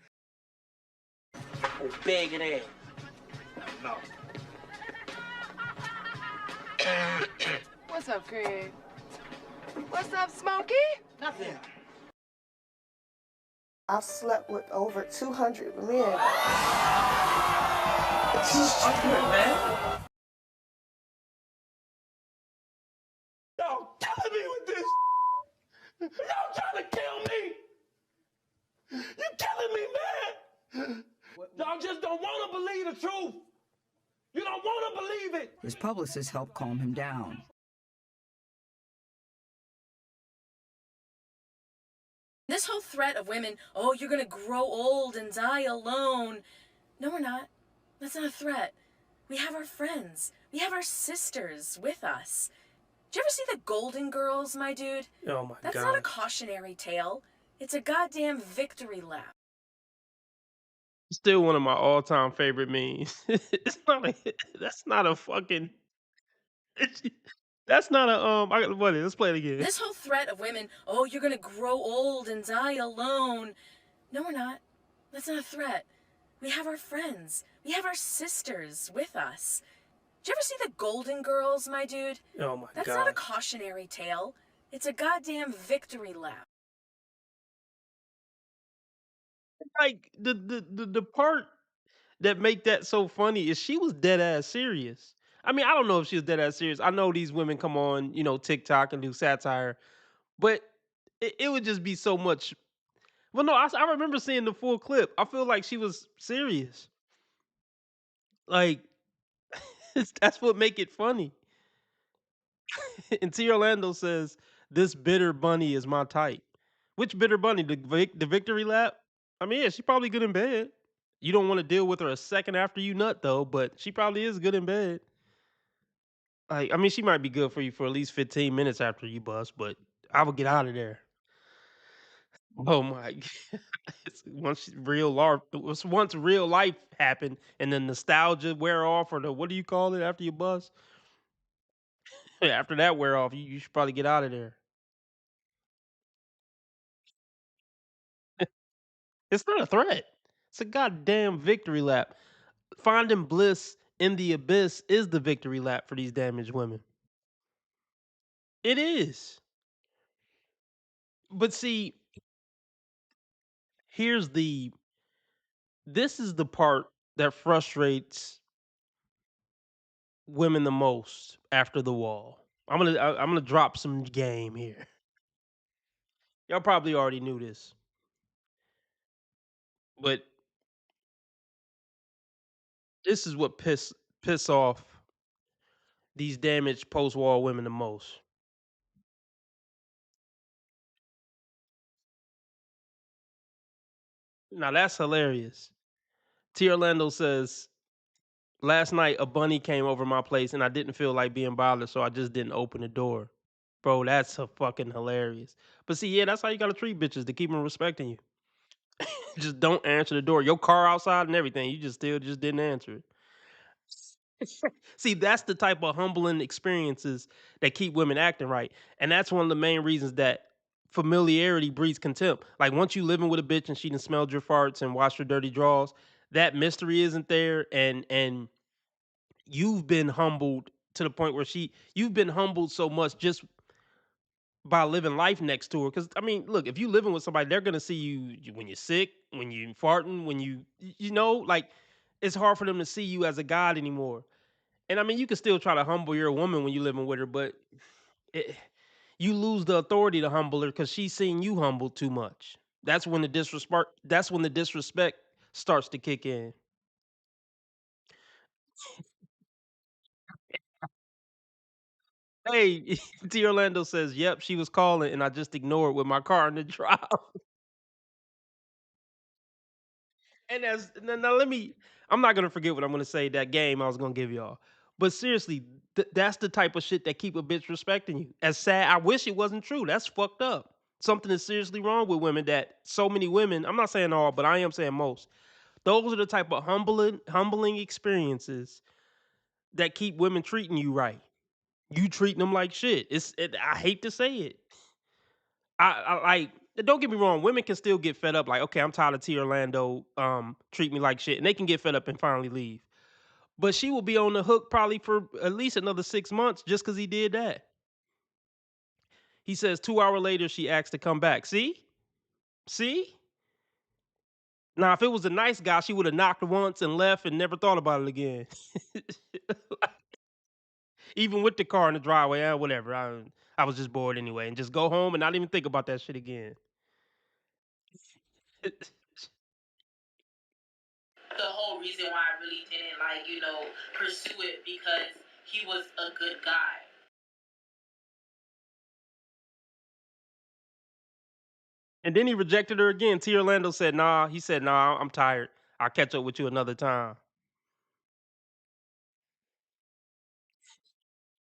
Oh, begging ass. No. What's up, Craig? What's up, Smokey? Nothing. I've slept with over 200 men. Man. Y'all killing me with this. Y'all trying to kill me. You killing me, man. Y'all just don't want to believe the truth. You don't want to believe it. His publicist helped calm him down. This whole threat of women, oh, you're gonna grow old and die alone. No, we're not. That's not a threat. We have our friends. We have our sisters with us. Did you ever see the Golden Girls, my dude? Oh my God. That's not a cautionary tale. It's a goddamn victory lap. Still one of my all-time favorite memes. That's not a fucking. That's not a what? Let's play it again. This whole threat of women, oh, you're gonna grow old and die alone. No, we're not. That's not a threat. We have our friends. We have our sisters with us. Did you ever see the Golden Girls, my dude? Oh my That's god. not a cautionary tale. It's a goddamn victory lap. Like the part that make that so funny is she was dead ass serious. I mean, I don't know if she was dead ass serious. I know these women come on, TikTok and do satire, but it would just be so much. Well, no, I remember seeing the full clip. I feel like she was serious. Like that's what make it funny. And T. Orlando says, "This bitter bunny is my type." Which bitter bunny? The victory lap? I mean, yeah, she's probably good in bed. You don't want to deal with her a second after you nut though, but she probably is good in bed. Like, I mean, she might be good for you for at least 15 minutes after you bust, but I would get out of there. Oh my god. Once real life happened and the nostalgia wear off, or the what do you call it after you bust? After that wear off, you should probably get out of there. It's not a threat. It's a goddamn victory lap. Finding bliss in the abyss is the victory lap for these damaged women. It is. But see, here's the this is the part that frustrates women the most after the wall. I'm gonna drop some game here. Y'all probably already knew this, but this is what piss off these damaged post wall women the most. Now that's hilarious. T. Orlando says, "Last night a bunny came over my place and I didn't feel like being bothered, so I just didn't open the door." Bro, that's a fucking hilarious. But see, yeah, that's how you gotta treat bitches to keep them respecting you. Just don't answer the door. Your car outside and everything. You just didn't answer it. See, that's the type of humbling experiences that keep women acting right. And that's one of the main reasons that familiarity breeds contempt. Like once you living with a bitch and she done smelled your farts and washed your dirty drawers, that mystery isn't there. And you've been humbled to the point where you've been humbled so much just by living life next to her. Because I mean, look, if you living with somebody, they're gonna see when you're sick, when you farting, when like it's hard for them to see you as a god anymore. And I mean, you can still try to humble your woman when you living with her, but it, you lose the authority to humble her because she's seeing you humble too much. That's when the disrespect. That's when the disrespect starts to kick in. Hey, T. Orlando says, "Yep, she was calling, and I just ignored with my car in the drive." And now let me. I'm not gonna forget what I'm gonna say. That game I was gonna give y'all. But seriously, that's the type of shit that keep a bitch respecting you. As sad, I wish it wasn't true. That's fucked up. Something is seriously wrong with women that so many women. I'm not saying all, but I am saying most. Those are the type of humbling experiences that keep women treating you right. You treating them like shit. I hate to say it. I like. Don't get me wrong. Women can still get fed up. Like, okay, I'm tired of T. Orlando. Treat me like shit, and they can get fed up and finally leave. But she will be on the hook probably for at least another 6 months just because he did that. He says 2 hours later she asked to come back. See. Now, if it was a nice guy, she would have knocked once and left and never thought about it again. Even with the car in the driveway, whatever. I was just bored anyway, and just go home and not even think about that shit again. The whole reason why I really didn't pursue it because he was a good guy. And then he rejected her again. T. Orlando said, "Nah." He said, "Nah, I'm tired. I'll catch up with you another time."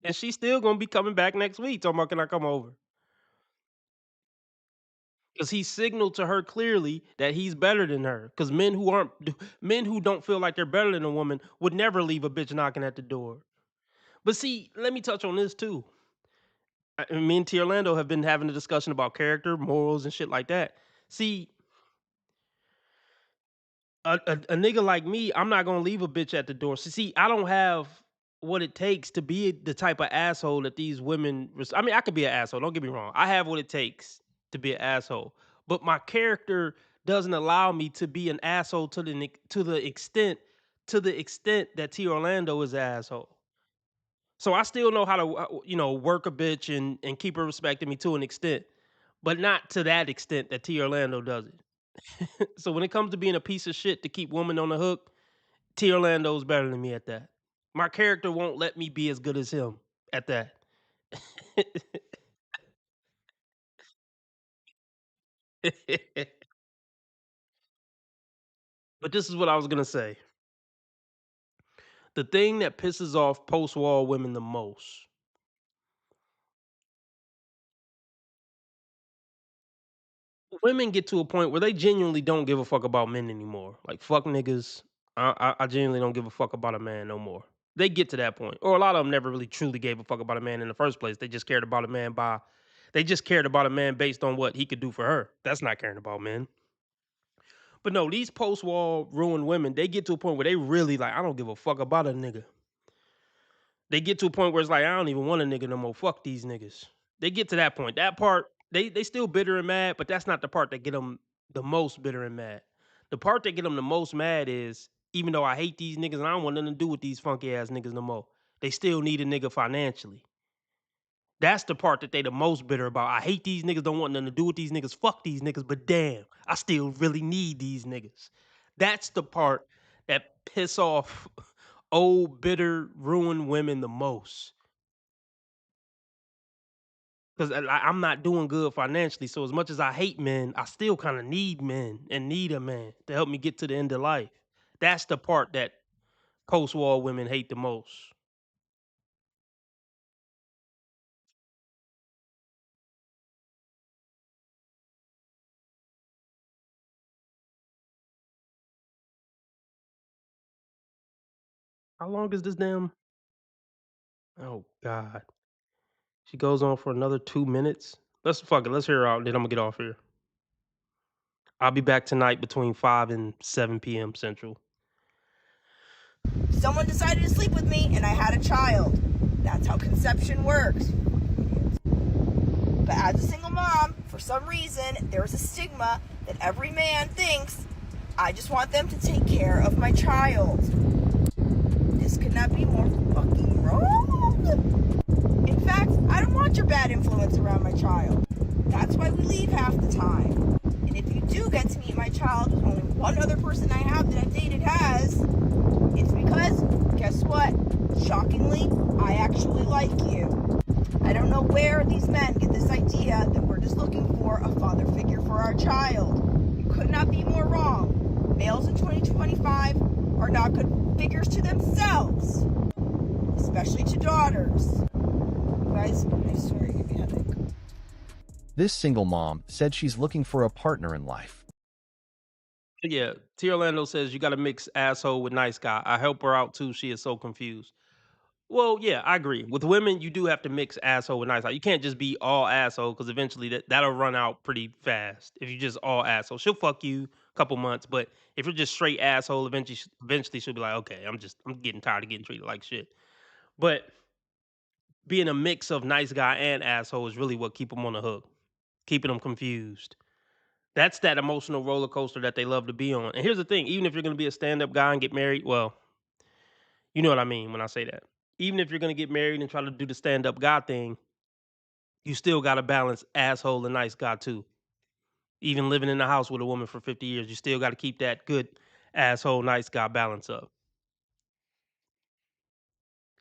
And she's still gonna be coming back next week. Talking about, can I come over? Because he signaled to her clearly that he's better than her. Because men who don't feel like they're better than a woman would never leave a bitch knocking at the door. But see, let me touch on this too. Me and T. Orlando have been having a discussion about character, morals, and shit like that. See, A nigga like me, I'm not gonna leave a bitch at the door. So see, I don't have what it takes to be the type of asshole that these women. I mean, I could be an asshole. Don't get me wrong. I have what it takes to be an asshole, but my character doesn't allow me to be an asshole to the extent that T Orlando is an asshole. So I still know how to work a bitch and keep her respecting me to an extent, but not to that extent that T Orlando does it. So when it comes to being a piece of shit to keep women on the hook, T Orlando's better than me at that. My character won't let me be as good as him at that. But this is what I was gonna say. The thing that pisses off post-war women the most. Women get to a point where they genuinely don't give a fuck about men anymore. Like fuck niggas. I genuinely don't give a fuck about a man no more. They get to that point, or a lot of them never really truly gave a fuck about a man in the first place. They just cared about a man based on what he could do for her. That's not caring about men. But no, these post-war ruined women, they get to a point where they really like, I don't give a fuck about a nigga. They get to a point where it's like, I don't even want a nigga no more. Fuck these niggas. They get to that point. That part, they still bitter and mad, but that's not the part that get them the most bitter and mad. The part that get them the most mad is, even though I hate these niggas and I don't want nothing to do with these funky ass niggas no more, they still need a nigga financially. That's the part that they the most bitter about. I hate these niggas, don't want nothing to do with these niggas. Fuck these niggas, but damn, I still really need these niggas. That's the part that piss off old, bitter, ruined women the most. Because I'm not doing good financially. So as much as I hate men, I still kind of need men and need a man to help me get to the end of life. That's the part that post-war women hate the most. How long is this damn? Oh God. She goes on for another 2 minutes. Let's fuck it. Let's hear her out, and then I'm gonna get off here. I'll be back tonight between 5 and 7 p.m. Central. Someone decided to sleep with me and I had a child. That's how conception works. But as a single mom, for some reason, there's a stigma that every man thinks, I just want them to take care of my child. This could not be more fucking wrong. In fact, I don't want your bad influence around my child. That's why we leave half the time. And if you do get to meet my child, only one other person I have that I've dated has, it's because, guess what? Shockingly, I actually like you. I don't know where these men get this idea that we're just looking for a father figure for our child. You could not be more wrong. Males in 2025 are not good figures to themselves, especially to daughters. You guys, I swear you give me a headache. This single mom said she's looking for a partner in life. Yeah, T. Orlando says you got to mix asshole with nice guy. I help her out too. She is so confused. Well, yeah, I agree. With women, you do have to mix asshole with nice guy. You can't just be all asshole because eventually that'll run out pretty fast. If you just all asshole, she'll fuck you a couple months, but if you're just straight asshole, eventually she'll be like, okay, I'm getting tired of getting treated like shit. But being a mix of nice guy and asshole is really what keep them on the hook, keeping them confused. That's that emotional roller coaster that they love to be on. And here's the thing, even if you're going to be a stand-up guy and get married, well, you know what I mean when I say that. Even if you're going to get married and try to do the stand-up guy thing, you still got to balance asshole and nice guy too. Even living in the house with a woman for 50 years, you still got to keep that good asshole nice guy balance up.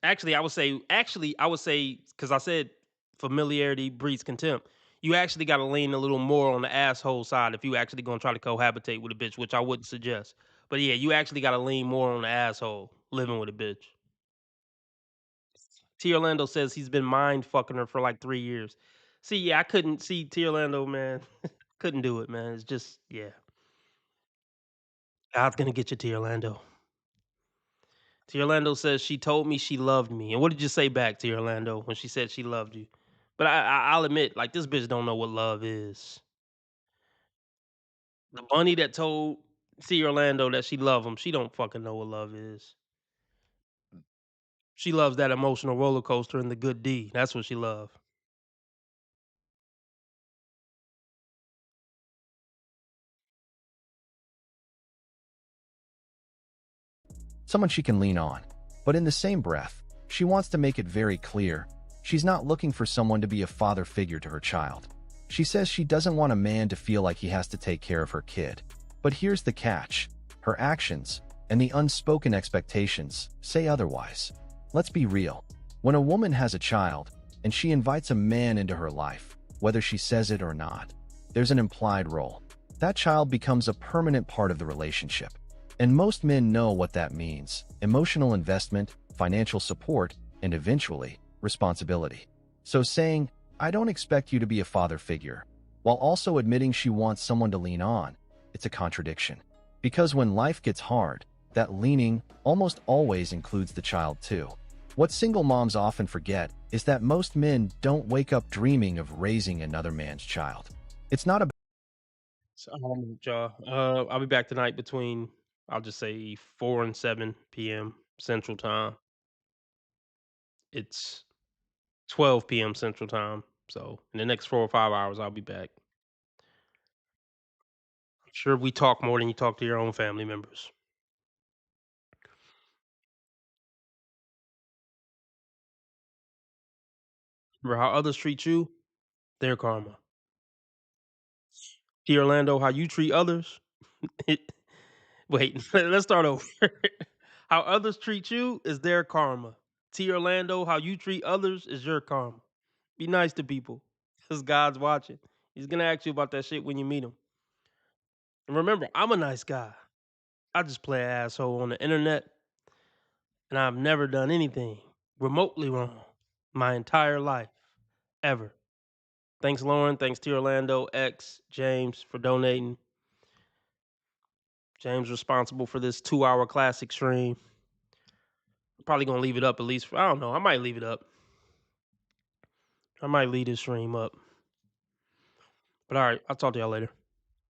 Actually, I would say cuz I said familiarity breeds contempt. You actually got to lean a little more on the asshole side if you actually going to try to cohabitate with a bitch, which I wouldn't suggest. But yeah, you actually got to lean more on the asshole living with a bitch. T Orlando says he's been mind fucking her for like 3 years. See, yeah, I couldn't see T Orlando, man. Couldn't do it, man. It's just, yeah. God's gonna get you, T Orlando. T Orlando says she told me she loved me. And what did you say back, T Orlando, when she said she loved you? But I'll admit, like, this bitch don't know what love is. The bunny that told See Orlando that she love him. She don't fucking know what love is. She loves that emotional roller coaster and the good D. That's what she loves. Someone she can lean on. But in the same breath, she wants to make it very clear, she's not looking for someone to be a father figure to her child. She says she doesn't want a man to feel like he has to take care of her kid. But here's the catch. Her actions, and the unspoken expectations, say otherwise. Let's be real. When a woman has a child, and she invites a man into her life, whether she says it or not, there's an implied role. That child becomes a permanent part of the relationship. And most men know what that means: emotional investment, financial support, and eventually, responsibility. So saying, "I don't expect you to be a father figure," while also admitting she wants someone to lean on, it's a contradiction. Because when life gets hard, that leaning almost always includes the child too. What single moms often forget is that most men don't wake up dreaming of raising another man's child. It's not about So, I'll be back tonight between, I'll just say 4 and 7 p.m. Central Time. It's 12 p.m. Central Time. So in the next 4 or 5 hours, I'll be back. I'm sure we talk more than you talk to your own family members. Remember how others treat you, their karma. T. Orlando, how you treat others. Wait, let's start over. How others treat you is their karma. T. Orlando, how you treat others is your karma. Be nice to people, because God's watching. He's going to ask you about that shit when you meet him. And remember, I'm a nice guy. I just play an asshole on the internet, and I've never done anything remotely wrong my entire life, ever. Thanks, Lauren. Thanks to Orlando, X, James for donating. James responsible for this 2-hour classic stream. I'm probably going to leave it up at least for, I don't know. I might leave it up. I might leave this stream up. But all right, I'll talk to y'all later.